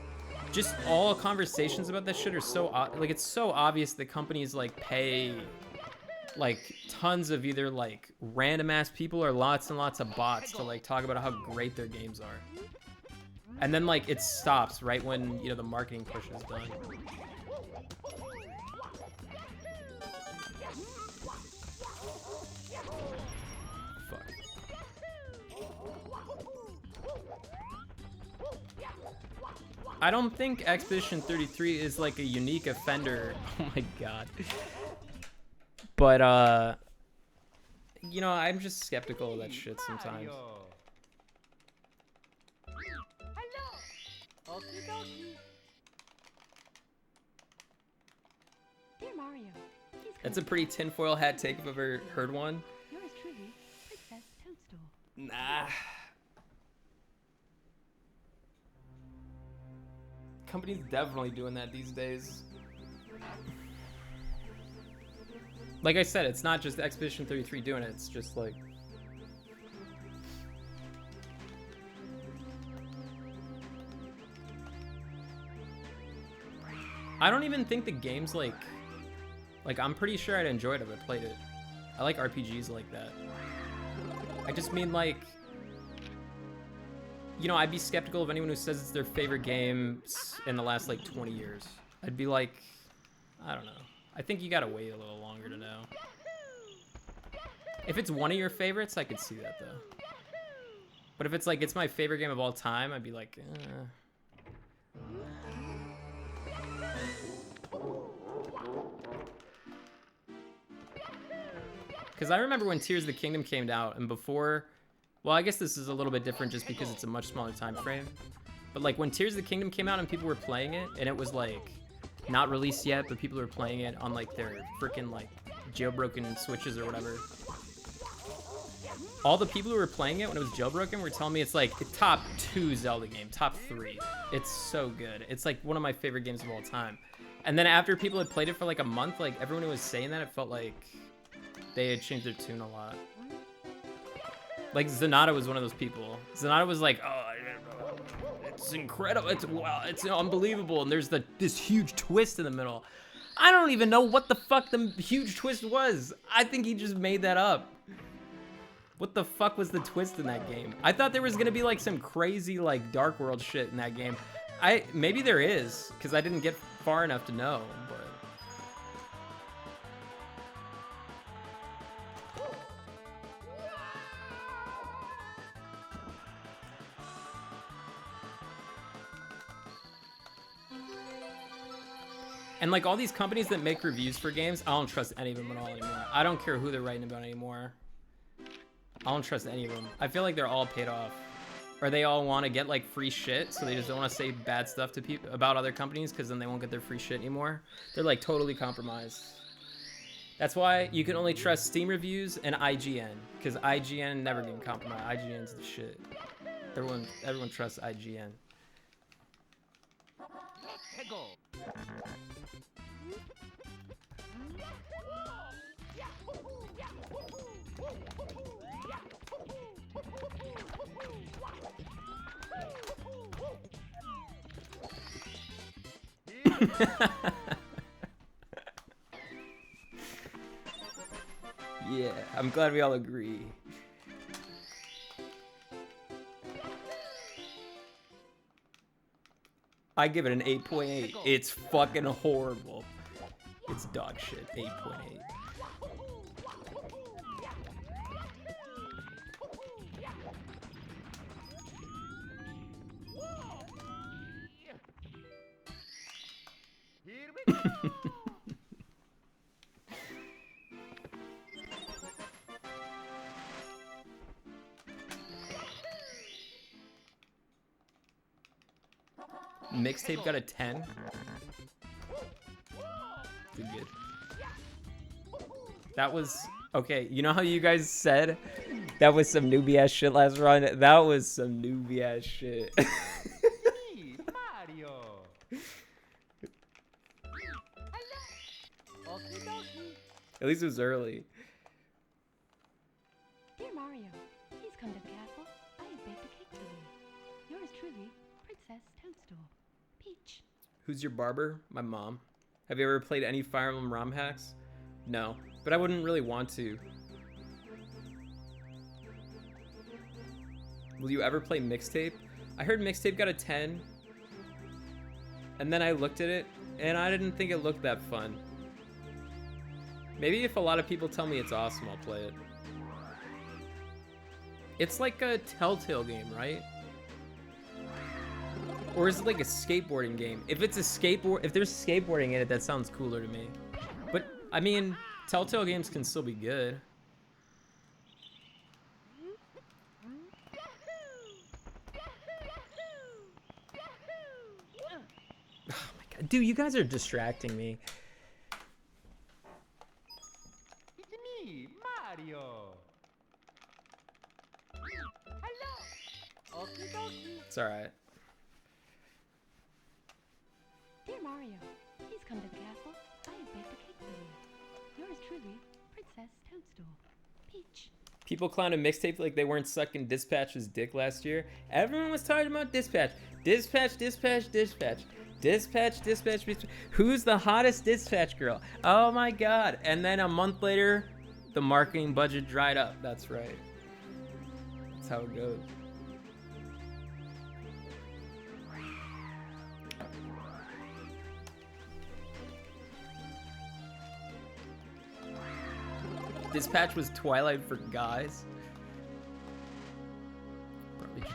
just all conversations about that shit are so, like it's so obvious that companies like pay like tons of either like random ass people or lots and lots of bots to like talk about how great their games are. And then like it stops right when, you know, the marketing push is done. Fuck. I don't think Expedition 33 is like a unique offender. Oh my god. But you know, I'm just skeptical of that shit sometimes. Hello! Okie dokie. Dear Mario, please come. That's a pretty tinfoil hat take if I've ever heard one. Yours truly, Princess Toadstool. Nah. Company's definitely doing that these days. Like I said, it's not just Expedition 33 doing it. It's just like... I don't even think the game's like... Like, I'm pretty sure I'd enjoy it if I played it. I like RPGs like that. I just mean, like... You know, I'd be skeptical of anyone who says it's their favorite game in the last, like, 20 years. I'd be like... I don't know. I think you gotta wait a little longer to know. If it's one of your favorites, I could see that, though. But if it's, like, it's my favorite game of all time, I'd be like, Because I remember when Tears of the Kingdom came out, and before... Well, I guess this is a little bit different just because it's a much smaller time frame. But, like, when Tears of the Kingdom came out and people were playing it, and it was, like, not released yet, but people were playing it on, like, their freaking, like, jailbroken Switches or whatever. All the people who were playing it when it was jailbroken were telling me it's, like, a top 2 Zelda game, top 3. It's so good. It's, like, one of my favorite games of all time. And then after people had played it for, like, a month, like, everyone who was saying that, it felt like... They had changed their tune a lot. Like, Zanata was one of those people. Zanata was like, oh, it's incredible. It's wow, it's unbelievable. And there's this huge twist in the middle. I don't even know what the fuck the huge twist was. I think he just made that up. What the fuck was the twist in that game? I thought there was gonna be like some crazy like Dark World shit in that game. Maybe there is, because I didn't get far enough to know, but... And like all these companies that make reviews for games, I don't trust any of them at all anymore. I don't care who they're writing about anymore. I don't trust any of them. I feel like they're all paid off. Or they all want to get like free shit, so they just don't want to say bad stuff to people about other companies because then they won't get their free shit anymore. They're like totally compromised. That's why you can only trust Steam reviews and IGN, because IGN never get compromised. IGN's the shit. Everyone trusts IGN. Yeah, I'm glad we all agree. I give it an 8.8. It's fucking horrible. It's dog shit. 8.8. Mixtape got a 10. Good. That was okay. You know how you guys said that was some newbie ass shit last run? That was some newbie ass shit. Mario. At least it was early. Dear Mario, please come to the castle. I have baked a cake for you. Yours truly, Princess Toadstool. Peach. Who's your barber? My mom. Have you ever played any Fire Emblem ROM hacks? No, but I wouldn't really want to. Will you ever play Mixtape? I heard Mixtape got a 10, and then I looked at it, and I didn't think it looked that fun. Maybe if a lot of people tell me it's awesome, I'll play it. It's like a Telltale game, right? Or is it like a skateboarding game? If it's a if there's skateboarding in it, that sounds cooler to me. But I mean, Telltale games can still be good. Oh my god, dude, you guys are distracting me. It's me, Mario. Hello. Okie dokie. It's alright. Dear Mario, please come to the castle. I have baked a cake for you. Yours truly, Princess Toadstool. Peach. People clowned a mixtape like they weren't sucking Dispatch's dick last year. Everyone was talking about Dispatch. Dispatch, Dispatch, Dispatch. Dispatch, Dispatch, Dispatch. Who's the hottest Dispatch girl? Oh my god. And then a month later, the marketing budget dried up. That's right. That's how it goes. Dispatch was Twilight for guys. Probably should.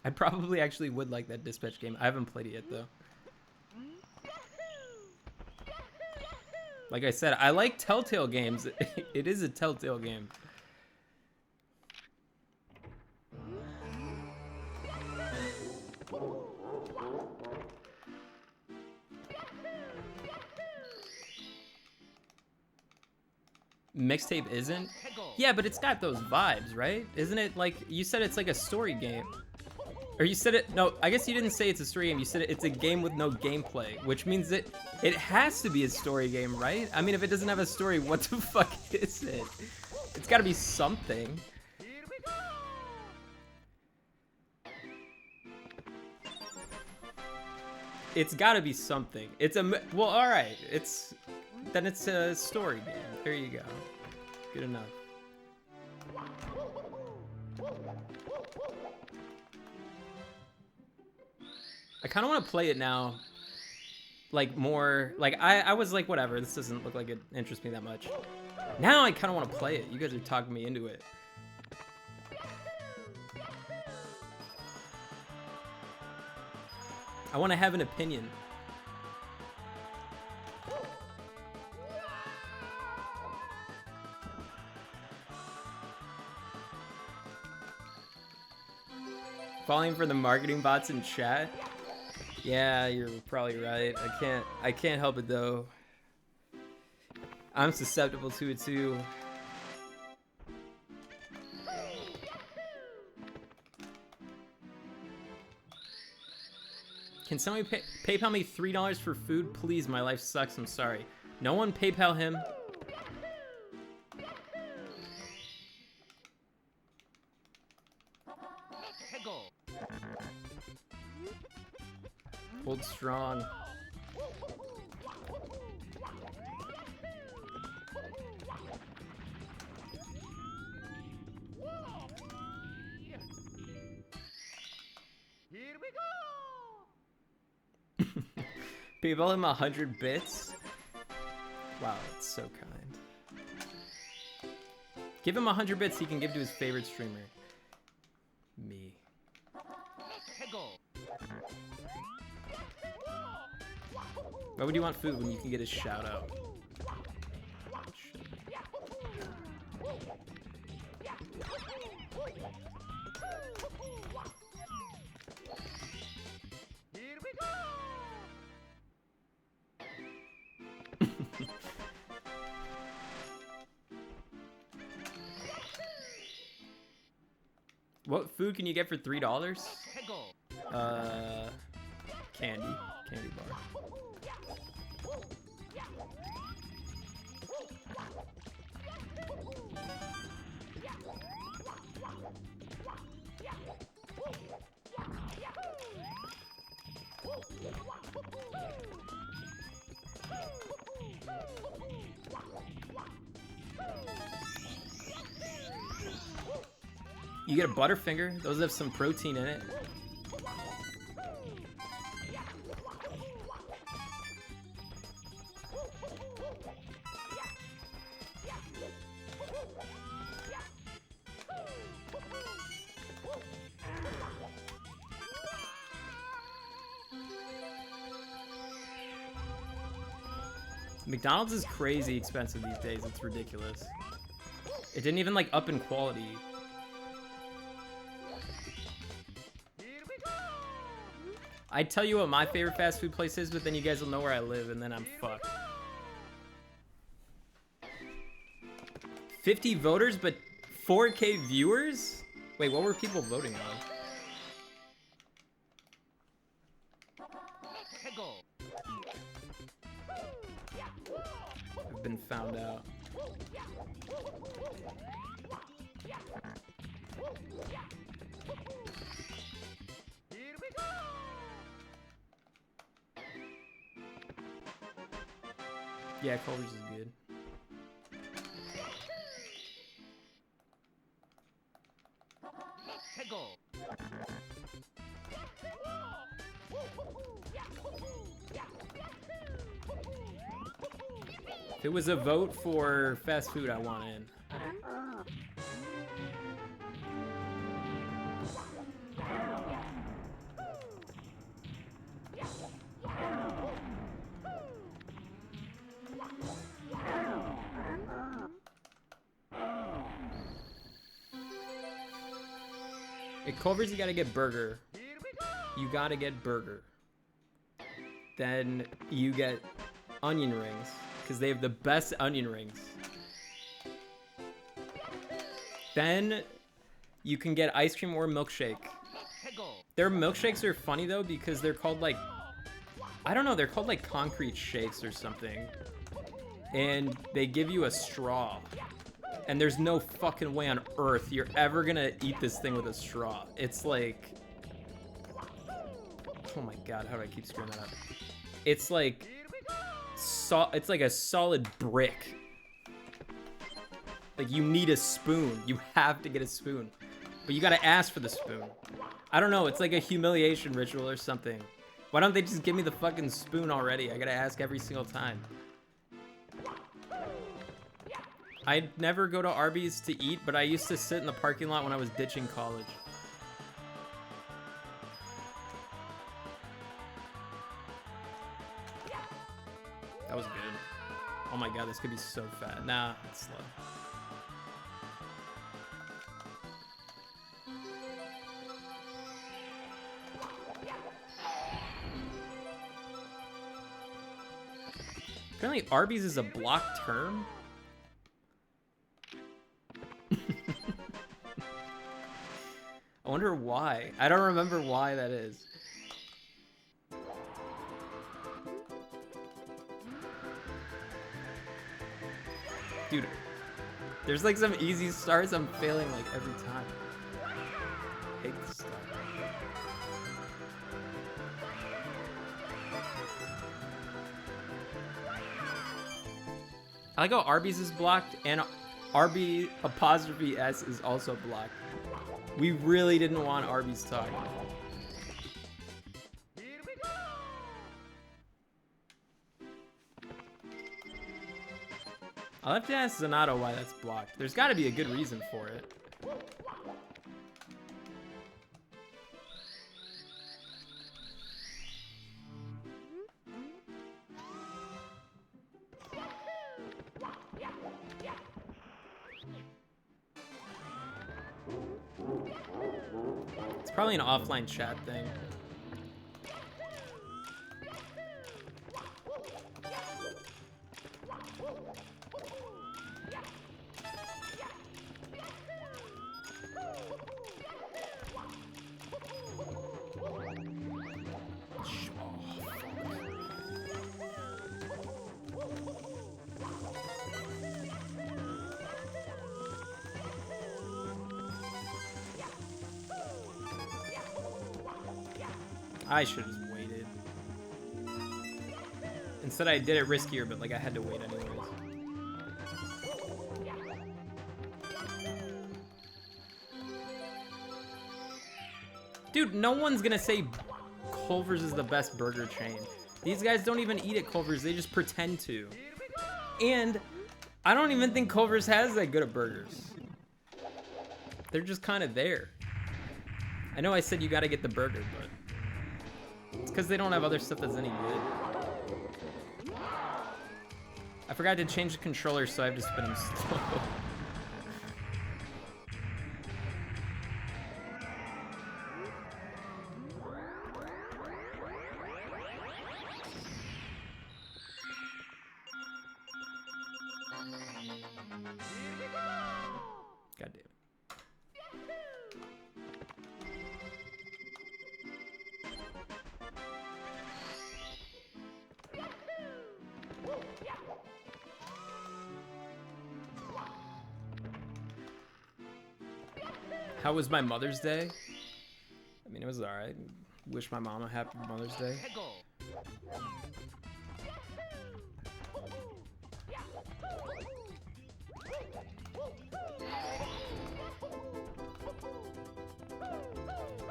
I probably actually would like that Dispatch game. I haven't played it yet though. Like I said, I like Telltale games. It is a Telltale game. Mixtape isn't? Yeah, but it's got those vibes, right? Isn't it like, you said it's like a story game. Or you said it, no, I guess you didn't say it's a story game. You said it's a game with no gameplay, which means that it has to be a story game, right? I mean, if it doesn't have a story, what the fuck is it? It's gotta be something. It's gotta be something. It's a, well, all right. Then it's a story game. There you go. Good enough. I kind of want to play it now. Like more, like I was like, whatever, this doesn't look like it interests me that much. Now I kind of want to play it. You guys are talking me into it. I want to have an opinion. Falling for the marketing bots in chat? Yeah, you're probably right. I can't help it though. I'm susceptible to it too. Can somebody PayPal me $3 for food? Please, my life sucks, I'm sorry. No one PayPal him. Hold strong. Here we go. PayPal him 100 bits? Wow, that's so kind. Give him 100 bits he can give to his favorite streamer. Me. Why would you want food when you can get a shout out? Here we go. What food can you get for $3? Candy bar. You get a Butterfinger. Those have some protein in it. McDonald's is crazy expensive these days. It's ridiculous. It didn't even like up in quality. I'd tell you what my favorite fast food place is, but then you guys will know where I live, and then I'm fucked. 50 voters, but 4K viewers? Wait, what were people voting on? been found out. Here we go. Yeah, Culver's is good. Let's go. If it was a vote for fast food, I want in. At Culver's, you gotta get burger. You gotta get burger. Then you get onion rings, because they have the best onion rings. Then you can get ice cream or milkshake. Their milkshakes are funny though, because they're called like, I don't know, they're called like concrete shakes or something. And they give you a straw. And there's no fucking way on earth you're ever gonna eat this thing with a straw. It's like, oh my god, how do I keep screwing that up? It's like, it's like a solid brick. Like you need a spoon. You have to get a spoon. But you gotta ask for the spoon. I don't know, it's like a humiliation ritual or something. Why don't they just give me the fucking spoon already? I gotta ask every single time. I'd never go to Arby's to eat, but I used to sit in the parking lot when I was ditching college. That was good. Oh my god, this could be so fat. Nah, it's slow. Apparently Arby's is a blocked term. I wonder why. I don't remember why that is. Dude, there's like some easy starts I'm failing like every time. I hate this stuff. I like how Arby's is blocked and Arby apostrophe S is also blocked. We really didn't want Arby's talk. I'll have to ask Zanato why that's blocked. There's got to be a good reason for it. It's probably an offline chat thing. I should have just waited. Instead, I did it riskier, but like I had to wait anyways. Dude, no one's gonna say Culver's is the best burger chain. These guys don't even eat at Culver's, they just pretend to. And I don't even think Culver's has that good of burgers. They're just kind of there. I know I said you gotta get the burger, but it's because they don't have other stuff that's any good. I forgot to change the controller, so I have to spin them slow. God damn it. How was my Mother's Day? I mean, it was alright. Wish my mom a happy Mother's Day.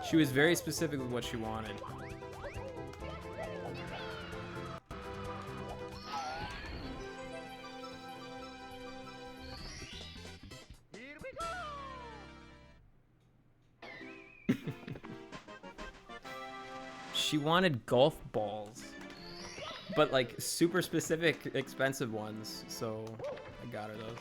She was very specific with what she wanted. Here we go. She wanted golf balls, but like super specific, expensive ones. So I got her those.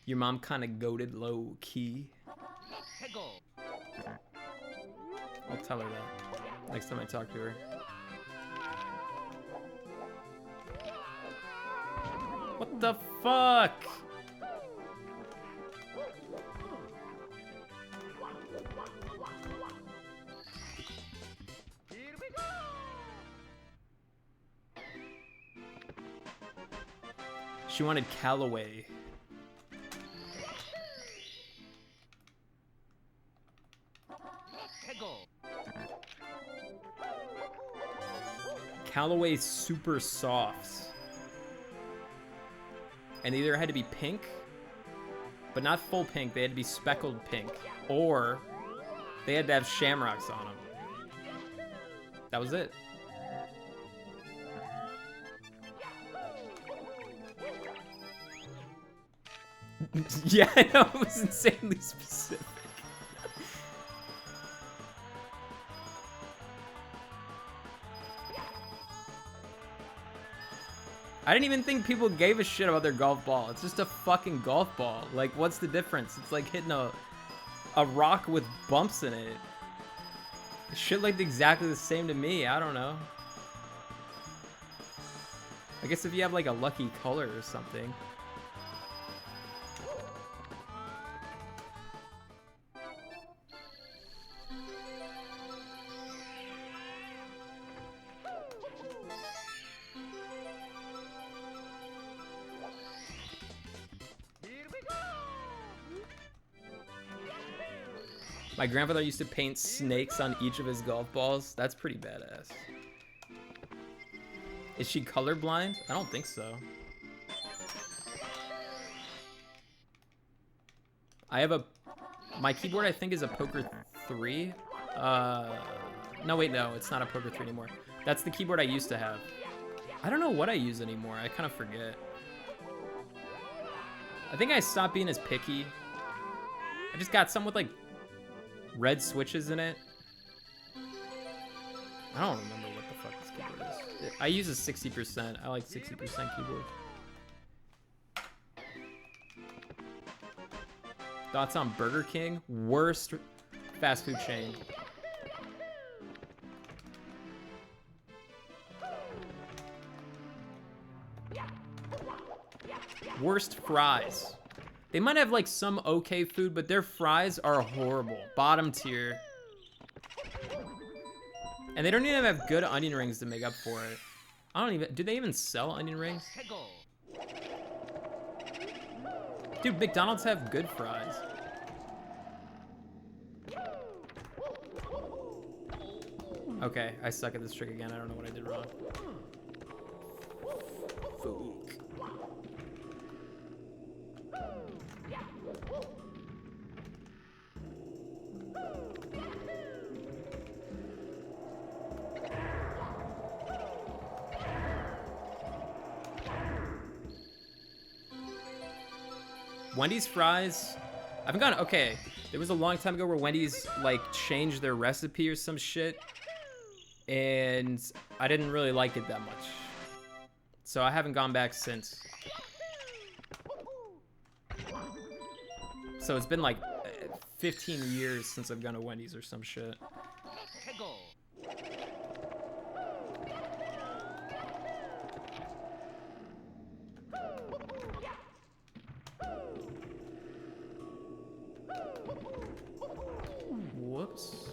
Your mom kind of goated low key. I'll tell her that next time I talk to her. What the fuck? Here we go. She wanted Callaway. Callaway Super Softs. And they either had to be pink, but not full pink, they had to be speckled pink, or they had to have shamrocks on them. That was it. Yeah, I know, it was insanely specific. I didn't even think people gave a shit about their golf ball. It's just a fucking golf ball. Like, what's the difference? It's like hitting a rock with bumps in it. Shit looked exactly the same to me. I don't know. I guess if you have like a lucky color or something. My grandfather used to paint snakes on each of his golf balls. That's pretty badass. Is she colorblind? I don't think so. I have my keyboard I think is a Poker 3. No wait, no, it's not a Poker 3 anymore. That's the keyboard I used to have. I don't know what I use anymore. I kind of forget. I think I stopped being as picky. I just got some with like red switches in it. I don't remember what the fuck this keyboard is. I use a 60%. I like 60% keyboard. Thoughts on Burger King? Worst fast food chain. Worst fries. They might have like some okay food, but their fries are horrible. Bottom tier. And they don't even have good onion rings to make up for it. I don't even, do they even sell onion rings? Dude, McDonald's have good fries. Okay, I suck at this trick again. I don't know what I did wrong. Fuck. Wendy's fries, I haven't gone, okay, there was a long time ago where Wendy's like changed their recipe or some shit, and I didn't really like it that much. So I haven't gone back since. So it's been like 15 years since I've gone to Wendy's or some shit. Whoops.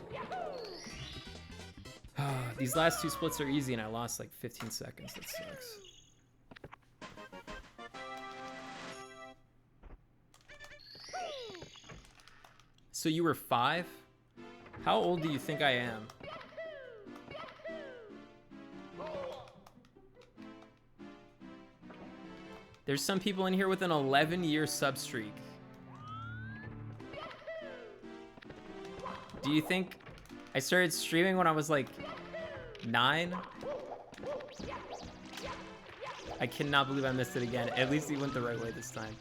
These last two splits are easy and I lost like 15 seconds. That sucks. So you were 5? How old do you think I am? There's some people in here with an 11-year sub streak. Do you think I started streaming when I was like 9? I cannot believe I missed it again. At least he went the right way this time.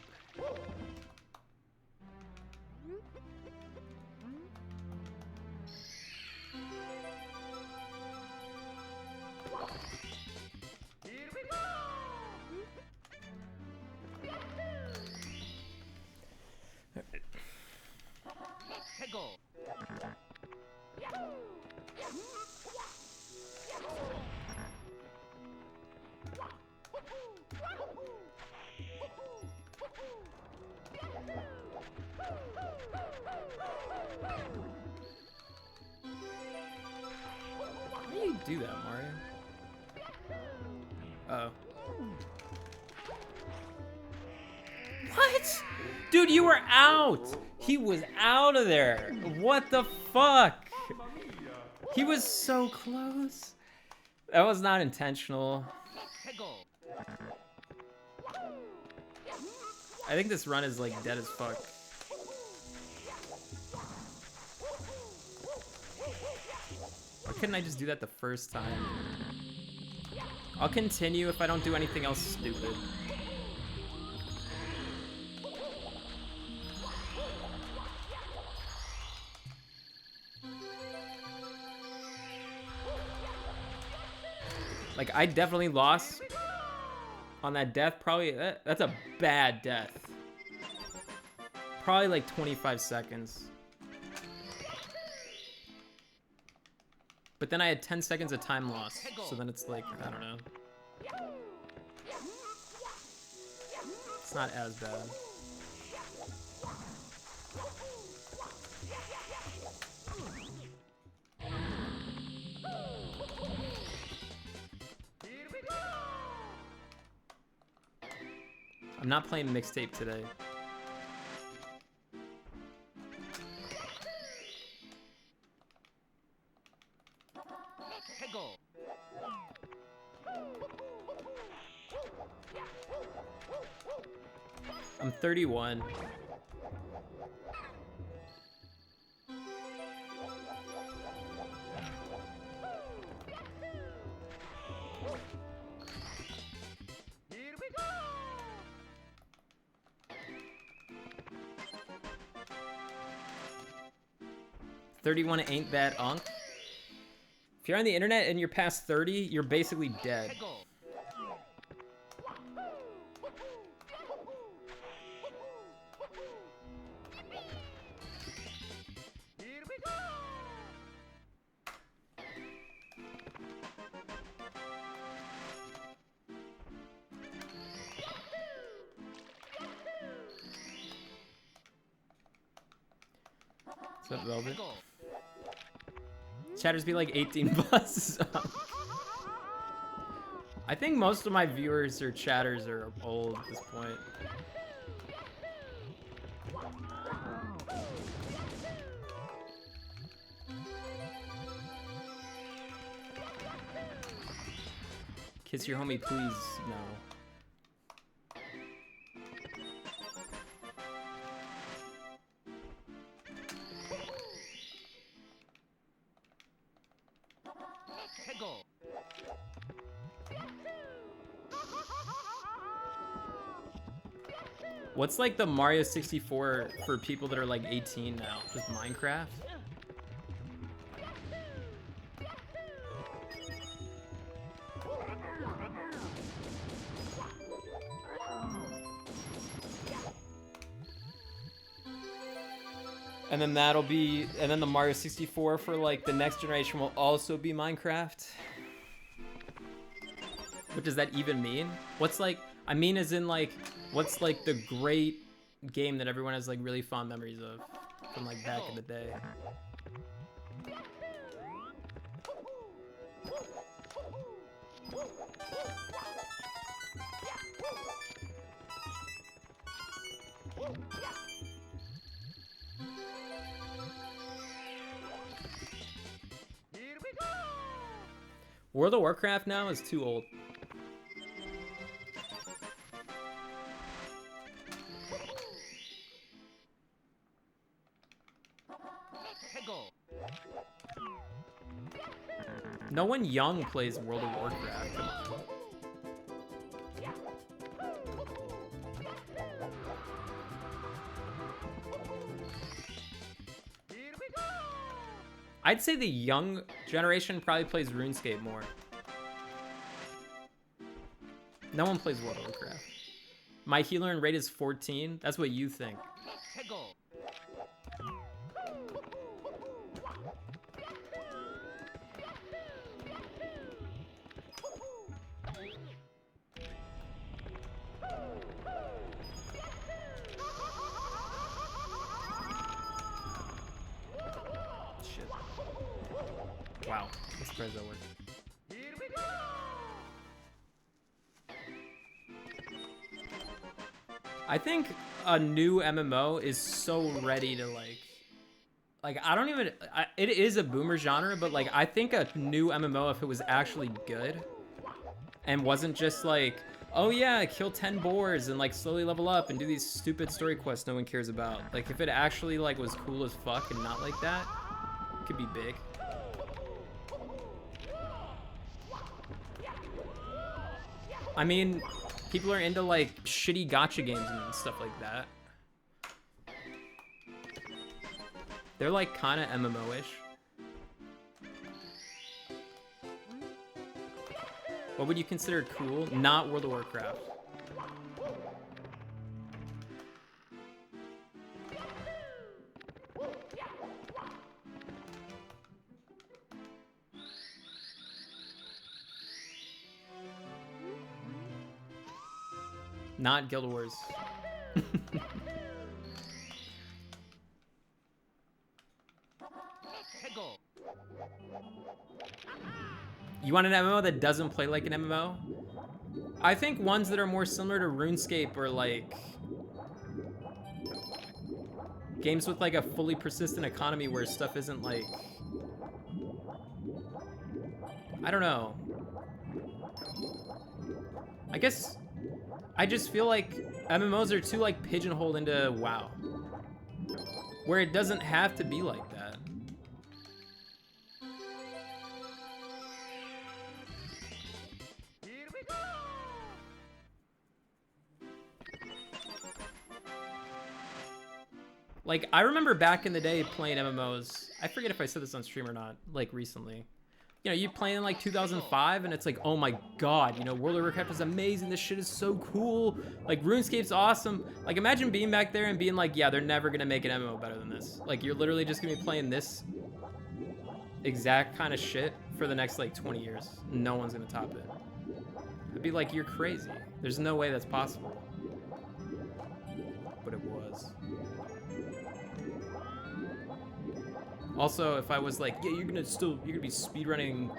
How do you do that, Mario? Oh. What? Dude, you were out! He was out of there! What the fuck? He was so close. That was not intentional. I think this run is like dead as fuck. Why couldn't I just do that the first time? I'll continue if I don't do anything else stupid. Like, I definitely lost on that death. Probably, that's a bad death. Probably like 25 seconds. But then I had 10 seconds of time loss. So then it's like, I don't know. It's not as bad. I'm not playing mixtape today. I'm 31. Here we go! 31 ain't that unk. If you're on the internet and you're past 30, you're basically dead. Here we go! 'What's up, Velvet? Chatters be like 18 plus. I think most of my viewers or chatters are old at this point. Kiss your homie, please. No. What's like the Mario 64 for people that are like 18 now? Just Minecraft? And then that'll be, and then the Mario 64 for like the next generation will also be Minecraft. What does that even mean? What's like, I mean as in like, what's like the great game that everyone has like really fond memories of from like back in the day? Here we go! World of Warcraft now is too old. Hey, go! No one young plays World of Warcraft. Come on. Here we go! I'd say the young generation probably plays RuneScape more. No one plays World of Warcraft. My healer and rate is 14. That's what you think. Hey, go! Shit. Wow. I'm surprised that worked. Here we go! I think a new MMO is so ready to like I don't even it is a boomer genre, but like I think a new MMO, if it was actually good and wasn't just like, oh yeah, kill 10 boars and like slowly level up and do these stupid story quests no one cares about. Like if it actually like was cool as fuck and not like that, it could be big. I mean, people are into like shitty gacha games and stuff like that. They're like kind of MMO-ish. What would you consider cool? Not World of Warcraft. Not Guild Wars. Hey, go! You want an MMO that doesn't play like an MMO? I think ones that are more similar to RuneScape or like games with like a fully persistent economy where stuff isn't like, I don't know. I guess I just feel like MMOs are too like pigeonholed into WoW, where it doesn't have to be like that. Here we go! Like, I remember back in the day playing MMOs. I forget if I said this on stream or not, like recently. You know, you play in like 2005 and it's like, oh my god, you know, World of Warcraft is amazing. This shit is so cool. Like, RuneScape's awesome. Like, imagine being back there and being like, yeah, they're never gonna make an MMO better than this. Like, you're literally just gonna be playing this exact kind of shit for the next like 20 years. No one's gonna top it. I'd be like, you're crazy. There's no way that's possible. But it was. Also, if I was like, yeah, you're gonna be speedrunning,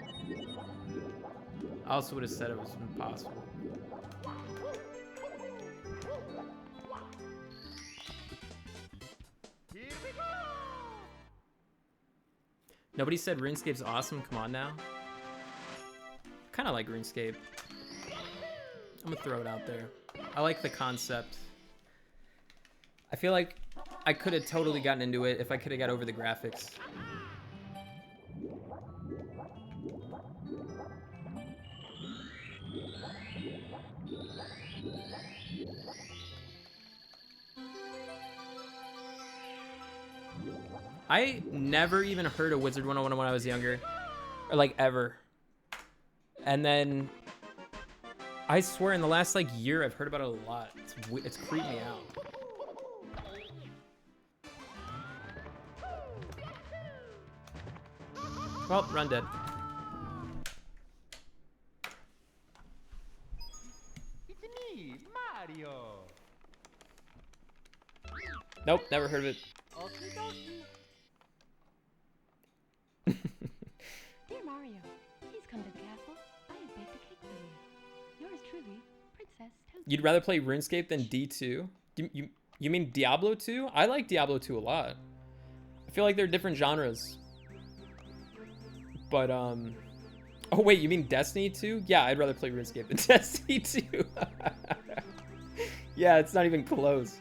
I also would have said it was impossible. Here we go! Nobody said RuneScape's awesome, come on now. Kinda like RuneScape. I'm gonna throw it out there. I like the concept. I feel like I could have totally gotten into it if I could have got over the graphics. I never even heard of Wizard 101 when I was younger. Or like ever. And then I swear in the last like year I've heard about it a lot. It's creeped me out. Well, run dead. It's me, Mario! Nope, never heard of it. Okie dokie. Dear Mario, please come to the castle. I have baked a cake for truly, Princess Toadstool. You'd rather play RuneScape than D2? You mean Diablo 2? I like Diablo 2 a lot. I feel like they're different genres. But, oh wait, you mean Destiny 2? Yeah, I'd rather play RuneScape than Destiny 2. Yeah, it's not even close.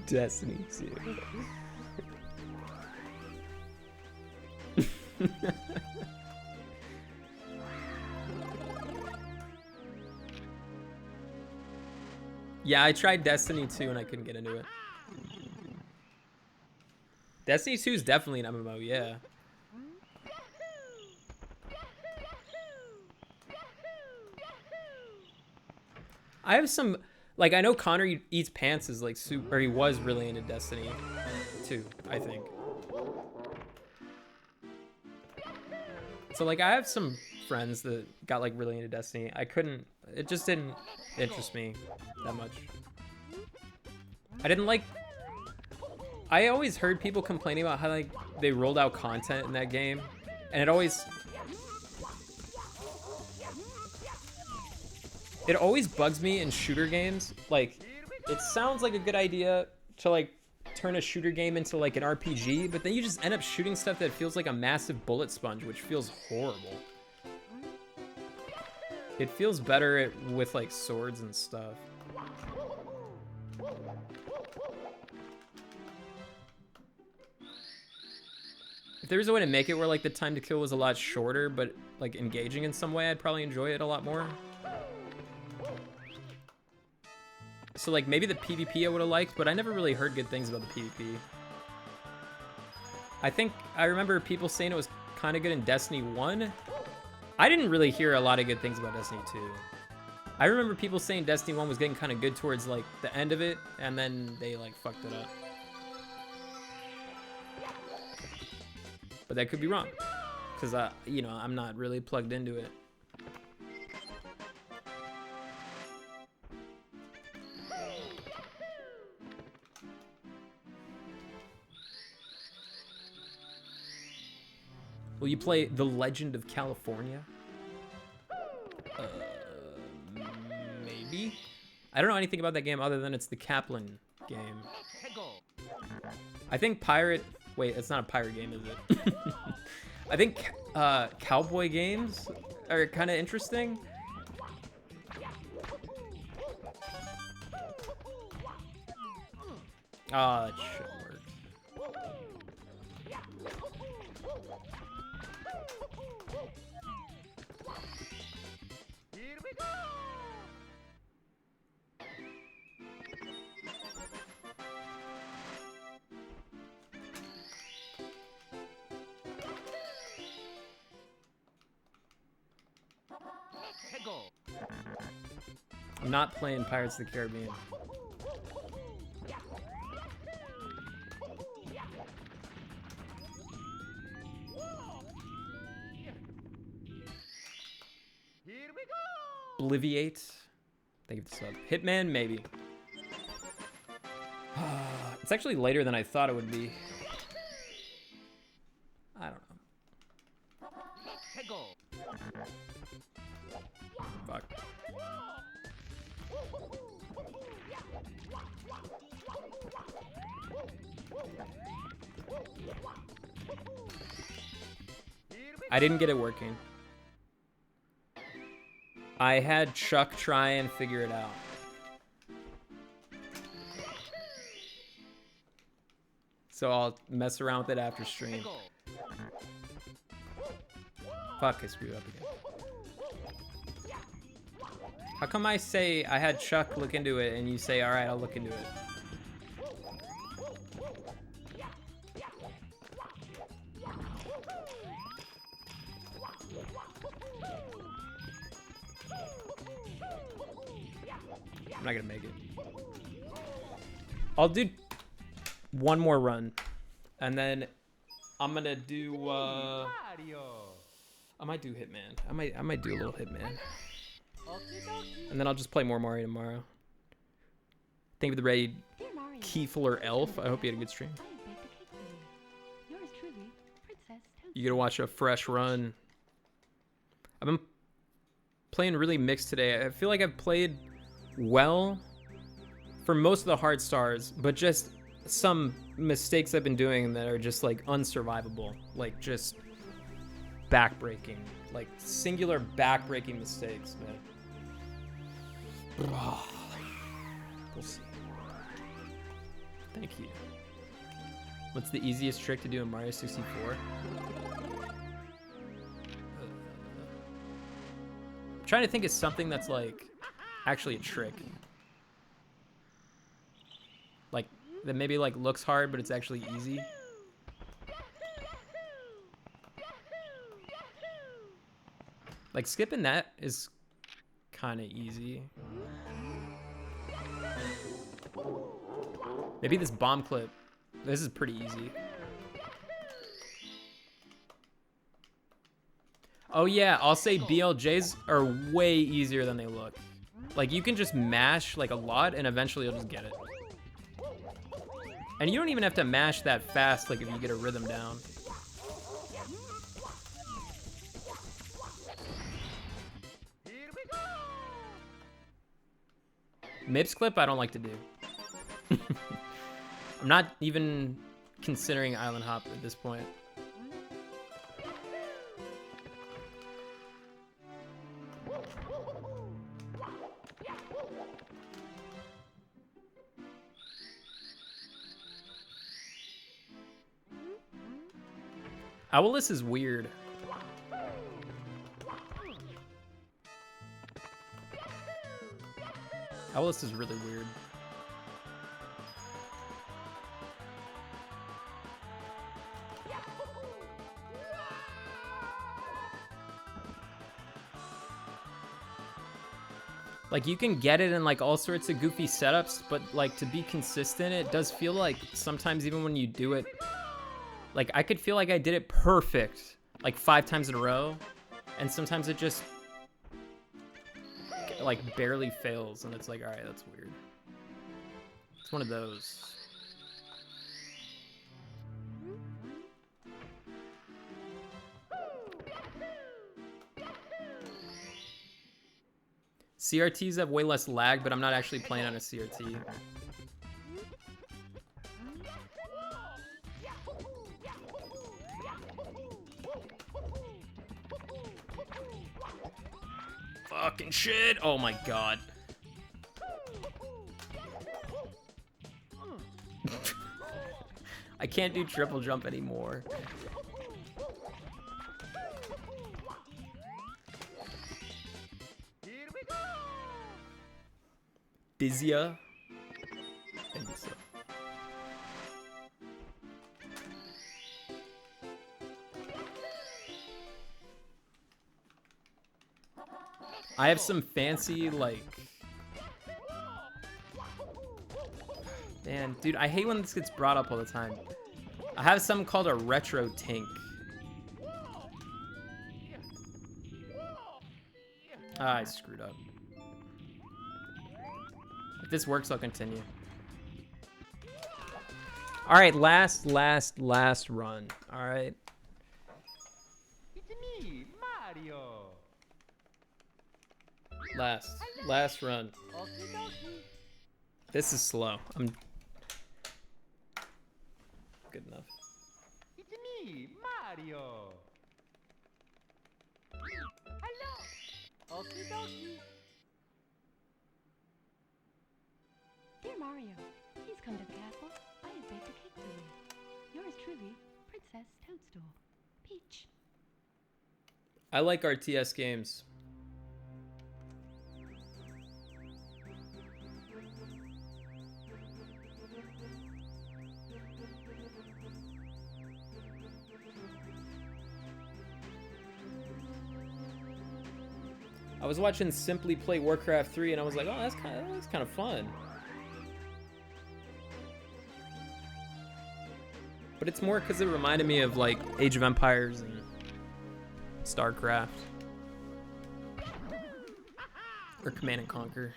Destiny 2. Yeah, I tried Destiny 2 and I couldn't get into it. Destiny 2 is definitely an MMO, yeah. I have some, like, I know Connor Eats Pants is like super, or he was really into Destiny 2, I think. So like I have some friends that got like really into Destiny. I couldn't, it just didn't interest me that much. I didn't like, I always heard people complaining about how like they rolled out content in that game, and it always bugs me in shooter games. Like, it sounds like a good idea to like turn a shooter game into like an RPG, but then you just end up shooting stuff that feels like a massive bullet sponge, which feels horrible. It feels better with like swords and stuff. If there was a way to make it where like the time to kill was a lot shorter, but like engaging in some way, I'd probably enjoy it a lot more. So like maybe the PvP I would have liked, but I never really heard good things about the PvP. I remember people saying it was kind of good in Destiny 1. I didn't really hear a lot of good things about Destiny 2. I remember people saying Destiny 1 was getting kind of good towards like the end of it, and then they like fucked it up. But that could be wrong, because you know, I'm not really plugged into it. Will you play The Legend of California? Maybe. I don't know anything about that game other than it's the Kaplan game. I think Pirate... Wait, it's not a pirate game, is it? I think cowboy games are kind of interesting. Ah, that shit worked. Here we go! I'm not playing Pirates of the Caribbean. Here we go! Obliviate. Thank you for the sub. Hitman, maybe. It's actually later than I thought it would be. I don't know. Fuck. I didn't get it working. I had Chuck try and figure it out. So I'll mess around with it after stream. Fuck, I screwed up again. How come I say I had Chuck look into it and you say, all right, I'll look into it? I'm not gonna make it. I'll do one more run, and then I'm gonna do. Mario. I might do Hitman. I might do a little Hitman, Okie dokie. and then I'll just play more Mario tomorrow. Thank you for the raid, Dear Mario, Kiefler Elf. I hope you had a good stream. I have baked a cake for you. Yours truly, Princess Toadstool. You get to watch a fresh run. I've been playing really mixed today. I feel like I've played well for most of the hard stars, but just some mistakes I've been doing that are just like unsurvivable, like just backbreaking, like singular backbreaking mistakes, man. We'll see. Thank you. What's the easiest trick to do in Mario 64? I'm trying to think of something that's like actually a trick. Like that maybe like looks hard, but it's actually easy. Like skipping that is kind of easy. Maybe this bomb clip. This is pretty easy. Oh yeah, I'll say BLJs are way easier than they look. Like you can just mash like a lot and eventually you'll just get it. And you don't even have to mash that fast, like if you get a rhythm down. Mips clip I don't like to do. I'm not even considering island hop at this point. Owlus is weird. Owlus is really weird. Like you can get it in like all sorts of goofy setups, but like to be consistent, it does feel like sometimes even when you do it, like I could feel like I did it perfect, like 5 times in a row, and sometimes it just like barely fails, and it's like, all right, that's weird. It's one of those. CRTs have way less lag, but I'm not actually playing on a CRT. Fucking shit! Oh my god. I can't do triple jump anymore. Busier. I think so. I have some fancy, like... Man, dude, I hate when this gets brought up all the time. I have something called a retro tank. Ah, I screwed up. If this works, I'll continue. All right, last run. All right. It's me, Mario. Last run. Okie dokie. This is slow. I'm good enough. It's me, Mario. Hello. Okie dokie. Dear Mario, please come to the castle. I have baked a cake for you. Yours truly, Princess Toadstool. Peach. I like RTS games. I was watching Simply play Warcraft 3 and I was like, oh, that's kind of fun. But it's more because it reminded me of like Age of Empires and StarCraft. Or Command and Conquer.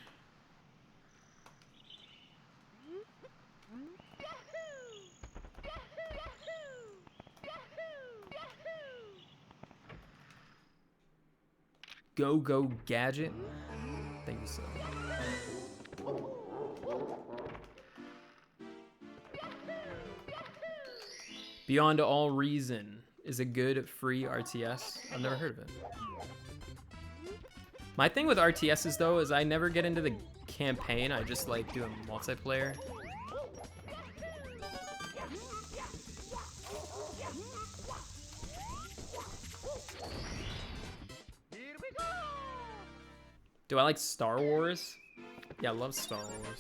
Go Gadget. Thank you so much. Beyond All Reason is a good free RTS. I've never heard of it. My thing with RTSs though is I never get into the campaign. I just like doing multiplayer. Do I like Star Wars? Yeah, I love Star Wars.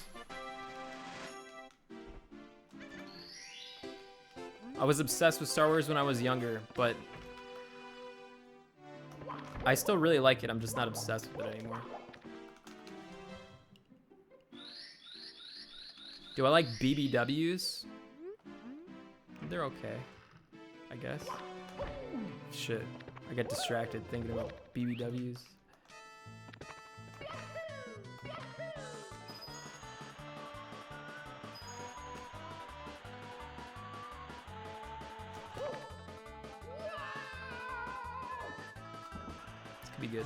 I was obsessed with Star Wars when I was younger, but I still really like it. I'm just not obsessed with it anymore. Do I like BBWs? They're okay, I guess. Shit, I get distracted thinking about BBWs. Be good.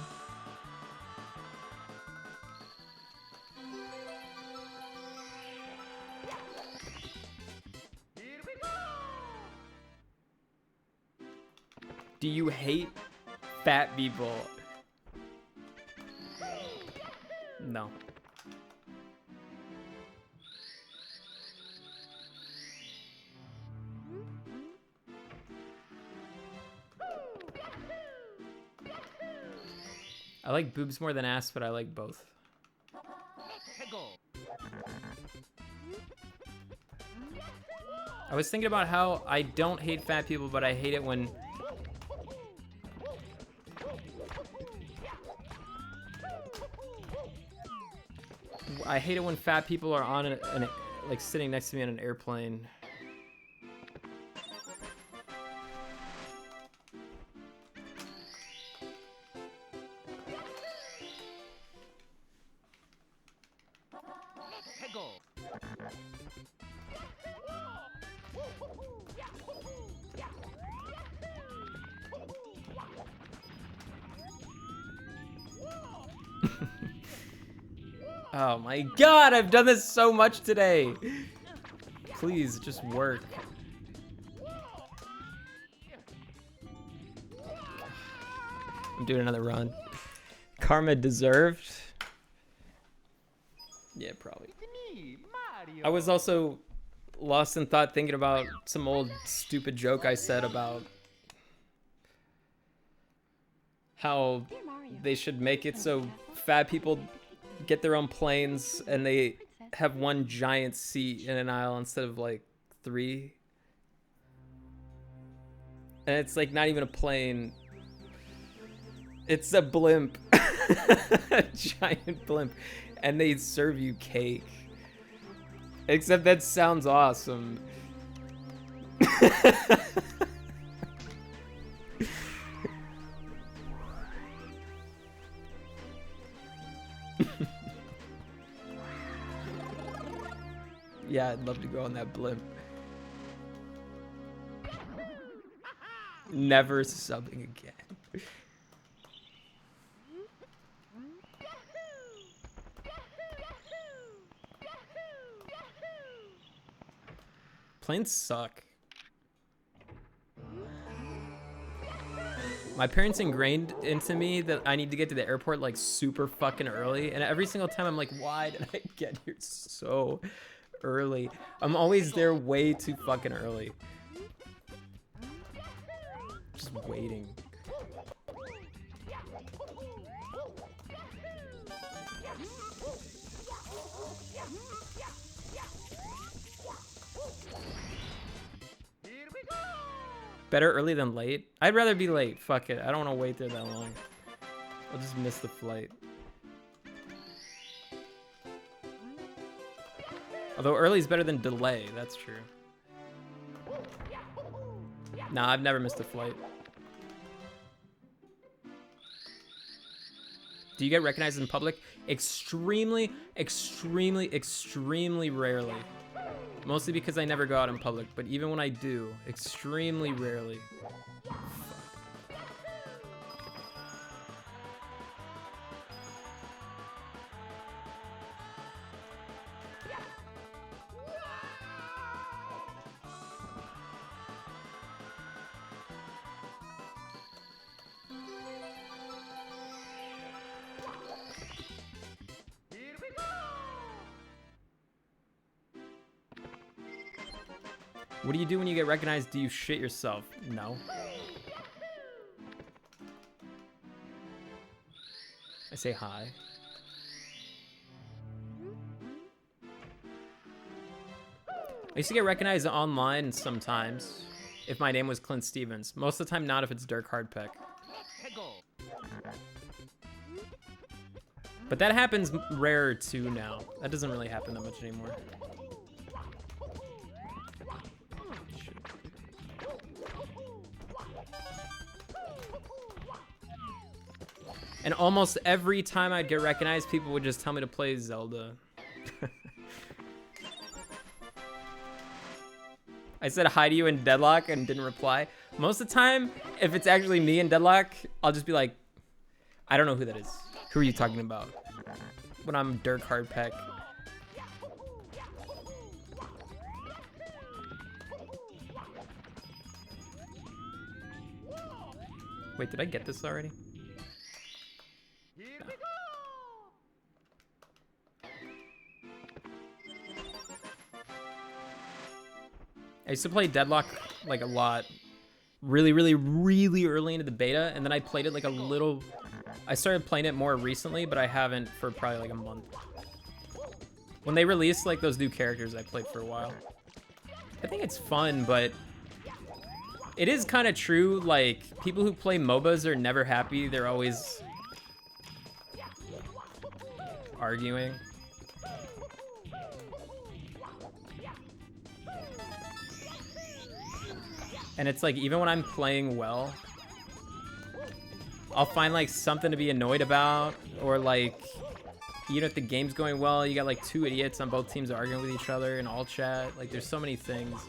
Do you hate fat people? No. I like boobs more than ass, but I like both. I was thinking about how I don't hate fat people, but I hate it when fat people are on like sitting next to me on an airplane. Oh my god, I've done this so much today. Please, just work. I'm doing another run. Karma deserved? Yeah, probably. I was also lost in thought thinking about some old stupid joke I said about how they should make it so fat people get their own planes and they have one giant seat in an aisle instead of like 3. And it's like not even a plane. It's a blimp. A giant blimp. And they serve you cake. Except that sounds awesome. Yeah, I'd love to go on that blimp. Never subbing again. Planes suck. My parents ingrained into me that I need to get to the airport like super fucking early, and every single time I'm like, why did I get here so early? I'm always there way too fucking early. Just waiting. Better early than late? I'd rather be late. Fuck it. I don't want to wait there that long. I'll just miss the flight. Although early is better than delay. That's true. Nah, I've never missed a flight. Do you get recognized in public? Extremely, extremely, extremely rarely. Mostly because I never go out in public, but even when I do, extremely rarely. What do you do when you get recognized? Do you shit yourself? No. I say hi. I used to get recognized online sometimes if my name was Clint Stevens. Most of the time not if it's Dirk Hardpeck. But that happens rarer too now. That doesn't really happen that much anymore. And almost every time I'd get recognized, people would just tell me to play Zelda. I said hi to you in Deadlock and didn't reply. Most of the time, if it's actually me in Deadlock, I'll just be like, I don't know who that is. Who are you talking about? When I'm Dirk Hardpeck. Wait, did I get this already? Here we go! I used to play Deadlock like a lot. Really, really, really early into the beta, and then I played it like a little... I started playing it more recently, but I haven't for probably like a month. When they released like those new characters, I played for a while. I think it's fun, but it is kind of true, like, people who play MOBAs are never happy. They're always arguing. And it's like, even when I'm playing well, I'll find like something to be annoyed about, or like, even if the game's going well, you got like two idiots on both teams arguing with each other in all chat. Like, there's so many things.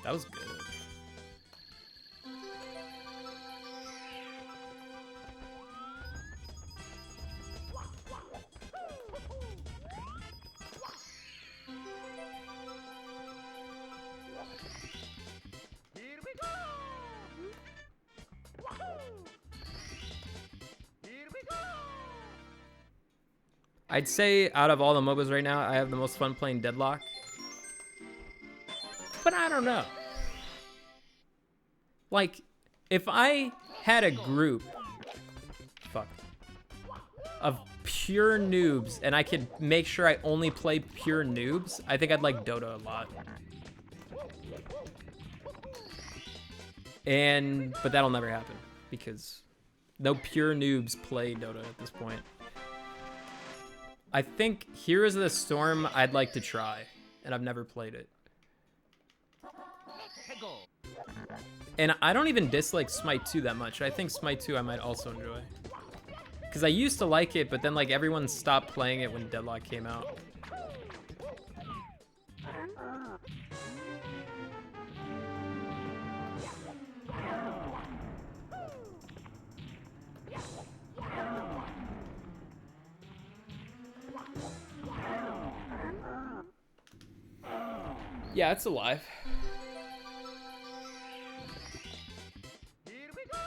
That was good. Here we go! Here we go! I'd say out of all the MOBAs right now, I have the most fun playing Deadlock. But I don't know. Like, if I had a group, of pure noobs, and I could make sure I only play pure noobs, I think I'd like Dota a lot. But that'll never happen, because no pure noobs play Dota at this point. I think Heroes of the Storm I'd like to try, and I've never played it. And I don't even dislike Smite 2 that much. I think Smite 2 I might also enjoy. Because I used to like it, but then like everyone stopped playing it when Deadlock came out. Yeah, it's alive. Here we go!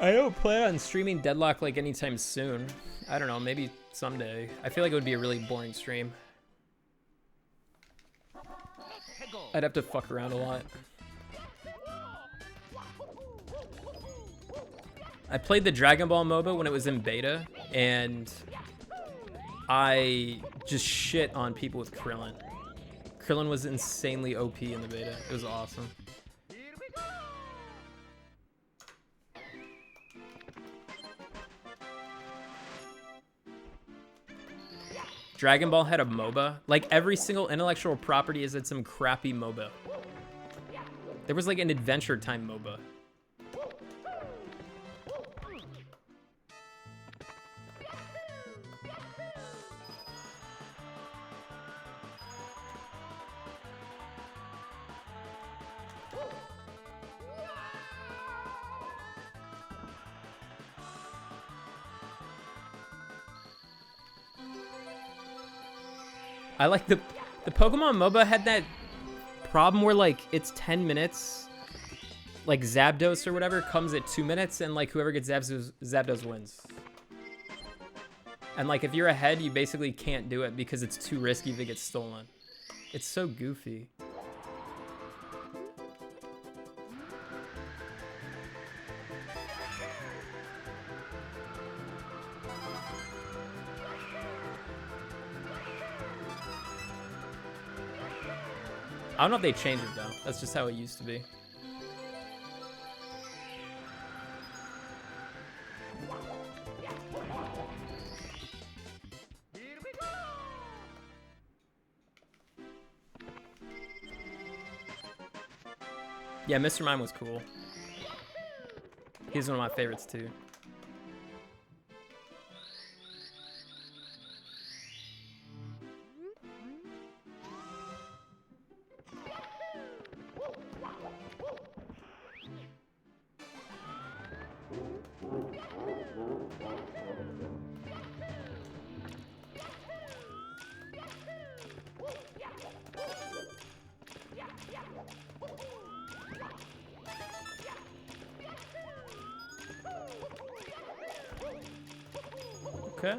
I don't plan on streaming Deadlock like anytime soon. I don't know, maybe someday. I feel like it would be a really boring stream. I'd have to fuck around a lot. I played the Dragon Ball MOBA when it was in beta, and I just shit on people with Krillin. Krillin was insanely OP in the beta. It was awesome. Here we go! Dragon Ball had a MOBA. Like, every single intellectual property is in some crappy MOBA. There was like an Adventure Time MOBA. I like the Pokemon MOBA had that problem where like it's 10 minutes, like Zapdos or whatever comes at 2 minutes, and like whoever gets Zapdos wins. And like if you're ahead, you basically can't do it because it's too risky if it gets stolen. It's so goofy. I don't know if they changed it though. That's just how it used to be. Here we go! Yeah, Mr. Mime was cool. He's one of my favorites too. Okay.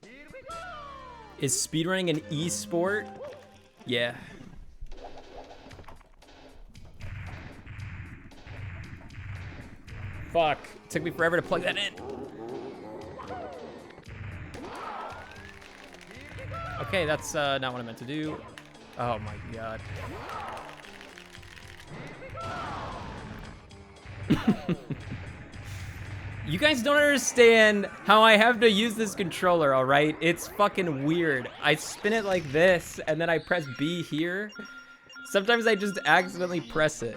Here we go! Is speedrunning an e-sport? Yeah. Fuck. Took me forever to plug that in. Okay, that's not what I meant to do. Oh my god. You guys don't understand how I have to use this controller, alright? It's fucking weird. I spin it like this, and then I press B here. Sometimes I just accidentally press it.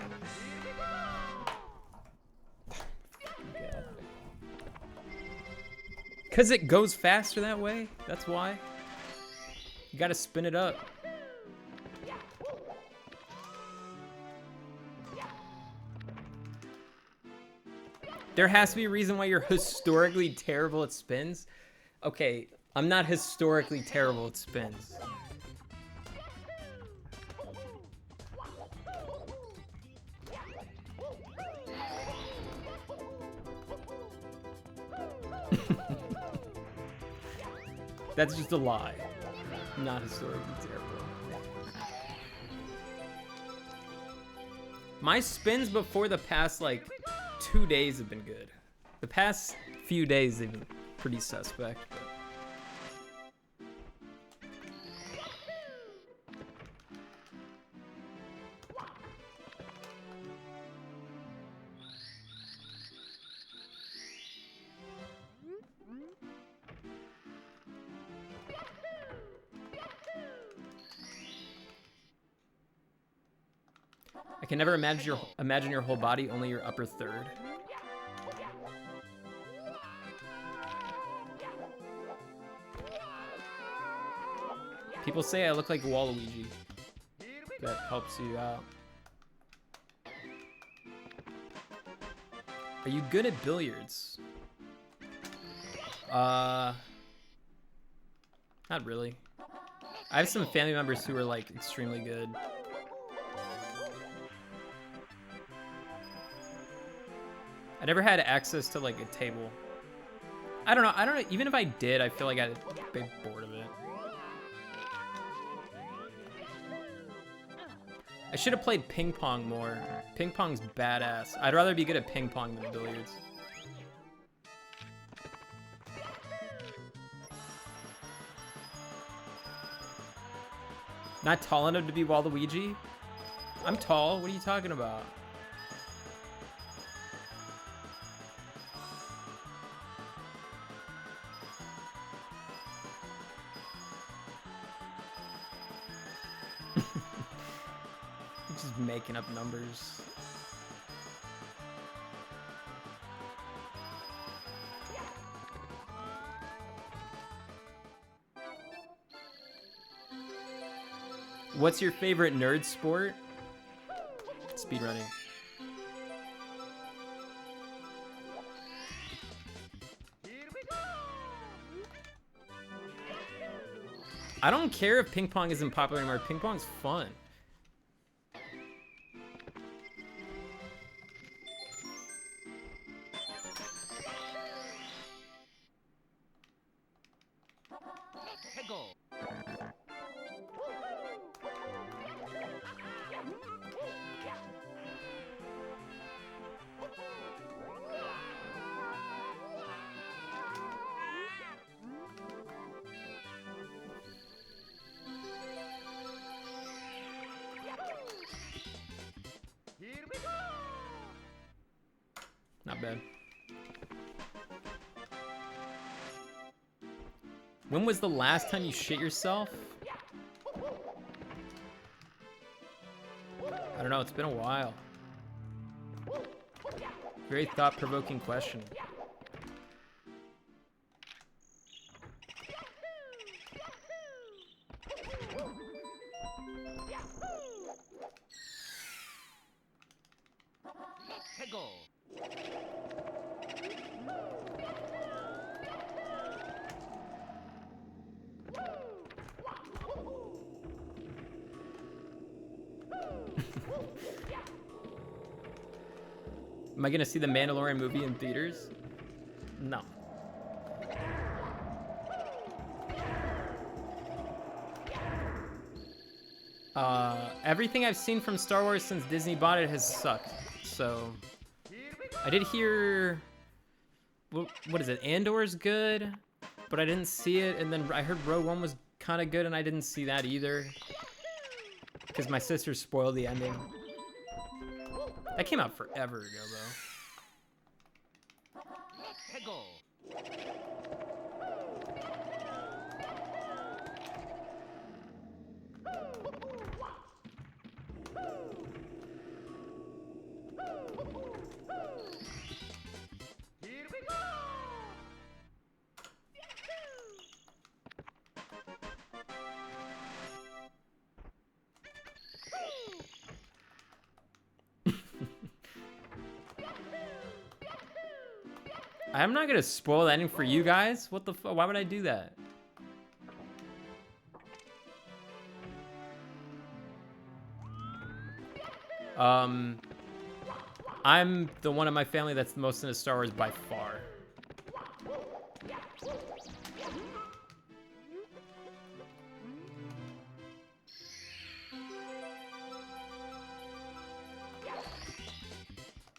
Because it goes faster that way. That's why. You gotta spin it up. There has to be a reason why you're historically terrible at spins. Okay, I'm not historically terrible at spins. That's just a lie. I'm not historically terrible. My spins before the past, like, 2 days have been good. The past few days they've been pretty suspect. But... I can never imagine your whole body, only your upper third. People say I look like Waluigi. That helps you out. Are you good at billiards? Not really. I have some family members who are like extremely good. I never had access to like a table. I don't know. Even if I did, I feel like I'd be bored of it. I should have played ping pong more. Ping pong's badass. I'd rather be good at ping pong than billiards. Not tall enough to be Waluigi? I'm tall. What are you talking about? Just making up numbers. What's your favorite nerd sport? Speedrunning. Here we go. I don't care if ping pong isn't popular anymore. Ping pong's fun. Go. Here we go. Not bad. When was the last time you shit yourself? I don't know, it's been a while. Very thought-provoking question. Go. Am I gonna see the Mandalorian movie in theaters? No. Everything I've seen from Star Wars since Disney bought it has sucked. So, I did hear, what is it? Andor's good, but I didn't see it. And then I heard Rogue One was kind of good, and I didn't see that either because my sister spoiled the ending. That came out forever ago, though. Go. Here we go. I'm not gonna spoil the ending for you guys. What the fuck? Why would I do that? I'm the one in my family that's the most into Star Wars by far.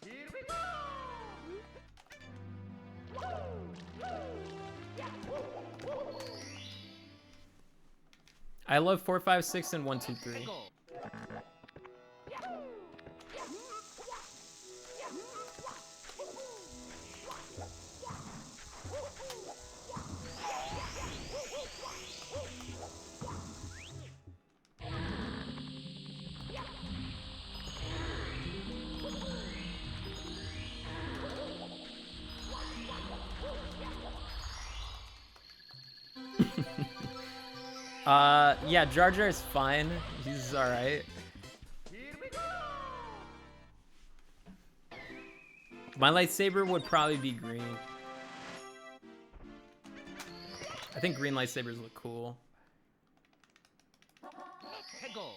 Here we go. I love 4, 5, 6, and 1, 2, 3. Go. Yeah, Jar Jar is fine. He's alright. Here we go. My lightsaber would probably be green. I think green lightsabers look cool. Go.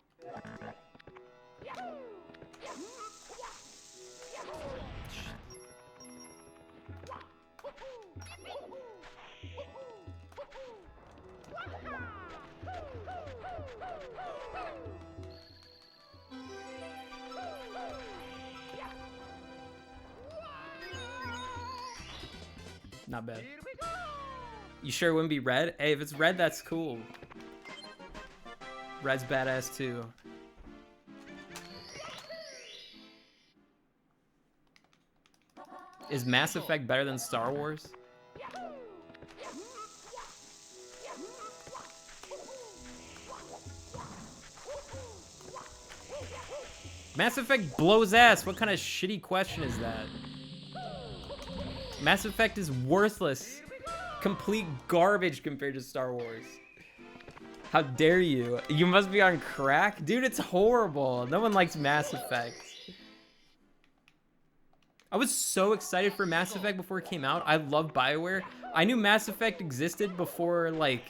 Not bad. Here we go. You sure it wouldn't be red? Hey, if it's red, that's cool. Red's badass too. Is Mass Effect better than Star Wars? Mass Effect blows ass. What kind of shitty question is that? Mass Effect is worthless. Complete garbage compared to Star Wars. How dare you? You must be on crack? Dude, it's horrible. No one likes Mass Effect. I was so excited for Mass Effect before it came out. I love BioWare. I knew Mass Effect existed before like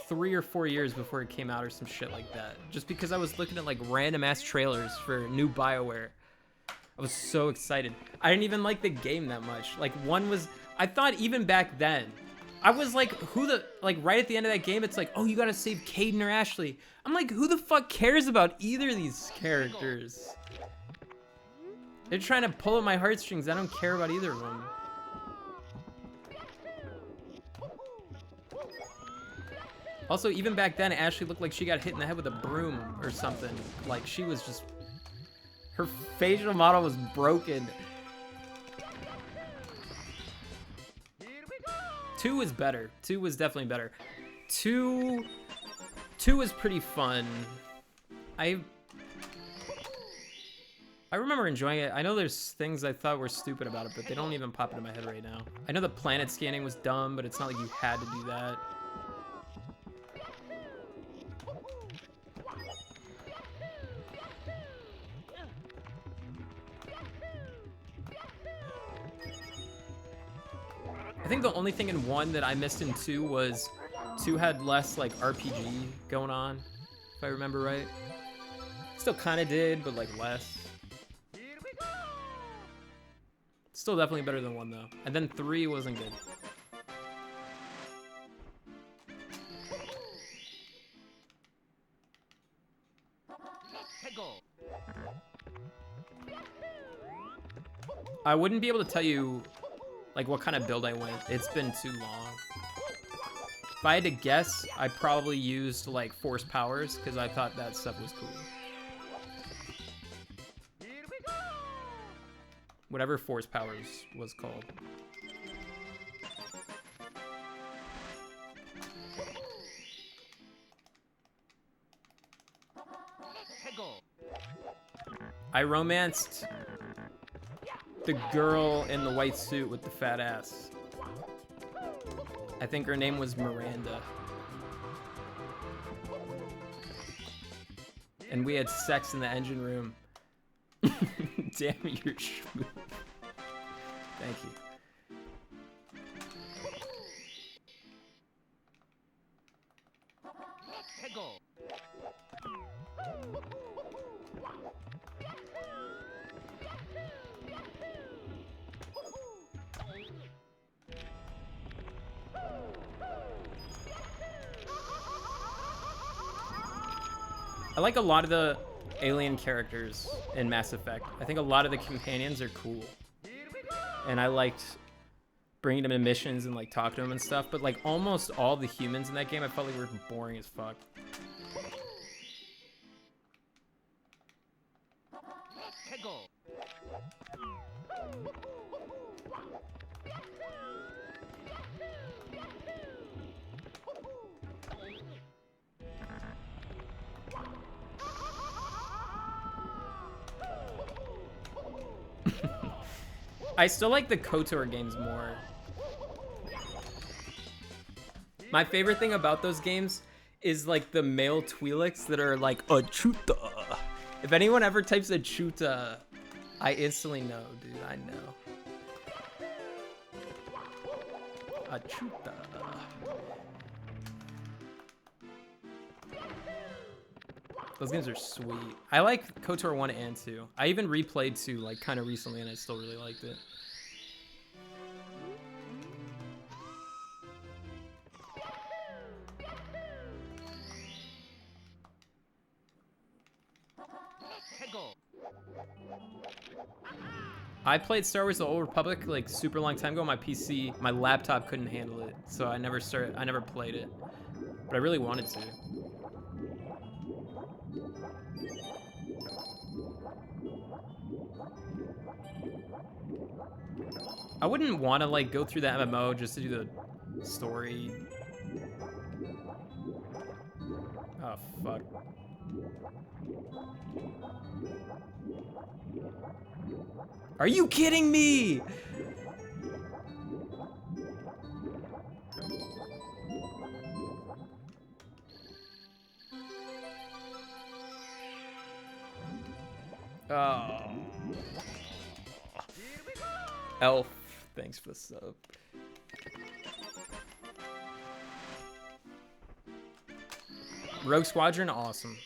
3 or 4 years before it came out or some shit like that. Just because I was looking at like random ass trailers for new BioWare. I was so excited. I didn't even like the game that much. Like one was, I thought even back then, I was like, right at the end of that game, it's like, oh, you gotta save Caden or Ashley. I'm like, who the fuck cares about either of these characters? They're trying to pull at my heartstrings. I don't care about either of them. Also, even back then, Ashley looked like she got hit in the head with a broom or something. Like, she was just... Her facial model was broken. 2 was better. 2 was definitely better. 2 was pretty fun. I remember enjoying it. I know there's things I thought were stupid about it, but they don't even pop into my head right now. I know the planet scanning was dumb, but it's not like you had to do that. I think the only thing in 1 that I missed in 2 was 2 had less like RPG going on, if I remember right. Still kind of did, but like less. Still definitely better than 1 though. And then 3 wasn't good. I wouldn't be able to tell you like what kind of build I went. It's been too long. If I had to guess, I probably used like force powers because I thought that stuff was cool. Whatever force powers was called. I romanced the girl in the white suit with the fat ass. I think her name was Miranda. And we had sex in the engine room. Damn, you're smooth. Thank you. I like a lot of the alien characters in Mass Effect. I think a lot of the companions are cool. And I liked bringing them in missions and like talking to them and stuff. But like almost all the humans in that game, I felt like were boring as fuck. I still like the KOTOR games more. My favorite thing about those games is like the male Twi'leks that are like Achuta. If anyone ever types Achuta, I instantly know, dude. I know. Achuta. Those games are sweet. I like KOTOR 1 and 2. I even replayed 2 like kind of recently and I still really liked it. I played Star Wars: The Old Republic like super long time ago on my PC. My laptop couldn't handle it, so I never played it. But I really wanted to. I wouldn't want to like go through the MMO just to do the story. Oh fuck. Are you kidding me? Oh. Elf, thanks for the sub. Rogue Squadron, awesome.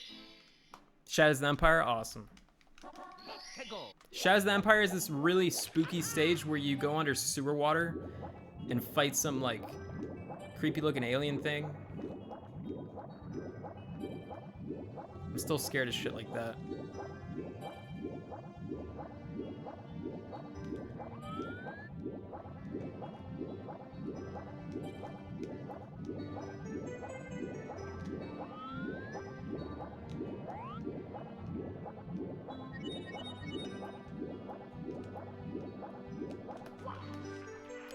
Shadows of the Empire, awesome. Shadows of the Empire is this really spooky stage where you go under sewer water and fight some like creepy looking alien thing. I'm still scared of shit like that.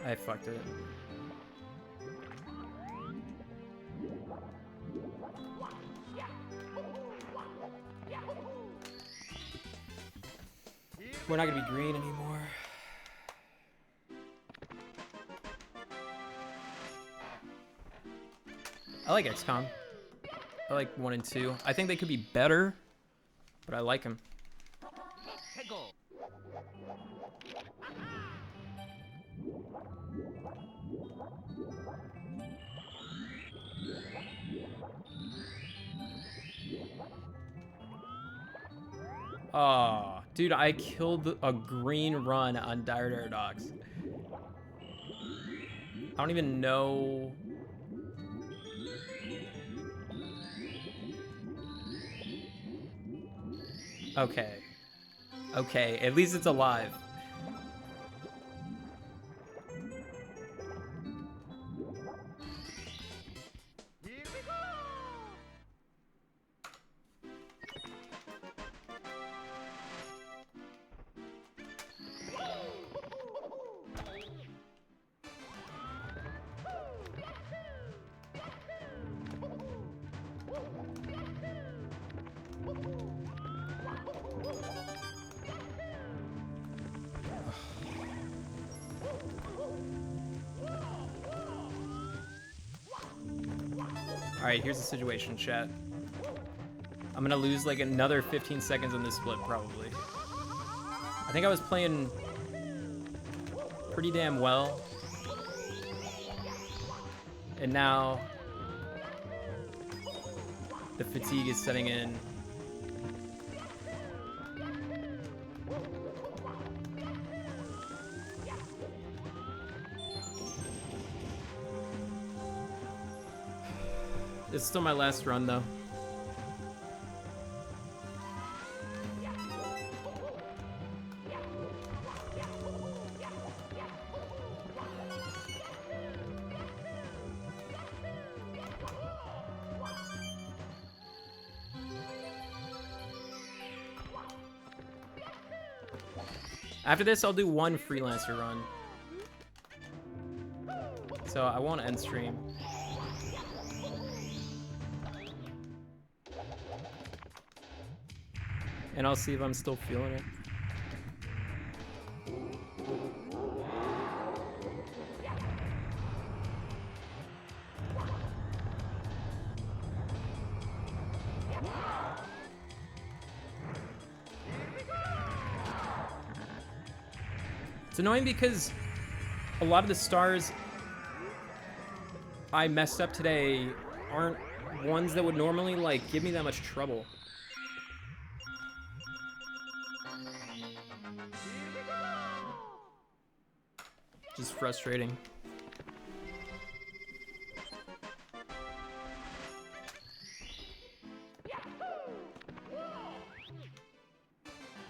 I fucked it. We're not gonna be green anymore. I like XCOM. I like 1 and 2. I think they could be better, but I like them. Oh, dude, I killed a green run on Dire Dogs. I don't even know. Okay. Okay, at least it's alive. Alright, here's the situation, chat. I'm gonna lose like another 15 seconds on this split, probably. I think I was playing pretty damn well. And now the fatigue is setting in. It's still my last run, though. After this, I'll do one freelancer run. So I won't end stream. And I'll see if I'm still feeling it. It's annoying because a lot of the stars I messed up today aren't ones that would normally like give me that much trouble. Just frustrating.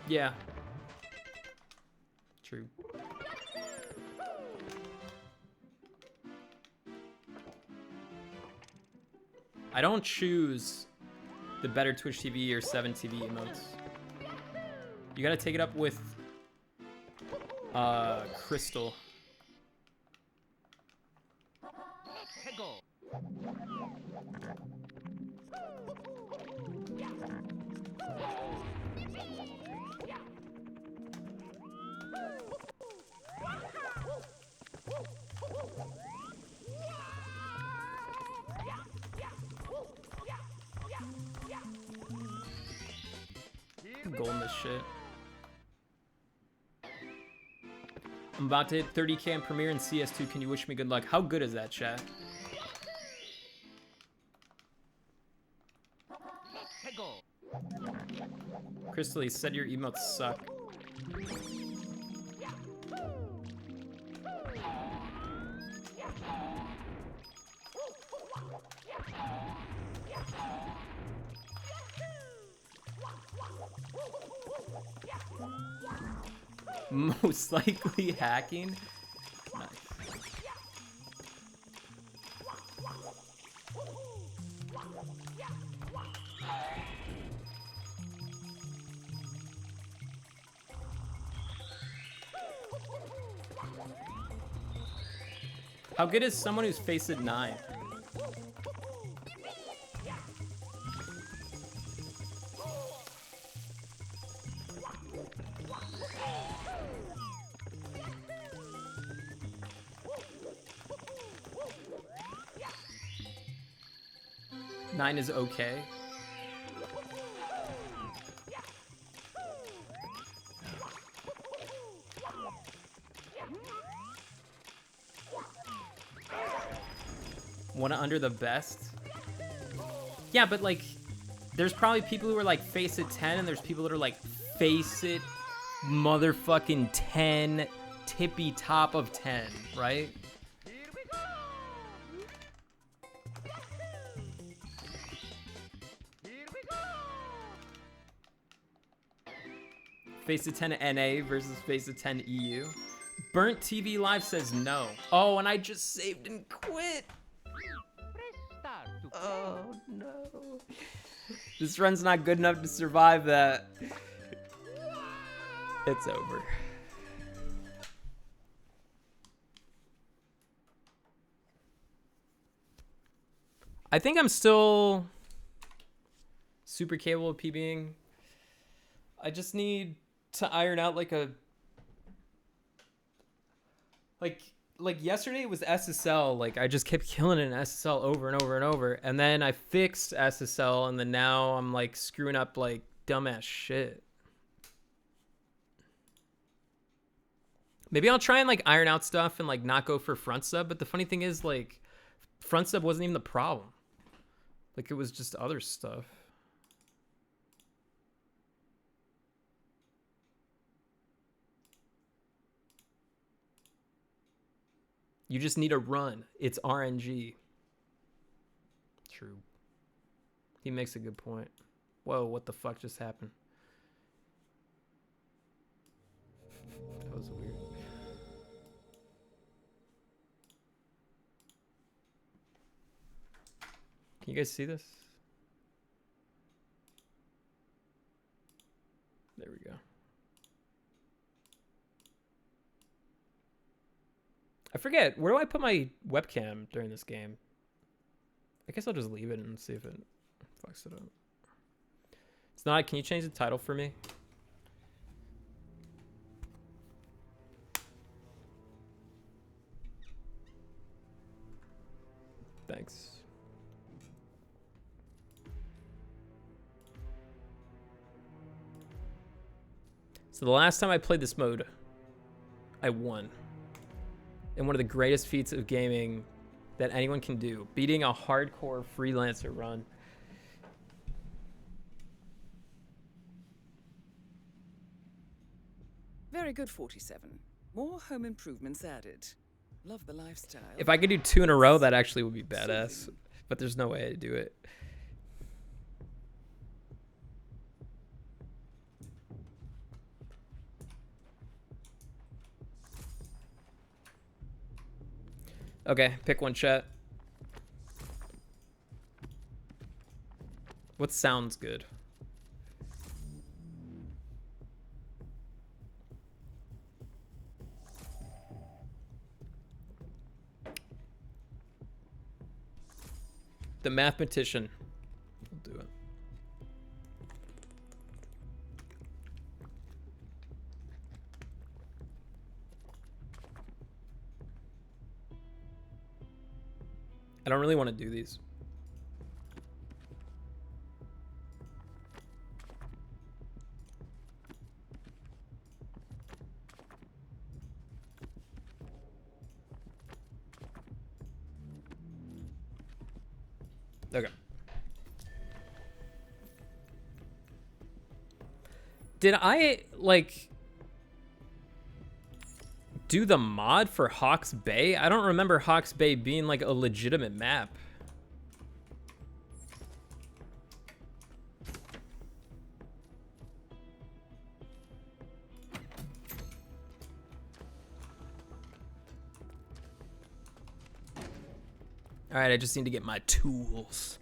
Yeah. True. I don't choose the better Twitch TV or 7 TV emotes. You gotta take it up with Crystal. Gold in this shit. I'm about to hit 30k in Premiere and CS2. Can you wish me good luck? How good is that, chat? 해고. Crystal, you said your emotes suck. Most likely hacking. Nice. How good is someone who's faced at 9? Nine is okay. One under the best? Yeah, but like, there's probably people who are like face it 10, and there's people that are like face it motherfucking 10, tippy top of 10, right? Face it 10 NA versus face it 10 EU. Burnt TV Live says no. Oh, and I just saved and quit. Press start to play. Oh no. This run's not good enough to survive that. It's over. I think I'm still super capable of PBing. I just need to iron out like a like yesterday it was SSL. Like I just kept killing it in SSL over and over and over, and then I fixed SSL, and then now I'm like screwing up like dumbass shit. Maybe I'll try and like iron out stuff and like not go for front sub, but the funny thing is like front sub wasn't even the problem. Like it was just other stuff. You just need a run. It's RNG. True. He makes a good point. Whoa, what the fuck just happened? That was weird. Can you guys see this? There we go. I forget, where do I put my webcam during this game? I guess I'll just leave it and see if it fucks it up. It's not, can you change the title for me? Thanks. So the last time I played this mode, I won. And one of the greatest feats of gaming that anyone can do, beating a hardcore freelancer run. Very good, 47. More home improvements added. Love the lifestyle. If I could do 2 in a row, that actually would be badass. But there's no way to do it. Okay, pick one, chat. What sounds good? The mathematician. We'll do it. I don't really want to do these. Okay. Did I, like, do the mod for Hawke's Bay? I don't remember Hawke's Bay being, like, a legitimate map. All right, I just need to get my tools.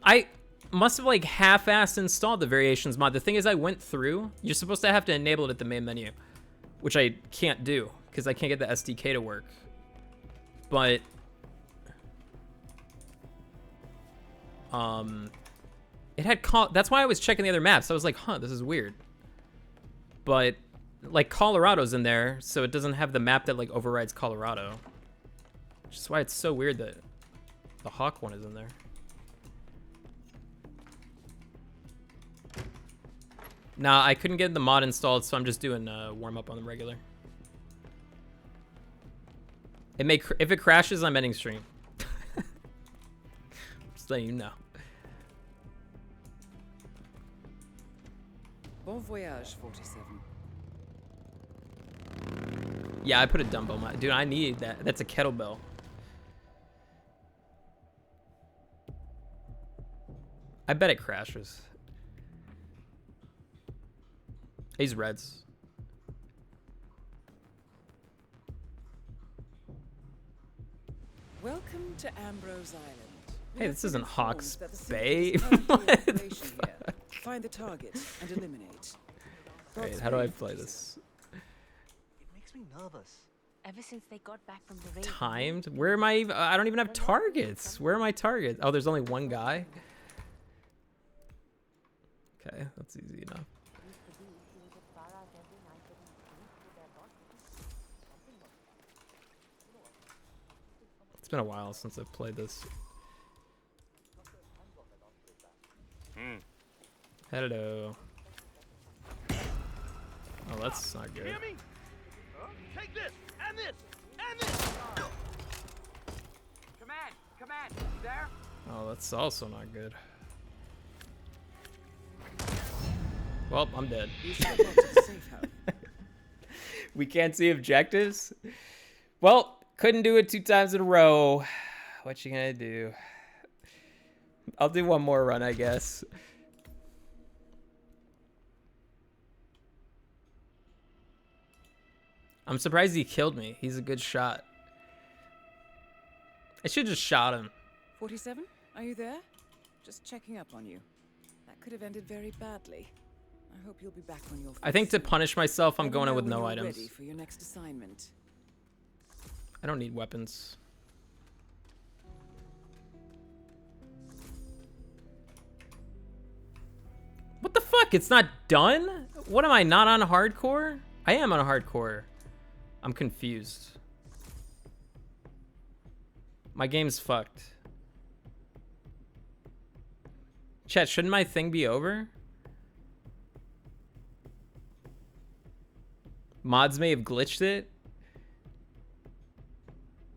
I must have like half-assed installed the variations mod. The thing is, I went through. You're supposed to have to enable it at the main menu, which I can't do because I can't get the SDK to work. But it had that's why I was checking the other maps. I was like, huh, this is weird. But like Colorado's in there, so it doesn't have the map that like overrides Colorado. Which is why it's so weird that the Hawk one is in there. Nah, I couldn't get the mod installed, so I'm just doing warm up on the regular. It may if it crashes, I'm ending stream. Just letting you know. Bon voyage, 47. Yeah, I put a Dumbo mod. Dude, I need that. That's a kettlebell. I bet it crashes. He's Reds. Welcome to Ambrose Island. We Hey, have this been isn't informed Hawke's that the Bay. city is currently in What the operation here. Find the target and eliminate. Wait, how do I play this? It makes me nervous. Ever since they got back from the raid. Timed? Where am I even? I don't even have targets. Where are my targets? Oh, there's only one guy. Okay, that's easy enough. It's been a while since I've played this. Hello. Oh, that's not good. Hear me? Take this and this and this. Command, you there? Oh, that's also not good. Well, I'm dead. You should have gone to the safe house. We can't see objectives? Well, couldn't do it 2 times in a row. What you gonna do? I'll do one more run, I guess. I'm surprised he killed me. He's a good shot. I should just shot him. 47, are you there? Just checking up on you. That could have ended very badly. I hope you'll be back on your feet I think to soon. punish myself, I'm Let me going in know with when no you're items. Ready for your next assignment. I don't need weapons. What the fuck? It's not done? What am I, not on hardcore? I am on hardcore. I'm confused. My game's fucked. Chat, shouldn't my thing be over? Mods may have glitched it.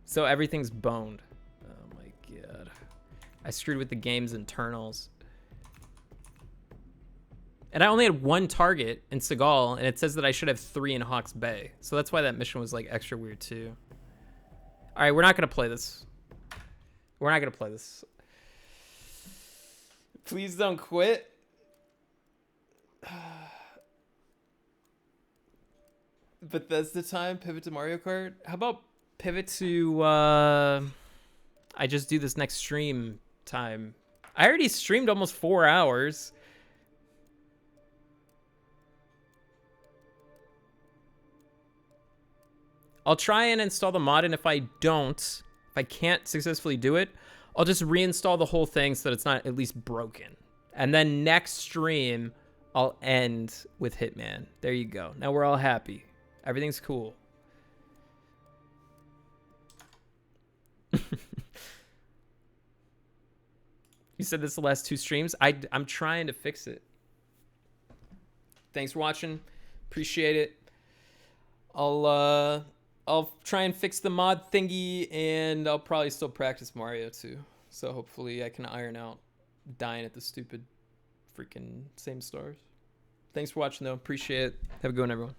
So everything's boned. Oh my god. I screwed with the game's internals. And I only had 1 target in Seagal, and it says that I should have 3 in Hawke's Bay. So that's why that mission was like extra weird too. All right, we're not gonna play this. We're not gonna play this. Please don't quit. But that's the time. Pivot to Mario Kart. How about pivot to I just do this next stream time. I already streamed almost 4 hours. I'll try and install the mod, and if I can't successfully do it, I'll just reinstall the whole thing so that it's not at least broken. And then next stream, I'll end with Hitman. There you go. Now we're all happy. Everything's cool. You said this the last 2 streams? I'm trying to fix it. Thanks for watching. Appreciate it. I'll try and fix the mod thingy, and I'll probably still practice Mario too. So hopefully I can iron out dying at the stupid freaking same stars. Thanks for watching though. Appreciate it. Have a good one, everyone.